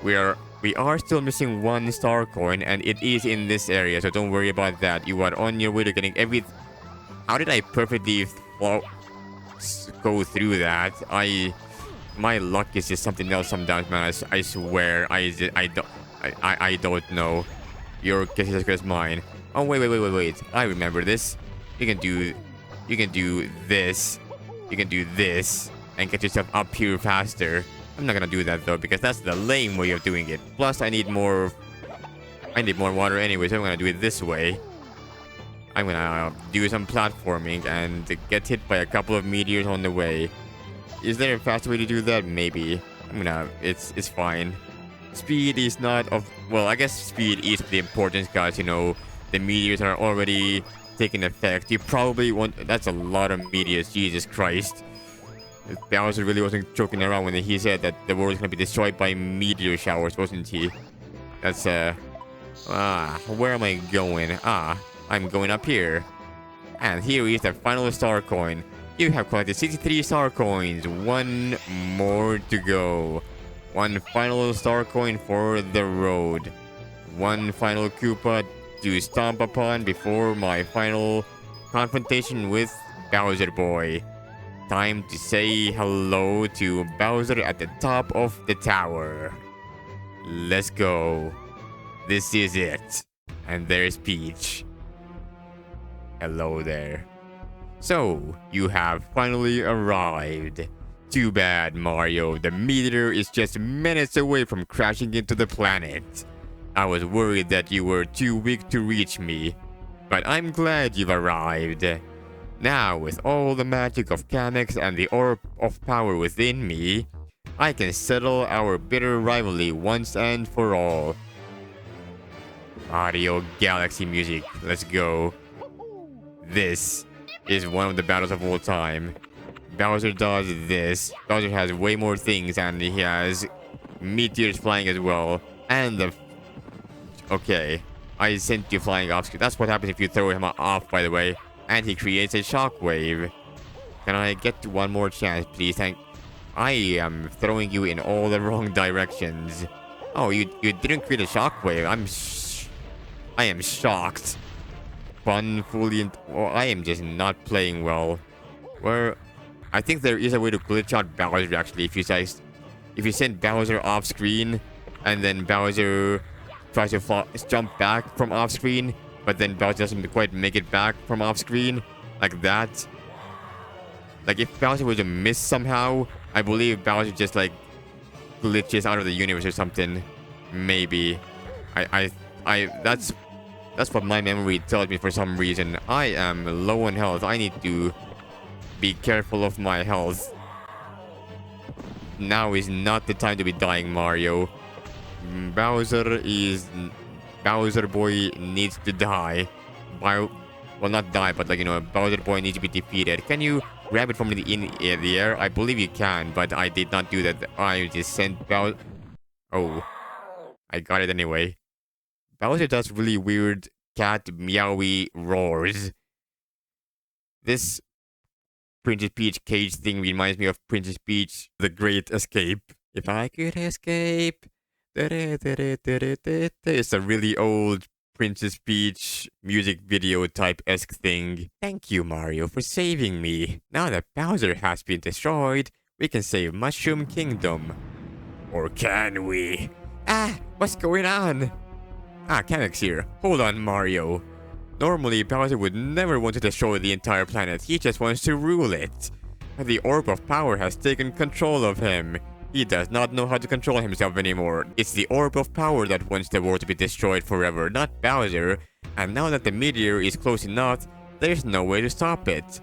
We are still missing one star coin, and it is in this area, so don't worry about that. You are on your way to getting every... How did I perfectly go through that? My luck is just something else sometimes, man. I swear. I don't know. Your guess is as good as mine. Oh, wait. I remember this. You can do this. You can do this and get yourself up here faster. I'm not gonna do that though, because that's the lame way of doing it. Plus, I need more water anyway, so I'm gonna do it this way. I'm gonna do some platforming and get hit by a couple of meteors on the way. Is there a faster way to do that? Maybe. It's fine. Speed is not of... Well, I guess speed is the importance, guys. You know, the meteors are already taking effect. You probably want... That's a lot of meteors. Jesus Christ. Bowser really wasn't joking around when he said that the world is going to be destroyed by meteor showers, wasn't he? That's, where am I going? I'm going up here. And here is the final star coin. You have collected 63 star coins. One more to go. One final star coin for the road. one final Koopa to stomp upon before my final confrontation with Bowser Boy. Time to say hello to Bowser at the top of the tower. Let's go. This is it. And there's Peach. Hello there. So, you have finally arrived. Too bad, Mario. The meteor is just minutes away from crashing into the planet. I was worried that you were too weak to reach me, but I'm glad you've arrived. Now, with all the magic of Kamek and the Orb of Power within me, I can settle our bitter rivalry once and for all. Mario Galaxy music, let's go. This is one of the battles of all time. Bowser does this. Bowser has way more things, and he has meteors flying as well. And the... Okay, I sent you flying off screen. That's what happens if you throw him off, by the way. And he creates a shockwave. Can I get to one more chance, please? I am throwing you in all the wrong directions. Oh, you didn't create a shockwave. I am shocked. Fun, fully... I am just not playing well. I think there is a way to glitch out Bowser, actually. If you send Bowser off screen, and then Bowser tries to jump back from off screen, but then Bowser doesn't quite make it back from off screen, like that. Like if Bowser was to miss somehow, I believe Bowser just like glitches out of the universe or something. Maybe. That's what my memory tells me for some reason. I am low on health. I need to be careful of my health. Now is not the time to be dying, Mario. Bowser Boy needs to die. Well, not die, but like, you know, Bowser Boy needs to be defeated. Can you grab it from in the air? I believe you can, but I did not do that. I just sent Bowser... Oh. I got it anyway. Bowser does really weird cat meowy roars. This Princess Peach cage thing reminds me of Princess Peach, The Great Escape. If I could escape. It's a really old Princess Peach music video type-esque thing. Thank you, Mario, for saving me. Now that Bowser has been destroyed, we can save Mushroom Kingdom. Or can we? Ah, what's going on? Ah, Kamek's here. Hold on, Mario. Normally, Bowser would never want to destroy the entire planet. He just wants to rule it. But the Orb of Power has taken control of him. He does not know how to control himself anymore. It's the Orb of Power that wants the world to be destroyed forever, not Bowser. And now that the meteor is close enough, there's no way to stop it.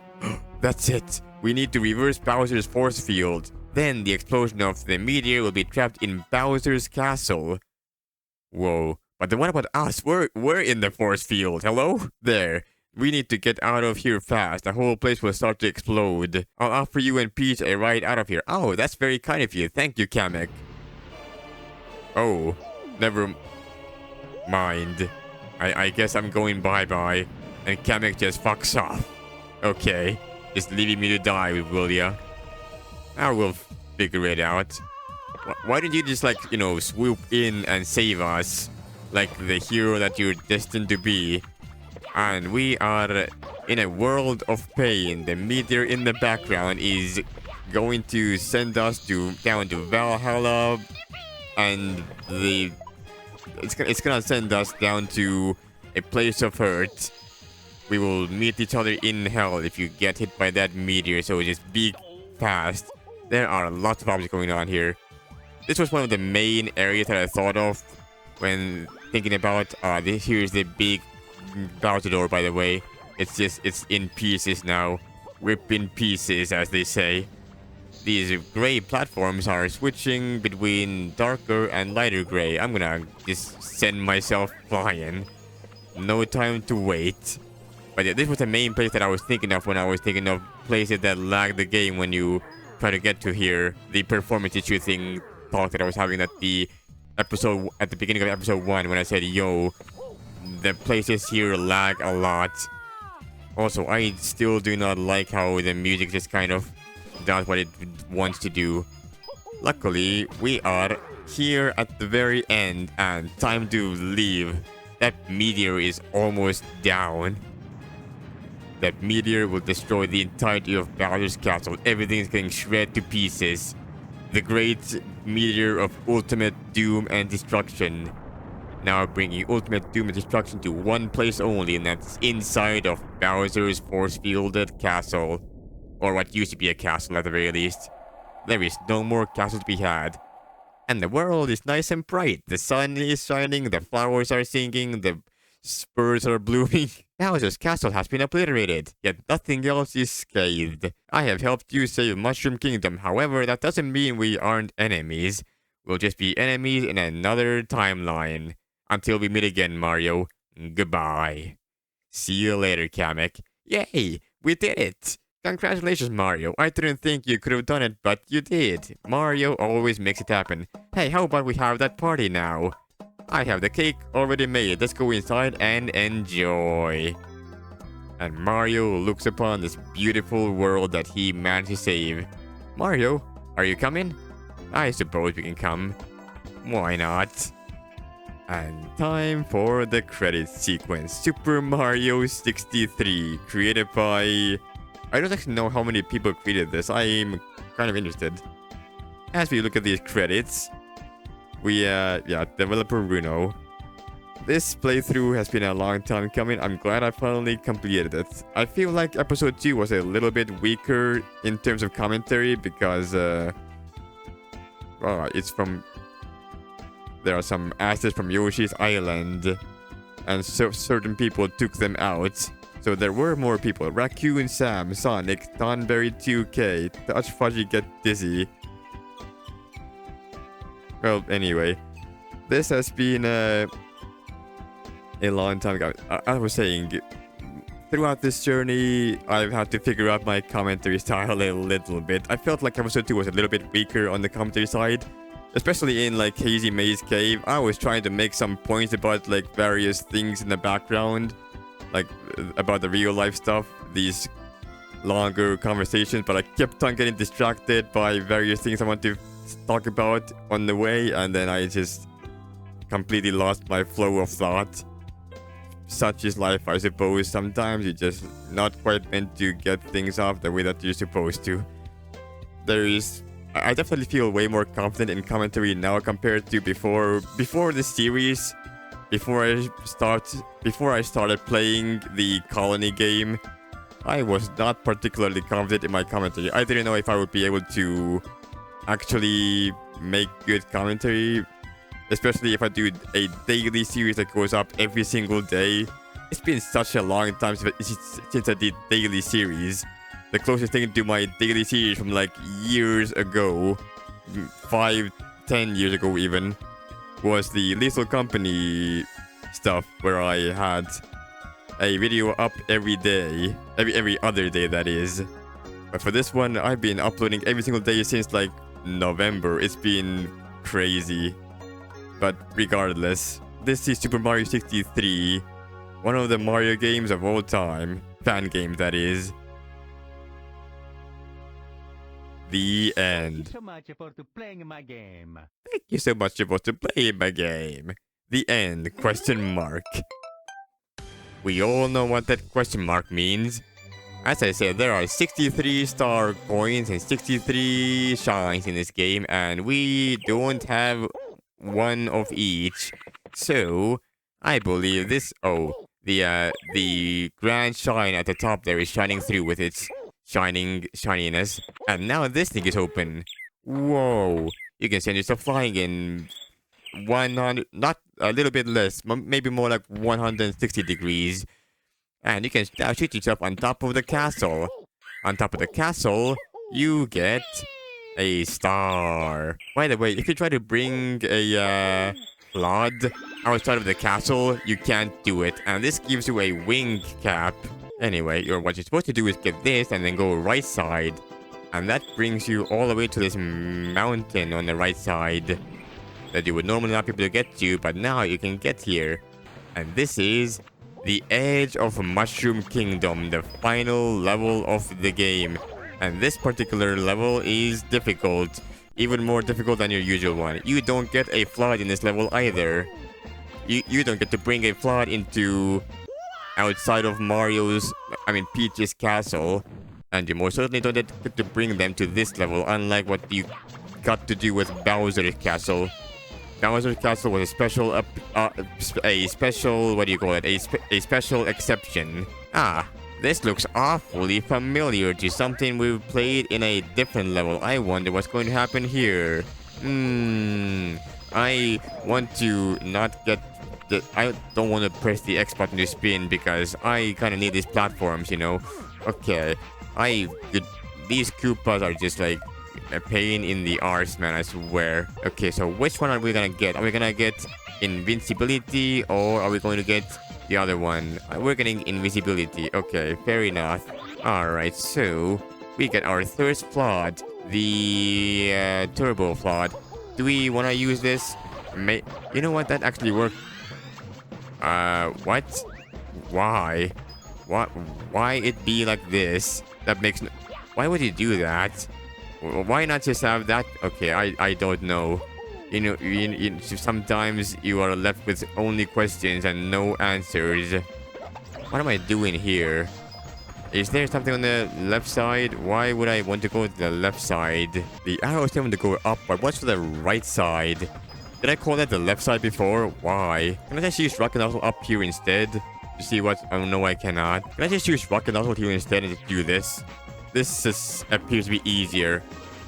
That's it. We need to reverse Bowser's force field. Then the explosion of the meteor will be trapped in Bowser's castle. Whoa. But then what about us? We're in the force field. Hello? There. We need to get out of here fast. The whole place will start to explode. I'll offer you and Peach a ride out of here. Oh, that's very kind of you. Thank you, Kamek. Oh, never mind. I guess I'm going bye-bye. And Kamek just fucks off. Okay. Just leaving me to die, will ya? I will figure it out. Why didn't you just, like, you know, swoop in and save us? Like the hero that you're destined to be. And we are in a world of pain. The meteor in the background is going to send us down to Valhalla. And it's gonna send us down to a place of hurt. We will meet each other in hell if you get hit by that meteor. So just be fast. There are lots of objects going on here. This was one of the main areas that I thought of when thinking about here's the big Bowser door, by the way. It's in pieces now. Rip in pieces, as they say. These gray platforms are switching between darker and lighter gray. I'm gonna just send myself flying. No time to wait. But yeah, this was the main place that I was thinking of when I was thinking of places that lag the game when you try to get to here. The performance issue thing talk that I was having at the beginning of episode 1 when I said, yo, the places here lag a lot. Also, I still do not like how the music just kind of does what it wants to do. Luckily, we are here at the very end and time to leave. That meteor is almost down. That meteor will destroy the entirety of Bowser's castle. Everything is getting shredded to pieces. The great meteor of ultimate doom and destruction. Now bringing ultimate doom and destruction to one place only, and that's inside of Bowser's force-fielded castle. Or what used to be a castle at the very least. There is no more castle to be had. And the world is nice and bright. The sun is shining, the flowers are singing, the spurs are blooming. Bowser's castle has been obliterated, yet nothing else is scathed. I have helped you save Mushroom Kingdom, however, that doesn't mean we aren't enemies. We'll just be enemies in another timeline. Until we meet again, Mario. Goodbye. See you later, Kamek. Yay! We did it! Congratulations, Mario. I didn't think you could have done it, but you did. Mario always makes it happen. Hey, how about we have that party now? I have the cake already made. Let's go inside and enjoy. And Mario looks upon this beautiful world that he managed to save. Mario, are you coming? I suppose we can come. Why not? And time for the credit sequence. Super Mario 63, created by... I don't actually know how many people created this. I'm kind of interested. As we look at these credits, we, developer Runo. This playthrough has been a long time coming. I'm glad I finally completed it. I feel like episode 2 was a little bit weaker in terms of commentary because, it's from... There are some assets from Yoshi's Island, and so certain people took them out. So there were more people. Raccoon Sam, Sonic, Donberry 2K, Touch Fudgy Get Dizzy. Well, anyway, this has been a long time ago. I was saying, throughout this journey, I've had to figure out my commentary style a little bit. I felt like episode 2 was a little bit weaker on the commentary side. Especially in like Hazy Maze Cave, I was trying to make some points about like various things in the background. Like about the real life stuff, these longer conversations, but I kept on getting distracted by various things I want to talk about on the way, and then I just completely lost my flow of thought. Such is life, I suppose. Sometimes you're just not quite meant to get things off the way that you're supposed to. I definitely feel way more confident in commentary now compared to before this series. Before I started playing the Colony game, I was not particularly confident in my commentary. I didn't know if I would be able to actually make good commentary, especially if I do a daily series that goes up every single day. It's been such a long time since I did daily series. The closest thing to my daily series from like years ago, 5-10 years ago even, was the Lethal Company stuff, where I had a video up every day, every other day that is. But for this one, I've been uploading every single day since like November. It's been crazy. But regardless, this is Super Mario 63, one of the Mario games of all time, fan game that is. The end. Thank you so much for playing my game. Thank you so much for playing my game. The end, question mark. We all know what that question mark means. As I said, there are 63 star coins and 63 shines in this game, and we don't have one of each. So, I believe this... Oh, the grand shine at the top there is shining through with its shininess, and now this thing is open. Whoa, you can send yourself flying in 100, not a little bit less, maybe more like 160 degrees, and you can now shoot yourself on top of the castle. On top of the castle, you get a star. By the way, if you try to bring a Claude outside of the castle, you can't do it, and this gives you a wing cap. Anyway, what you're supposed to do is get this and then go right side. And that brings you all the way to this mountain on the right side that you would normally not be able to get to, but now you can get here. And this is the edge of Mushroom Kingdom, the final level of the game. And this particular level is difficult. even more difficult than your usual one. You don't get a flood in this level either. You don't get to bring a flood into outside of Peach's castle. And you most certainly don't get to bring them to this level, unlike what you got to do with Bowser's castle. Bowser's castle was a special, what do you call it? A special exception. Ah, this looks awfully familiar to something we've played in a different level. I wonder what's going to happen here. I want to not get I don't want to press the X button to spin because I kind of need these platforms, you know. Okay, these Koopas are just like a pain in the arse, man, I swear. Okay, so which one are we gonna get? Are we gonna get invincibility or are we going to get the other one? We're getting invisibility. Okay, fair enough. Alright, so we get our first flood, the turbo flood. Do we want to use this? You know what? That actually worked. What? Why? Why it be like this? That makes no... Why would you do that? Why not just have that? Okay, I don't know. You know, sometimes you are left with only questions and no answers. What am I doing here? Is there something on the left side? Why would I want to go to the left side? The arrows tell me to go up, but what's for the right side? Did I call that the left side before? Why? Can I just use Rocket Nozzle up here instead? To see what... Oh no, I cannot. Can I just use Rocket Nozzle here instead and just do this? This just appears to be easier.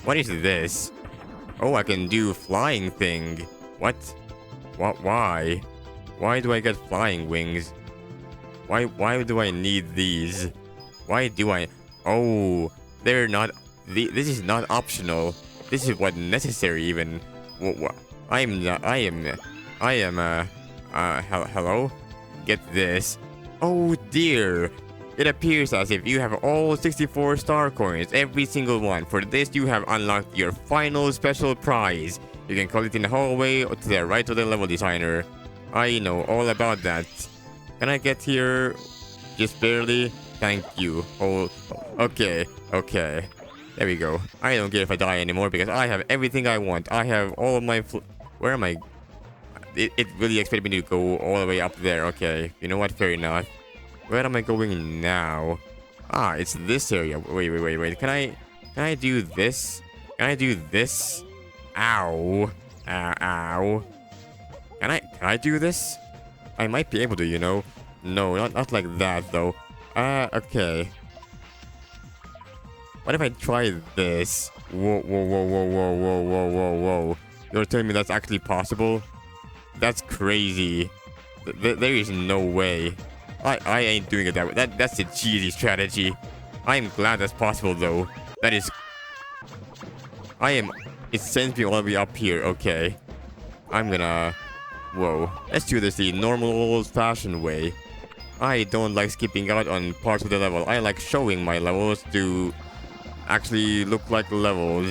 What is this? Oh, I can do flying thing. What? Why? Why do I get flying wings? Why do I need these? Why do I... Oh, they're not... This is not optional. This is what necessary even. Hello? Get this. Oh dear. It appears as if you have all 64 star coins, every single one. For this, you have unlocked your final special prize. You can call it in the hallway or to the right of the level designer. I know all about that. Can I get here? Just barely? Thank you. Oh, okay. There we go. I don't care if I die anymore because I have everything I want. I have all of my... Where am I? It really expected me to go all the way up there. Okay. You know what? Fair enough. Where am I going now? Ah, it's this area. Wait. Can I do this? Can I do this? Ow. Ow. Can I do this? I might be able to, you know. No, not like that though. Okay. What if I try this? Whoa. You're telling me that's actually possible? That's crazy. There is no way. I ain't doing it that way. That's a cheesy strategy. I am glad that's possible though. That is... It sends me all the way up here. Okay. I'm gonna... Whoa. Let's do this the normal old-fashioned way. I don't like skipping out on parts of the level. I like showing my levels to actually look like levels.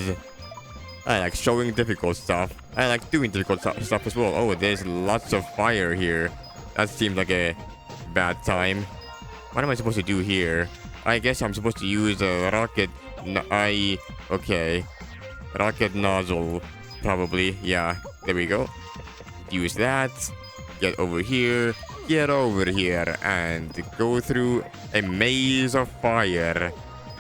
I like showing difficult stuff. I like doing difficult stuff as well. Oh, there's lots of fire here. That seems like a bad time. What am I supposed to do here? I guess I'm supposed to use a rocket... Okay. Rocket nozzle. Probably. Yeah. There we go. Use that. Get over here. Get over here. And go through a maze of fire.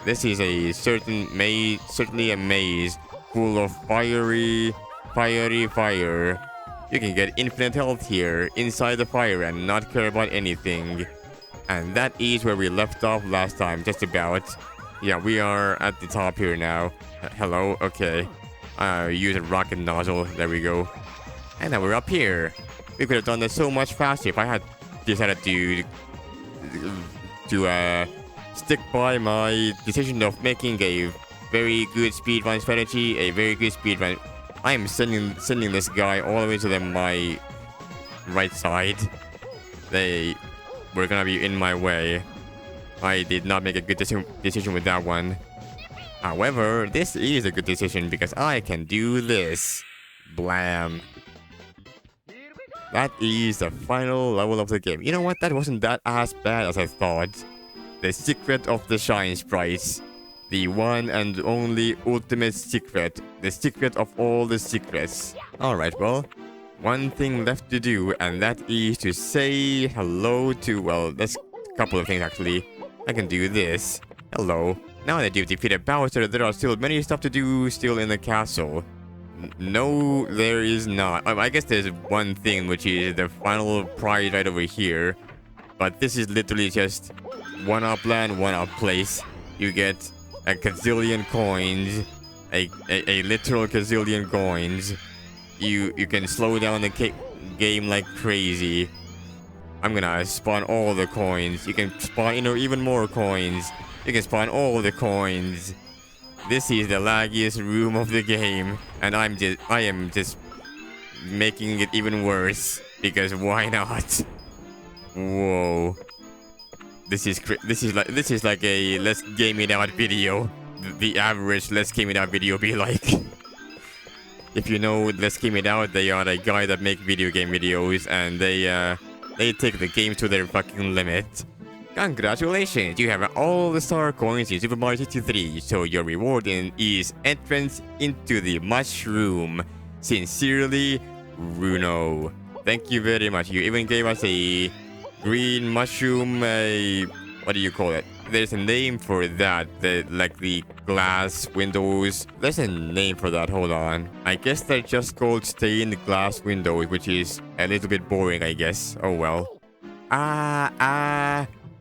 This is a certainly a maze full of fiery fire. You can get infinite health here inside the fire and not care about anything. And that is where we left off last time, just about. Yeah, we are at the top here now. Hello, okay. Use a rocket nozzle, there we go. And now we're up here. We could have done this so much faster if I had decided to stick by my decision of making a very good speedrun strategy, a very good speedrun. I am sending this guy all the way to my right side. They were gonna be in my way. I did not make a good decision with that one. However, this is a good decision because I can do this. Blam. That is the final level of the game. You know what? That wasn't that as bad as I thought. The Secret of the Shine Sprites. The one and only ultimate secret. The secret of all the secrets. Alright, well, one thing left to do, and that is to say hello to, well, that's a couple of things actually. I can do this. Hello. Now that you've defeated Bowser, there are still many stuff to do still in the castle. No, there is not. I guess there's one thing, which is the final prize right over here. But this is literally just one-up land, one-up place. You get a gazillion coins. A literal gazillion coins. You can slow down the game like crazy. I'm gonna spawn all the coins. You can spawn even more coins. You can spawn all the coins. This is the laggiest room of the game, and I am just making it even worse because why not? Whoa. This is like a let's game it out video. The average let's game it out video be like. If you know Let's Game It Out, they are a guy that make video game videos, and they take the game to their fucking limit. Congratulations, you have all the star coins in Super Mario 63, so your reward is entrance into the mushroom. Sincerely, Runo. Thank you very much. You even gave us a green mushroom, what do you call it? There's a name for that, like the glass windows. There's a name for that, hold on. I guess they're just called stained glass windows, which is a little bit boring, I guess. Oh well.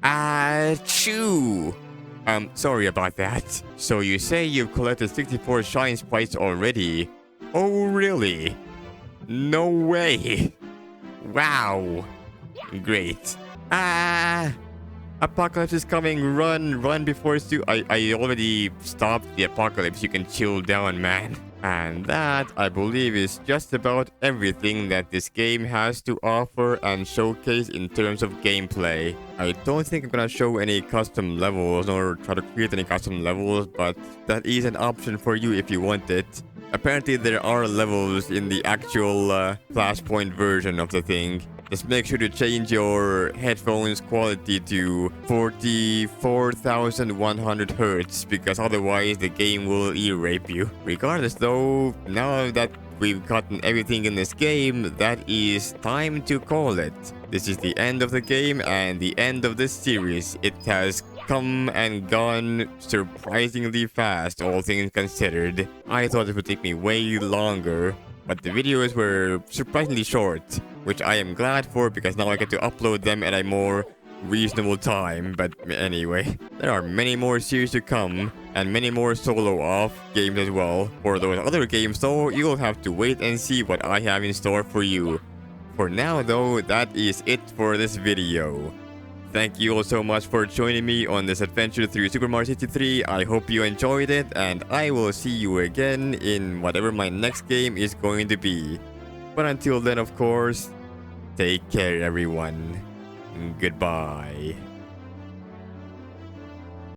Achoo! Sorry about that. So you say you've collected 64 shine sprites already? Oh really? No way! Wow! Great. Apocalypse is coming, run before it's too... I already stopped the apocalypse, you can chill down, man. And that, I believe, is just about everything that this game has to offer and showcase in terms of gameplay. I don't think I'm gonna show any custom levels or try to create any custom levels, but that is an option for you if you want it. Apparently there are levels in the actual Flashpoint version of the thing. Just make sure to change your headphones quality to 44,100 Hertz, because otherwise the game will ear-rape you. Regardless though, now that we've gotten everything in this game, that is time to call it. This is the end of the game and the end of this series. It has come and gone surprisingly fast, all things considered. I thought it would take me way longer, but the videos were surprisingly short, which I am glad for because now I get to upload them at a more reasonable time. But anyway, there are many more series to come and many more solo-off games as well. For those other games though, you'll have to wait and see what I have in store for you. For now though, that is it for this video. Thank you all so much for joining me on this adventure through Super Mario 63. I hope you enjoyed it, and I will see you again in whatever my next game is going to be. But until then, of course, take care everyone. Goodbye.